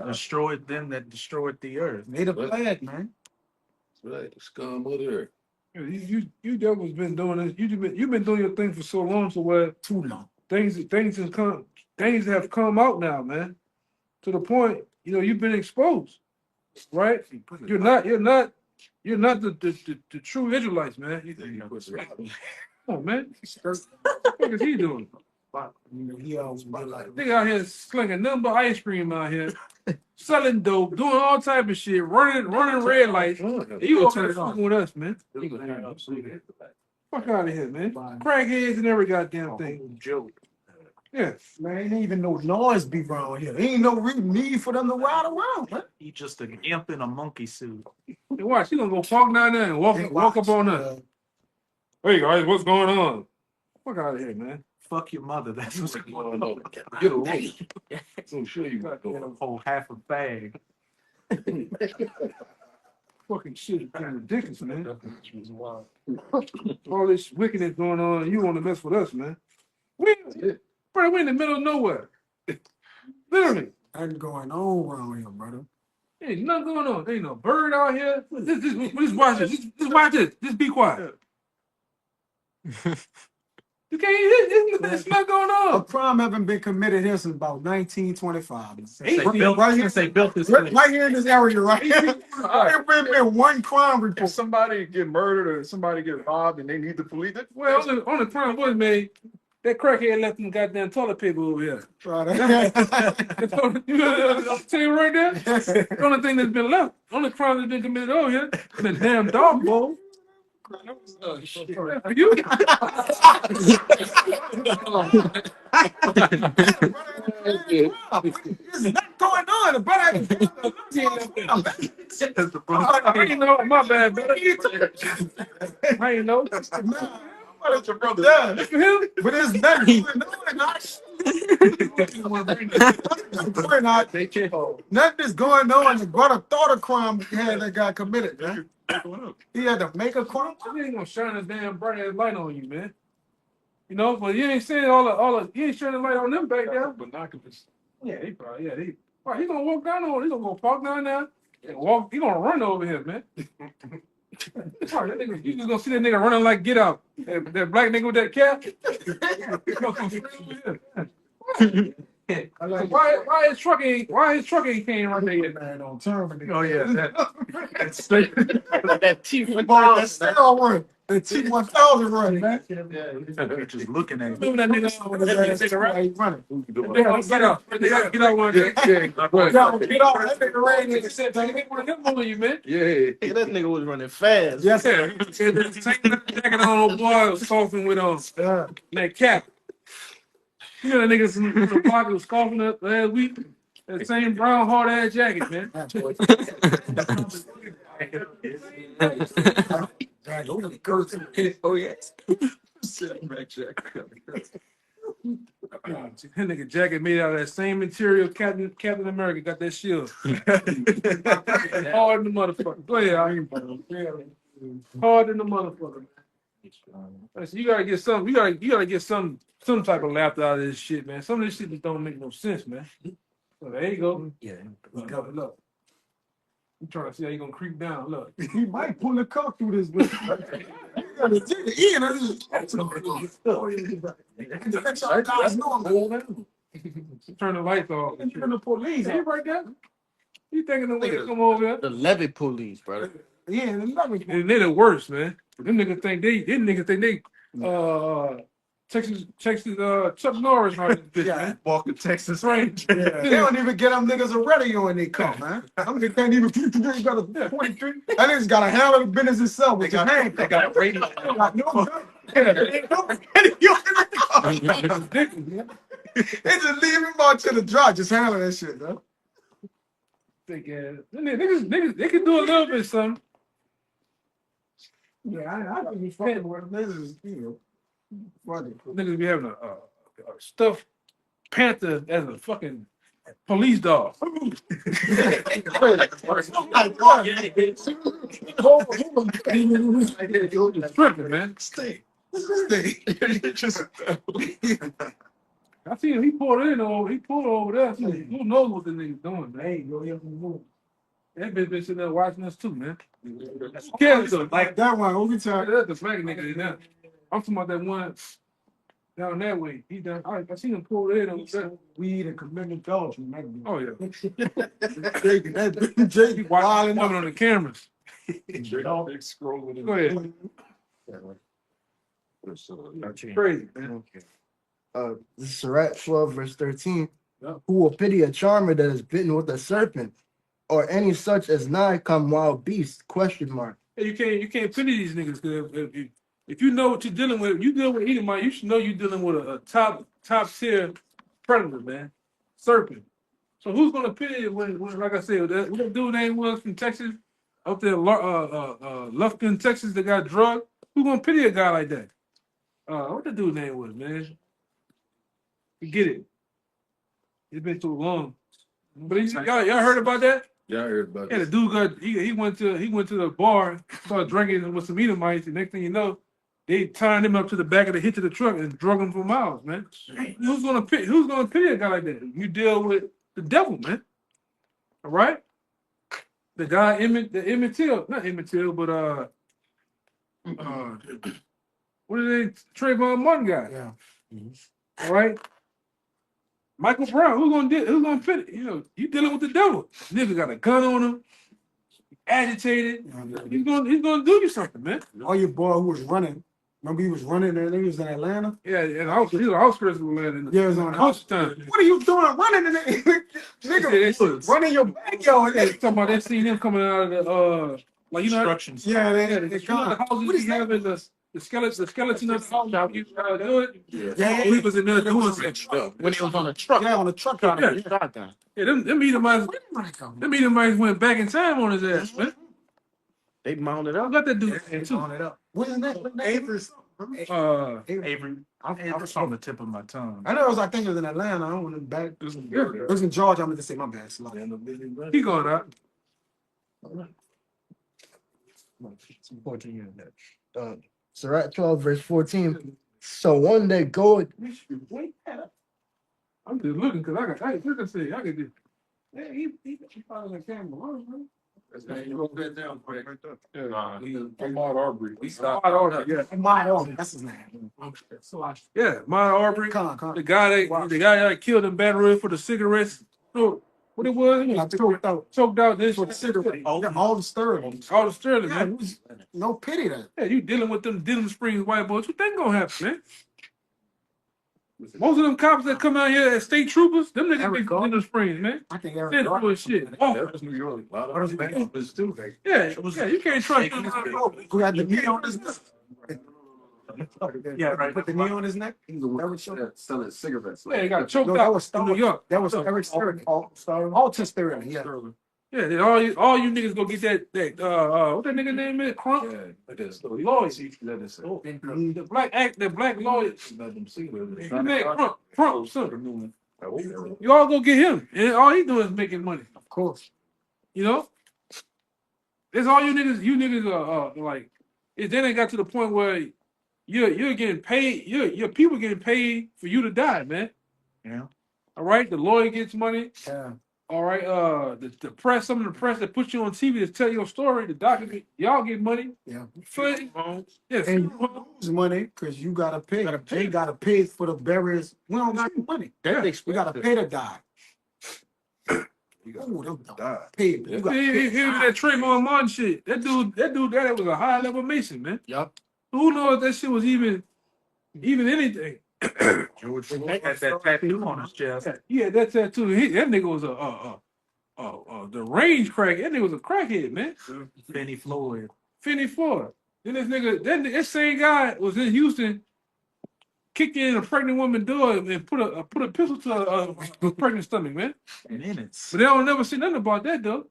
Destroyed them that destroyed the earth. They the plague, man. Right, scum of the earth. You devils been doing this. You've been doing your thing for so long, so where Too long. things have come out now, man. To the point, you've been exposed, right? You're not the true Israelites, man. Come on, man. What the fuck is he doing? He always be like, Nigga out here slinging nothing but ice cream out here, selling dope, doing all type of shit, running red lights. You over there fucking with us, man. Fuck out of here, man. Crackheads and every goddamn thing. Yeah. man, ain't even no noise be around here. Ain't no real need for them to ride around, man. He just an imp in a monkey suit. Hey, watch, he gonna go park down there and walk up on us. Hey guys, what's going on? Fuck out of here, man. Fuck your mother. That's what's going on. Get a room. So sure you got Get a whole half a bag. Fucking shit is kind of ridiculous, man. All this wickedness going on, you want to mess with us, man? Bro, we're in the middle of nowhere. Literally. Nothing going on around here, brother. Ain't nothing going on. Ain't no bird out here. Just watch this. Just watch this. Just be quiet. You can't. There's nothing going A on. crime haven't been committed here since about 1925. Since they built this place. Right here in this area, right here. There ain't been one crime If report. somebody get murdered or somebody get robbed and they need the police, Well, on the crime was made. That crackhead left them goddamn toilet paper over here. Right. I'll tell you right there. The only thing that's been left, only crime that's been committed over here, the damn dog bowl. For you. There's nothing going on. Brother, I ain't know. My bad, brother. I ain't know. That's your brother. Yeah, Look at him. but there's nothing going on. Nothing is going on. The brother thought a crime had that got committed, man. He had to make a crime. He ain't gonna shine a damn bright ass light on you, man. But you ain't saying all the you ain't shining the light on them back there. binoculars. Yeah, he probably he gonna walk down on. He gonna go park down there and walk. He gonna run over here, man. Right, that nigga, you just gonna see that nigga running like Get Out. That black nigga with that cap. He gonna come straight over here. Like, why his truck ain't came right there yet? Man, don't turn for Oh yeah, That's that T-1000 run. The T-1000 run, man. you're just looking at it. Remember that nigga right? Running. Get out. Get out one day. Get off. That nigga ran in. Take one of them on you, man. Yeah. That nigga was running fast. Yes, Yeah. Take that jacket on, old boy, was coughing with sir. that cap. You know that niggas in the pocket was coughing up last week. That same brown hard ass jacket, man. Oh yes. That nigga jacket made out of that same material Captain America got that shield. Hard in the motherfucker. Go ahead, I ain't hard in the motherfucker. So you gotta get some. You gotta get some type of laughter out of this shit, man. Some of this shit just don't make no sense, man. So there you go. Yeah. Look. I'm trying to see how you gonna creep down. Look. He might pull a cock through this bitch. Turn the lights off. Even the police, he right there. You thinking the niggas come over here? The levy police, brother. Yeah, and let me. And they're the worst, man. Them niggas think they Texas Chuck Norris on this bitch, man. Walker, Texas Right. They don't even get them niggas a radio when they come, man. Them niggas can't even they got a 23. That nigga's got a handle the business itself. They got a radio. Got no radio. They just leave him out to the dry. Just handle that shit, though. Think, niggas, they can do a little bit something. Yeah, I be fucking with them. This is, funny. Niggas be having a stuffed panther as a fucking police dog. Tripping, man. Stay. I see him. He pulled over there. So who knows what the nigga's doing, man? Hey, go here move. That bitch been sitting there watching us too, man. Yeah, so, Like that one, every time. that's the black nigga in there. I'm talking about that one down that way. He done. I seen him pull in on that. Weed and committing Belgium. Oh yeah. That Jake He watching coming on the cameras. Scrolling. Go ahead. Crazy, man. This is Sirach 12, verse 13. Who will pity a charmer that is bitten with a serpent, or any such as nigh come wild beast? Question mark. Hey, you can't pity these niggas because if you know what you're dealing with, you deal with Edomite, you should know you're dealing with a top tier predator, man. Serpent. So who's gonna pity it when like I said, what that dude name was from Texas, up there, Lufkin, Texas, that got drugged? Who gonna pity a guy like that? What the dude name was, man? Forget it. It's been too long. But y'all heard about that? Yeah, I heard about Yeah, the dude he went to the bar, started drinking with some Edomites, and next thing you know, they tied him up to the back of the hitch of the truck and drug him for miles, man. Who's gonna pity a guy like that? You deal with the devil, man. All right? The guy Emmett Till, not Emmett Till, but what is it? Trayvon Martin guy. Yeah. All right. Michael Brown, who's gonna fit it? You know, you dealing with the devil. Nigga got a gun on him, agitated. He's gonna do you something, man. Oh, your boy who was running. Remember he was running and he was in Atlanta? Yeah, and he's an outskirts of Atlanta. Yeah, it was on the house time. What are you doing running in the nigga? Running your backyard. Yeah, talking about they seen him coming out of the like you know Instructions. Yeah, the they houses we have in the skeleton of the house. You do it. Yeah, He was in there doing stuff. When he was on the truck. Yeah, on the truck out Yeah. there. Yeah, them Edomites went back in time on his ass, man. They mounted I up. got that dude too. On it up. What's his name? Avery. Avery. It's on the tip of my tongue. I know I think it was in Atlanta. I don't want to back. It was in Georgia. I'm going to say my bad. He going out. 14 years. Sirach 12, verse 14. So one that goeth, I'm just looking because I can see. I can do. Yeah, he following the camera. You wrote that down quick. Yeah, Ahmaud Arbery. My own. That's his name. Yeah, Maya Arbery. The guy that killed in Baton Rouge for the cigarettes. So, what it was? I Choked out this for the cigarette. All the sterling. all the sterling, Yeah, man. it was no pity there. Yeah, you dealing with them Denham Springs white boys. What think gonna happen, man? Most of them cops that come out here as state troopers, them niggas be from Denham Springs, man. I think They're Eric doing shit. Oh, That was New York. A lot of them was too. yeah, you can't trust them. who had the knee on his neck. Yeah, right. Put the knee on his neck. Selling cigarettes. Yeah, they got choked No, that out was in New York. That was Eric Sterling. Alton Sterling. Yeah. Yeah, then all you niggas go get that what that nigga name is? Crump? Lloyd. The black lawyer. He made Crump, son. You all go get him. And all he doing is making money. Of course. You know? It's all you niggas are like, it then it got to the point where you're getting paid, your people getting paid for you to die, man. Yeah. All right, the lawyer gets money. Yeah. All right, the press, some of the press that put you on TV to tell your story, the doctor, y'all get money. Yeah. Funeral homes. Yeah, And funeral homes. you lose money because you gotta pay. They gotta pay for the burials. We don't got the money. We gotta pay to die. Ooh, them Die. pay. You gotta pay. Even that Trayvon Martin shit. That dude, that was a high level Mason, man. Yup. Who knows if that shit was even anything? George Floyd had that tattoo on his chest. Yeah, that tattoo. That nigga was the range crack. That nigga was a crackhead, man. Benny Floyd. Finney Floyd. Then this nigga, that same guy was in Houston, kicked in a pregnant woman's door and put a pistol to a pregnant stomach, man. Minutes. But they don't never see nothing about that though.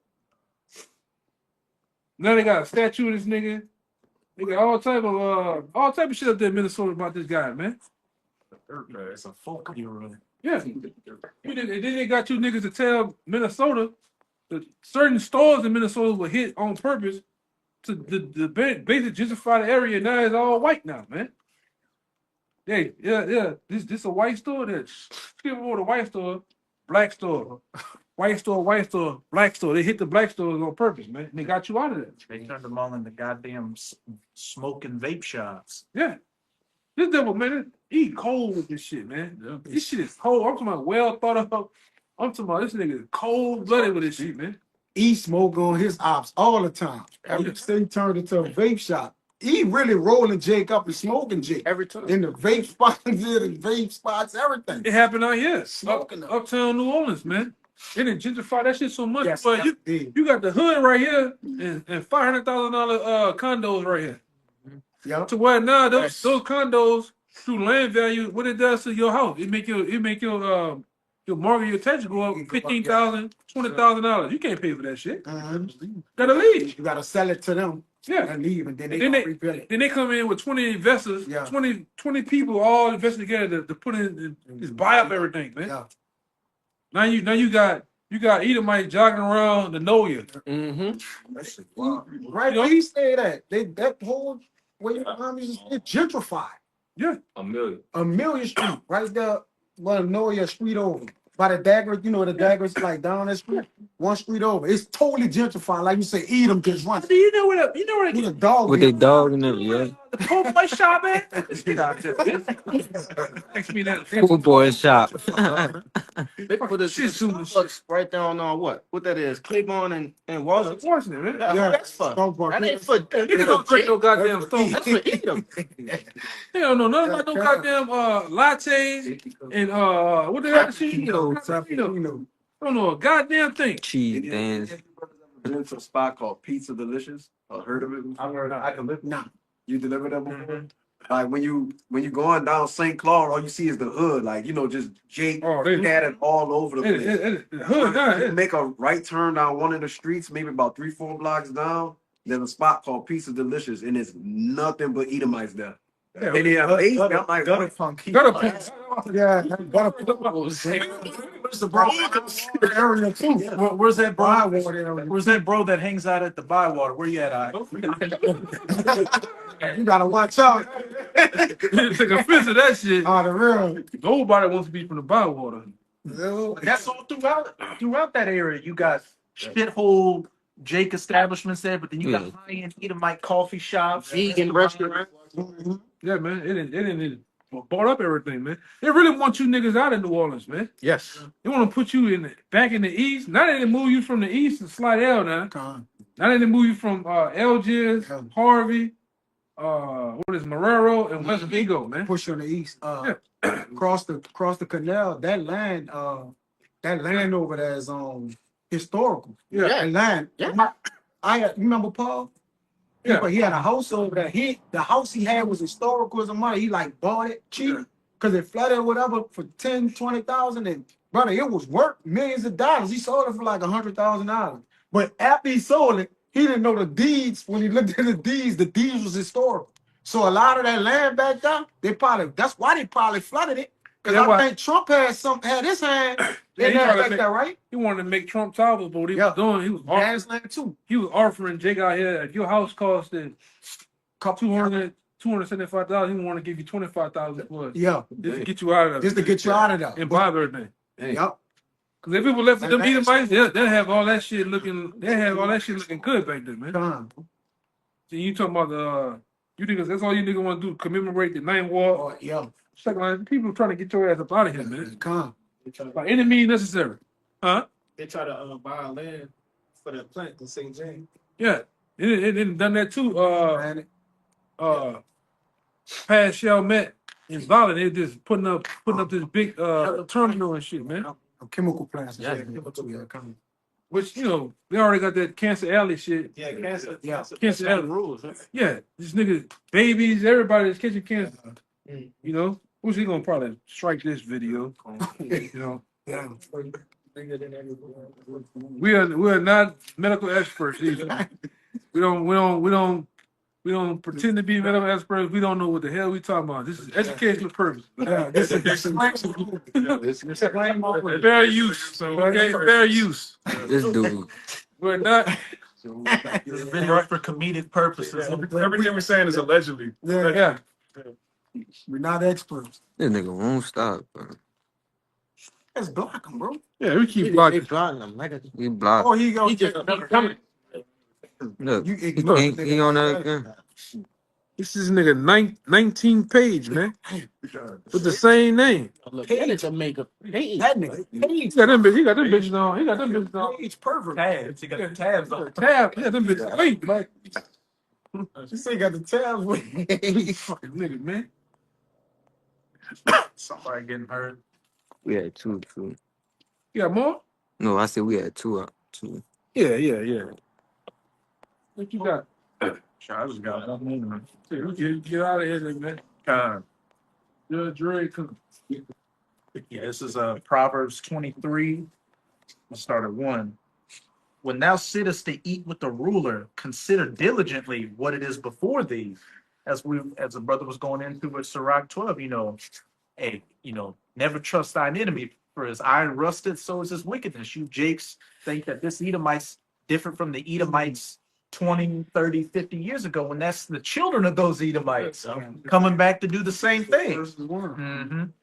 Now they got a statue of this nigga. They got all type of shit up there in Minnesota about this guy, man. It's a folk hero. Yeah. And then they got you niggas to tell Minnesota that certain stores in Minnesota were hit on purpose to the basic gentrify the area. Now it's all white now, man. Yeah. This a white store. That skip over the white store, black store, white store, black store. They hit the black stores on purpose, man. And they got you out of there. They turned them all into goddamn smoking vape shops. Yeah. This devil, man, he cold with this shit, man. This shit is cold. I'm talking about well thought of. I'm talking about this nigga is cold blooded with this shit, man. He smoke on his ops all the time. Every state turned into a vape shop. He really rolling Jake up and smoking Jake. Every time. In the vape spots, everything. It happened out here. Smoking Uptown New Orleans, man. They didn't gentrify that shit so much. Yes, But you got the hood right here and $500,000 condos right here. Yeah. To where now those condos through land value, what it does to your house, it make your mortgage, your taxes go up $15,000, $20,000. You can't pay for that shit. Gotta leave. You gotta sell it to them. Yeah. And leave, and then they rebuild it. Then they come in with 20 investors, Yeah. 20 people all invested together to put in, just buy up everything, man. Yeah. Now you got Edomite jogging around the Noya. Mm-hmm. Right, where he say that whole way is gentrified. Yeah. $1 million. $1 Street, right there, well, Noya Street over. By the Dagger, you know the Dagger's like down that street, one street over. It's totally gentrified. Like you say, Edom just run. Do you know what With a dog. With their dog and them, yeah. the poor boy shop at? Ask me that. Poor boy shop. They put this Shit, Starbucks right down on what that is, Claiborne and Walton. Unfortunate, man. Yeah, that's for. That ain't for. They don't drink no goddamn stone. That's for Edom. They don't know nothing about no goddamn lattes and what the hell is shit? Don't know a goddamn thing. Cheese dance. Been to a spot called Pizza Delicious. Heard of it? I can live. Nah. You delivered that before? Like when you going down St. Claude, all you see is the hood, like just Jake scattered all over the place. The hood, You make a right turn down one of the streets, maybe about 3-4 blocks down. There's a spot called Pizza Delicious, and it's nothing but Edomites there. And they have eight. I'm like, Gutter punk. Yeah, where's the bro? Area too. Where's that bro? Bywater area. Where's that bro that hangs out at the Bywater? Where you at, I? You gotta watch out. Take offense to that shit. Oh, the real. Nobody wants to be from the Bywater. That's all throughout that area. You got shithole Jake establishments there, but then you got high-end Edomite coffee shops, Vegan restaurant. Yeah, man. They didn't bought up everything, man. They really want you niggas out of New Orleans, man. Yes. They want to put you back in the east. Now they didn't move you from the east to Slidell now. Now they didn't move you from Algiers, Harvey, what is Marrero and West Vigo, man. Push on the east. Cross the canal. That land over there is historical. Yeah. That land. Yeah. You remember Paul? Yeah. But he had a house over there. The house he had was historical as a money. He like bought it cheap because it flooded or whatever for 10, 20,000. And brother, it was worth millions of dollars. He sold it for like $100,000. But after he sold it, he didn't know the deeds. When he looked at the deeds was historical. So a lot of that land back there, that's why they probably flooded it. Because I think Trump had his hand in that back there, right? He wanted to make Trump towers, but what he was doing, he was offering Jake out here, if your house costed $275, he want to give you $25,000 for it. Yeah. Just to get you out of there. Just to get you out of there. And buy everything. Yep. Cause if it was left to them Edomites, they'll have all that shit looking. They have all that shit looking good back then, man. Con. See, you talking about you niggas? That's all you niggas want to do. Commemorate the Ninth War. Oh, yeah. Second line, people trying to get your ass up out of here, man. Con. By any means necessary, huh? They try to buy land for that plant in St. James. Yeah, it done that too. Past Chalmette in Valley, they just putting up this big terminal and shit, man. Chemical plants. Yeah. Con. Which they already got that Cancer Alley shit. Yeah, cancer. Yeah. Cancer Alley rules. Huh? Yeah, this nigga, babies, everybody that's catching cancer. Which he gonna probably strike this video. Yeah. We are not medical experts either. We don't pretend to be medical experts. We don't know what the hell we talking about. This is educational purpose. Yeah, this is Fair use. Okay, fair use. This dude. We're not. It's been right for comedic purposes. Everything we're saying is allegedly. Yeah. We're not experts. This nigga won't stop, bro. Let's block them, bro. Yeah, we keep blocking. He blocked. Oh, he go. Look, You he ignore on that again. This is nigga 19 page, man. With the same name. Page Jamaica. Page. That nigga. He got them bitches on. He got them bitches on. Page pervert. Tabs. You got the tabs on. Tab. Yeah, them bitches. Wait, like, You say you got the tabs with fucking nigga, man. Somebody getting hurt. We had two. You got more? No, I said we had two. Yeah. What you got? I just got nothing. Get out of here, nigga, man. Dre, come. Yeah, this is Proverbs 23. Let's start at 1. When thou sittest to eat with the ruler, consider diligently what it is before thee. As the brother was going into with Sirach 12, never trust thine enemy, for as iron rusted, so is his wickedness. You Jakes think that this Edomite's different from the Edomites 20, 30, 50 years ago, when that's the children of those Edomites coming back to do the same thing. Mhm.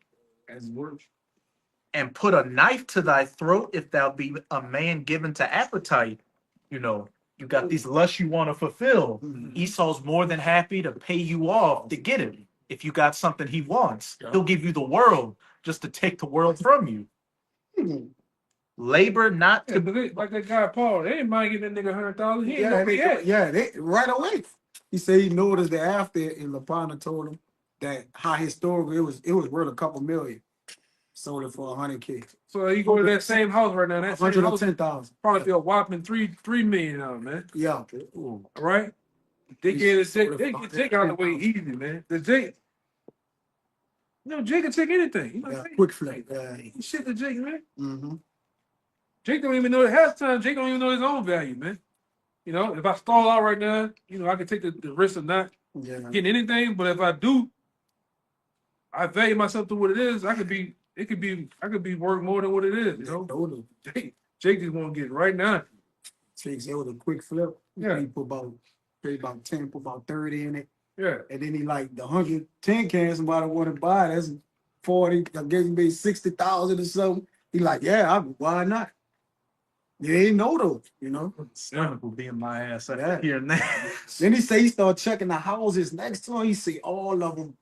And put a knife to thy throat if thou be a man given to appetite. You got these lusts you want to fulfill. Esau's more than happy to pay you off to get it. If you got something he wants, he'll give you the world just to take the world from you. Labor not to like that guy Paul. They ain't mind giving that nigga $100,000. He ain't gonna get. they right away. He said he noticed that after, and LaPana told him that how historical it was worth a couple million. Sold it for $100K. So you go to that same house right now. That same house 110,000. probably be a whopping $3 million now, man. Yeah. All right. They get Jake out of the way easy, man. The Jake. Jake can take anything. Quick flip. Shit to Jake, man. Mm-hmm. Jake don't even know at halftime. Jake don't even know his own value, man. If I stall out right now, I can take the risk of not getting anything. But if I do, I value myself to what it is. I could be worth more than what it is. Jake just want to get it right now. Jake's it was a quick flip. Yeah. He put about 10, put about 30 in it. Yeah. And then he like the 110 cans somebody want to buy. That's 40. I guess he made 60,000 or something. He like, why not? You ain't know though, Son will be in my ass here and there. Then he say he started checking the houses next to him. He see all of them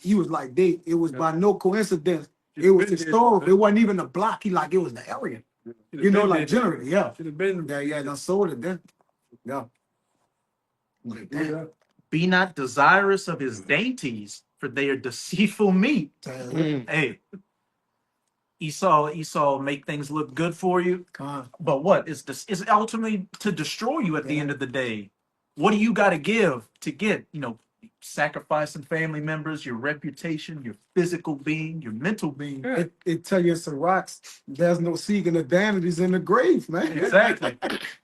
he was like it was by no coincidence. It was historical. It wasn't even a block. He like it was the area. Generally, yeah. Should have been there. Yeah, done sold it then. Yeah. Be not desirous of his dainties, for they are deceitful meat. Hey, Esau make things look good for you, but what is this? Is ultimately to destroy you at the end of the day. What do you got to give to get? Sacrificing family members, your reputation, your physical being, your mental being. Yeah. It tell you it's some rocks. There's no seeking the damages in the grave, man. Exactly.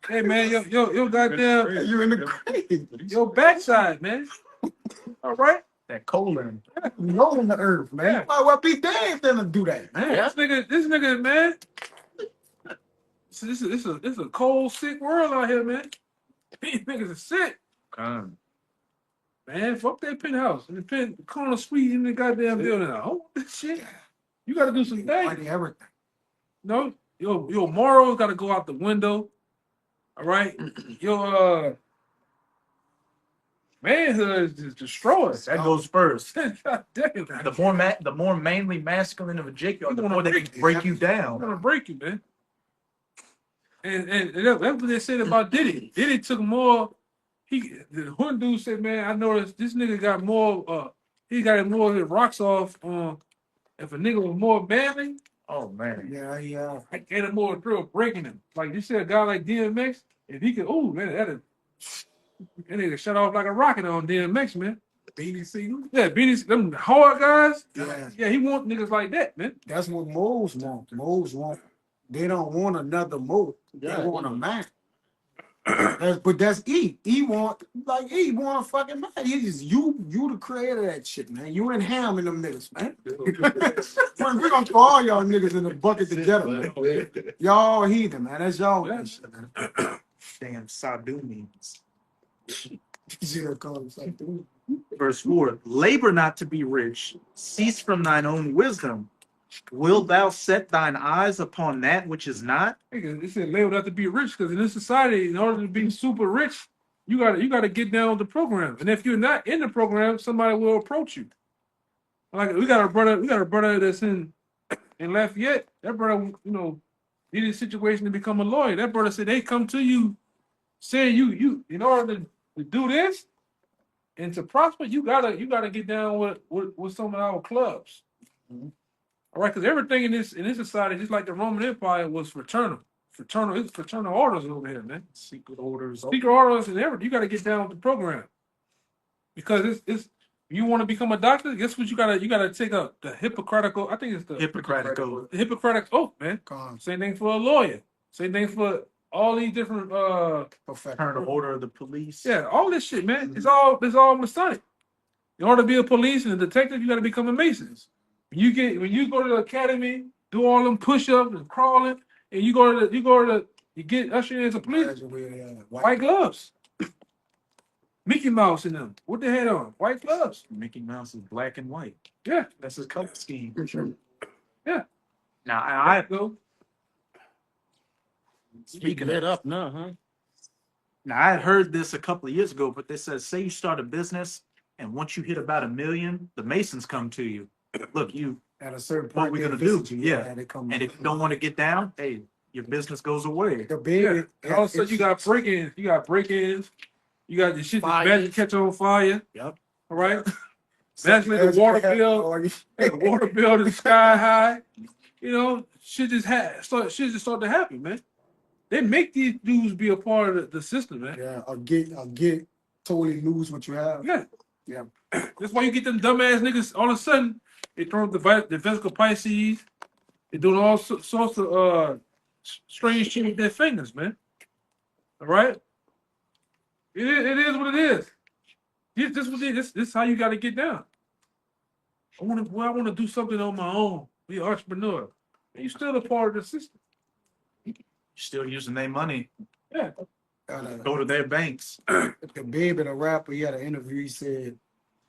Hey man, yo goddamn, you're in the grave. Your backside, man. All right. That colon. Rolling the earth, man. Yeah. Might well be damned then to do that, man. This nigga, man. This is a cold, sick world out here, man. These niggas are sick. Man, fuck that penthouse. And the corner suite in the goddamn building. Oh, this shit. You gotta do some things. Everything. No, your morals got to go out the window. All right, your manhood is just destroyed. That goes first. God damn, The more manly masculine of a Jake, You the wanna more they can break you I'm down. gonna break you, man. And that's what they said about Diddy. Diddy took more. The one dude said, "Man, I noticed this nigga got more. He got more of his rocks off. If a nigga was more manly, Oh man. Yeah. I get him more thrill breaking him. Like you said, a guy like DMX, if he could, oh man, that nigga shut off like a rocket on DMX, man. Beanie Siegel. Yeah, Beanie, them hard guys. Yeah. He want niggas like that, man. That's what Moles want. Moles want. They don't want another Mole. They want a man. But that's E. E want a fucking man. You the creator of that shit, man. You and Ham and them niggas, man. We're gonna throw all y'all niggas in the bucket together, man. Y'all heathen, man. That's y'all shit, man. Damn Sadu means. Zero colors like that. Verse 4, labor not to be rich, cease from thine own wisdom. Wilt thou set thine eyes upon that which is not? Nigga, it said labeled not to be rich because in this society, in order to be super rich, you gotta get down with the program. And if you're not in the program, somebody will approach you. Like we got a brother that's in Lafayette. That brother, needed a situation to become a lawyer. That brother said they come to you saying you in order to do this and to prosper, you gotta get down with some of our clubs. All right, because everything in this society, just like the Roman Empire, was fraternal orders over here, man. Secret orders. And everything. You got to get down with the program because it's you want to become a doctor. Guess what? You gotta take up the Hippocratic. I think it's the Hippocratic Oath. The Hippocratic Oath, man. Same thing for a lawyer. Same thing for all these different Fraternal order of the police. Yeah, all this shit, man. It's all Masonic. In order to be a police and a detective, you got to become a Mason. When you go to the academy, do all them push-ups and crawling, and you get ushered in as a police. White gloves. Mickey Mouse in them. What the head on? White gloves. Mickey Mouse is black and white. Yeah, That's his color scheme. yeah. Now I Go. speaking Lit of, up now, huh? now I had heard this a couple of years ago, but they said, say you start a business and once you hit about 1 million, the Masons come to you. Look, At a certain what point, we they gonna do? visit you. Yeah. They come. And if you don't want to get down, hey, your business goes away. the baby, Yeah. And all of a sudden you got break-ins. You got the shit that's bad to catch on fire. Yep. All right. Naturally, the water bill is sky high. Shit just start to happen, man. They make these dudes be a part of the system, man. Yeah, or get totally lose what you have. Yeah. Yeah. That's why you get them dumbass niggas all of a sudden they throw up the Vesical Pisces. They doing all sorts of strange shit with their fingers, man. All right. It is what it is. This is how you got to get down. I want to do something on my own. Be an entrepreneur. And you still a part of the system. You're still using their money. Yeah. Go to their banks. The baby, the rapper, he had an interview. He said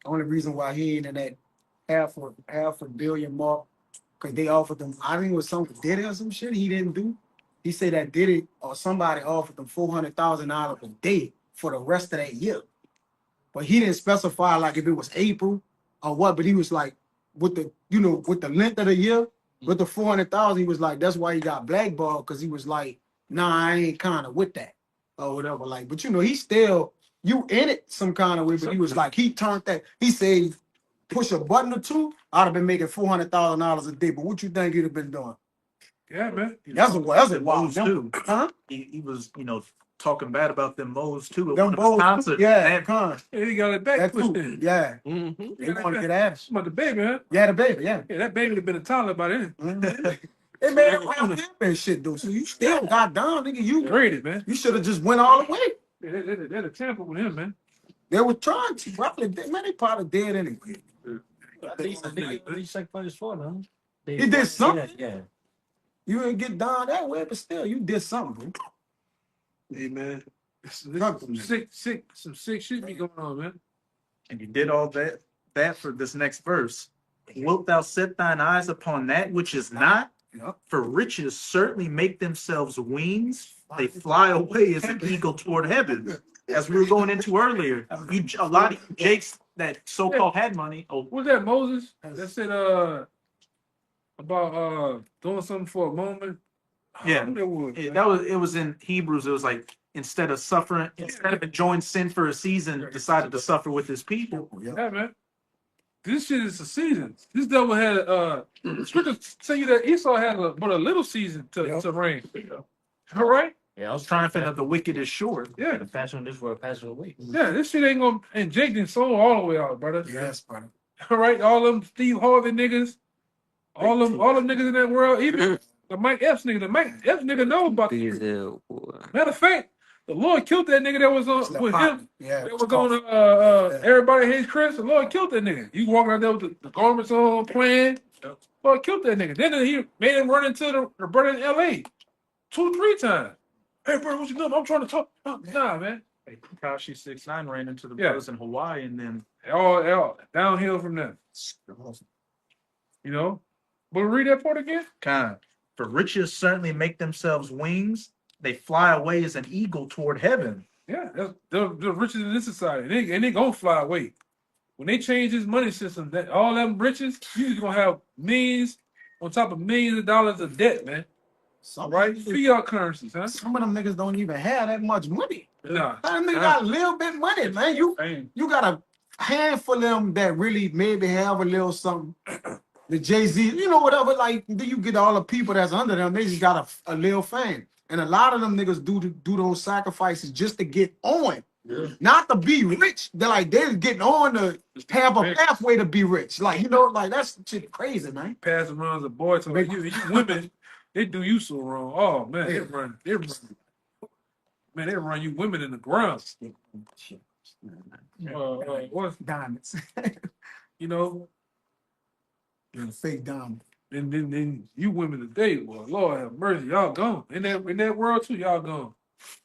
the only reason why he ain't in that half a billion mark because they offered them. I think it was something Diddy or some shit he didn't do. He said that Diddy or somebody offered them $400,000 a day for the rest of that year, but he didn't specify like if it was April or what. But he was like with the length of the year with the 400,000, he was like that's why he got blackballed because he was like, nah, I ain't kind of with that. Or whatever, like, but he still you in it some kind of way. But he was like, he turned that. He said, push a button or two, I'd have been making $400,000 a day. But what you think he'd have been doing? Yeah, man. That's a wild Moles number. too. Huh? He was, talking bad about them moles too. At Them one of his both, concerts. yeah, Man, con. Yeah, he got it back That pushed too. in. Yeah, Mm-hmm. they want to get ass. About the baby, huh? Yeah, the baby, yeah. Yeah, that baby would have been a toddler by then. They made it around him and shit though. So you still got down, nigga. You Rated, man. should have just went all the way. Yeah, they're the tamper with him, man. They were trying to. Probably, man, they probably dead anyway. I think he sacrificed for them. He did something. Yeah. You didn't get down that way, but still, you did something, bro. Hey, man. Some sick shit be going on, man. and you did all that for this next verse. Wilt thou set thine eyes upon that which is not? For riches certainly make themselves wings. They fly away as an eagle toward heaven. As we were going into earlier, a lot of you Jakes that so-called had money. Oh, Was that Moses that said about doing something for a moment? yeah. Who that was, It, man? that was it was in Hebrews. It was like instead of enjoying sin for a season, decided to suffer with his people. Yeah, man. This shit is a season. This devil had scriptures tell you that Esau had but a little season to reign. All right? Yeah, I was Triumphant of the wicked is short. Yeah. the fashion of this world passing away. Yeah, this shit ain't gonna and Jake done sold all the way out, brother. Yes, brother. All right, all them Steve Harvey niggas, all them niggas in that world, even the Mike Epps nigga, the Mike Epps nigga know about These this. boy. Matter of fact, the Lord killed that nigga that was on with him. Yeah. That was on Everybody Hates Chris. The Lord killed that nigga. You walking out there with the garments on, playing. Lord killed that nigga. Then he made him run into the brother in L.A. 2-3 times. Hey, bro, what you doing? I'm trying to talk. Nah, man. Tekashi 6ix9ine ran into the Yeah. brothers in Hawaii, and then All downhill from them. You know? But read that part again. For riches certainly make themselves wings. They fly away as an eagle toward heaven. Yeah, they're riches in this society. And they gonna fly away. When they change this money system, that all them riches, you're gonna have millions on top of millions of dollars of debt, man. Some, Right? Fiat currencies, huh? some of them niggas don't even have that much money. Nah. Them niggas got a little bit money, man. You got a handful of them that really maybe have a little something. The Jay-Z, you know, whatever, like, then you get all the people that's under them, they just got a little fame. And a lot of them niggas do those sacrifices just to get on. Yeah. Not to be rich. They're like, they're getting on to have a pathway to be rich. Like, you know, like, that's shit crazy, man. Pass around as a boy to you women, they do you so wrong. Oh man, they run you women in the ground. What? Diamonds. You know, Fake diamond. and then you women today, well, Lord have mercy, y'all gone. In that world too, y'all gone.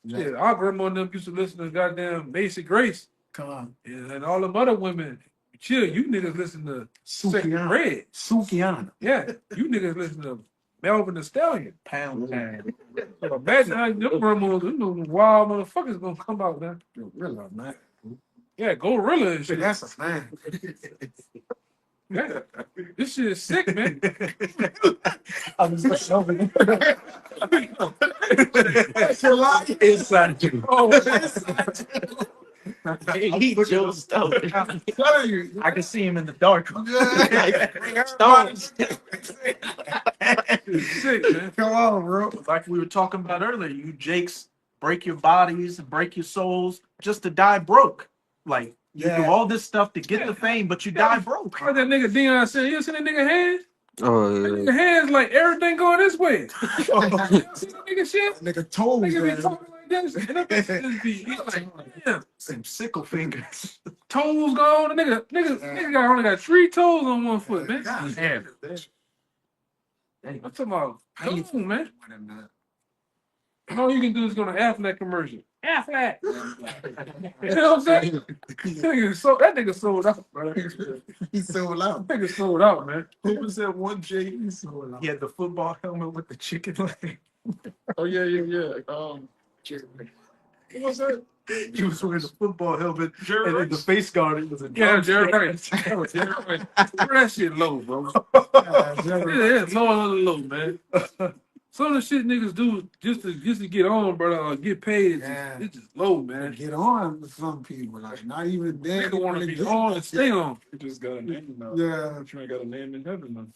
Yeah, our grandma and them used to listen to goddamn Basic Grace. Come on. And all them other women, chill, you niggas listen to Second Red. Sukiana. Yeah, you niggas listen to Melvin the Stallion. Pound town. So imagine how them grandmas, them wild motherfuckers gonna come out, man. Gorilla, man. Yeah, Gorilla and shit. That's a man. Yeah. This shit is sick, man. I was looking over there. Inside you. Oh, He just I'm telling you. I can see him in the dark. Stones. it's sick, man. Come on, bro. Like we were talking about earlier, you Jakes break your bodies and break your souls just to die broke. Like you do all this stuff to get the fame, but you die broke. What that nigga Deion said, you see that nigga hands? Oh, That yeah. nigga hands like everything going this way. You see that nigga shit? Nigga told Nigga be man. talking like this. And that bitch just be he like, damn, Some sickle fingers. toes gone. The nigga only got 3 toes on one foot, man. Damn. I'm talking about, come on, man. All you can do is go to Affleck commercial. Affleck. You know what I'm saying? That nigga sold out, bro. He sold out. That nigga sold out, man. Who was that one Jake? He had the football helmet with the chicken leg. Oh yeah. What was that? He was wearing the football helmet, Jerry and then the Rice? face guard. It was a Yeah, drumstick. Jerry Rice. That was Jerry Rice. Bro, that shit low, bro. It's low, man. Some of the shit niggas do just to get on, brother, or get paid. Yeah. It's just low, man. Get on with some people, like not even they Nigga want to be on and stay on. You just got a name now. Yeah. You ain't got a name in heaven now.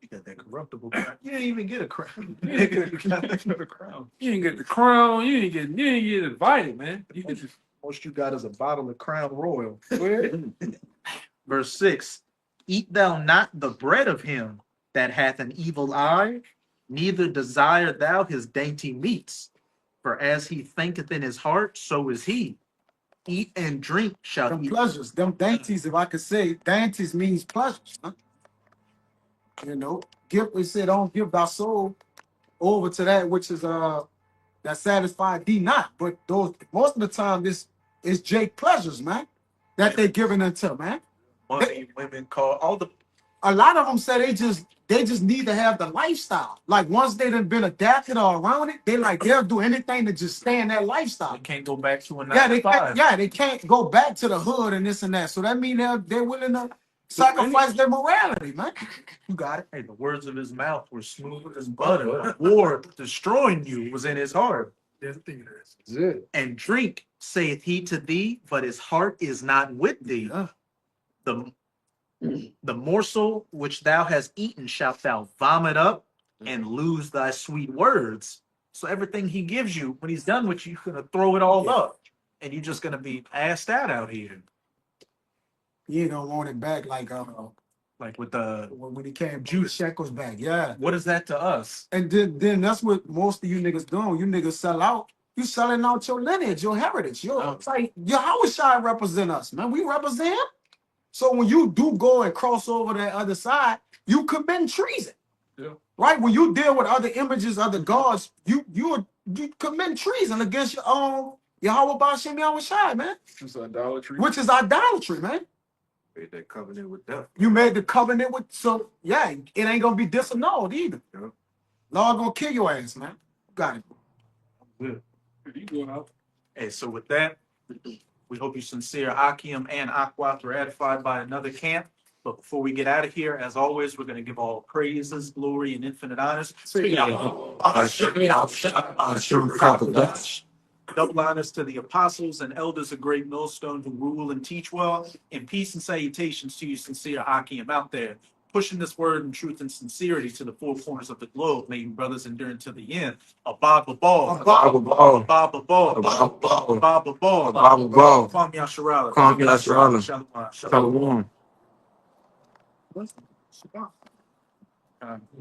You got that corruptible crown. You didn't even get a crown. You got a crown. You ain't get the crown. You ain't get invited, man. You get Most you got is a bottle of Crown Royal. where? Verse 6, eat thou not the bread of him that hath an evil eye, neither desire thou his dainty meats. For as he thinketh in his heart, so is he. Eat and drink shall Them he. pleasures, them dainties, if I could say, dainties means pleasures. Huh? You know, we said, don't give thy soul over to that which is that satisfied thee not. But those most of the time, this is Jake pleasures, man, that they giving unto, man. Money, women call all the a lot of them say they just need to have the lifestyle. Like once they done been adapted or around it, they'll do anything to just stay in that lifestyle. They can't go back to a 9 Yeah, to they 5. can't, yeah, they can't go back to the hood and this and that. So that means they're willing to sacrifice their morality, man. You got it. Hey, the words of his mouth were smooth as butter. War destroying you was in his heart. There's a thing there. That's it. And drink, saith he to thee, but his heart is not with thee. The morsel which thou hast eaten shalt thou vomit up and lose thy sweet words. So everything he gives you, when he's done with you, you're gonna throw it all up. And you're just gonna be assed out here. You ain't gonna want it back like with the when he came juice shekels back. Yeah. what is that to us? And then that's what most of you niggas doing. You niggas sell out. You selling out your lineage, your heritage. It's like Yahushua represent us, man. We represent him. So when you do go and cross over that other side, you commit treason. Yeah. Right? When you deal with other images, other gods, you commit treason against your own Yahweh Ba'Shem Yahushua, man. It's idolatry. Which is idolatry, man. Made that covenant with death. You made the covenant with, so yeah, it ain't gonna be disannulled either. Yeah. Lord gonna kill your ass, man. Got it. Good. You going out? Hey, so with that, we hope you sincere Akim and Aquat were edified by another camp. But before we get out of here, as always, we're going to give all praises, glory, and infinite honors. Double honors to the apostles and elders of Great Millstone who rule and teach well. And peace and salutations to you, sincere Akim out there, pushing this word in truth and sincerity to the four corners of the globe. May you brothers endure to the end. Abba Ball. Abba Ball. Abba Ball. Abba Ball. Abba Ball. Abba Ball. Kwame Yasharala. Kwame Yasharala. Shalom. Shalom. Shalom.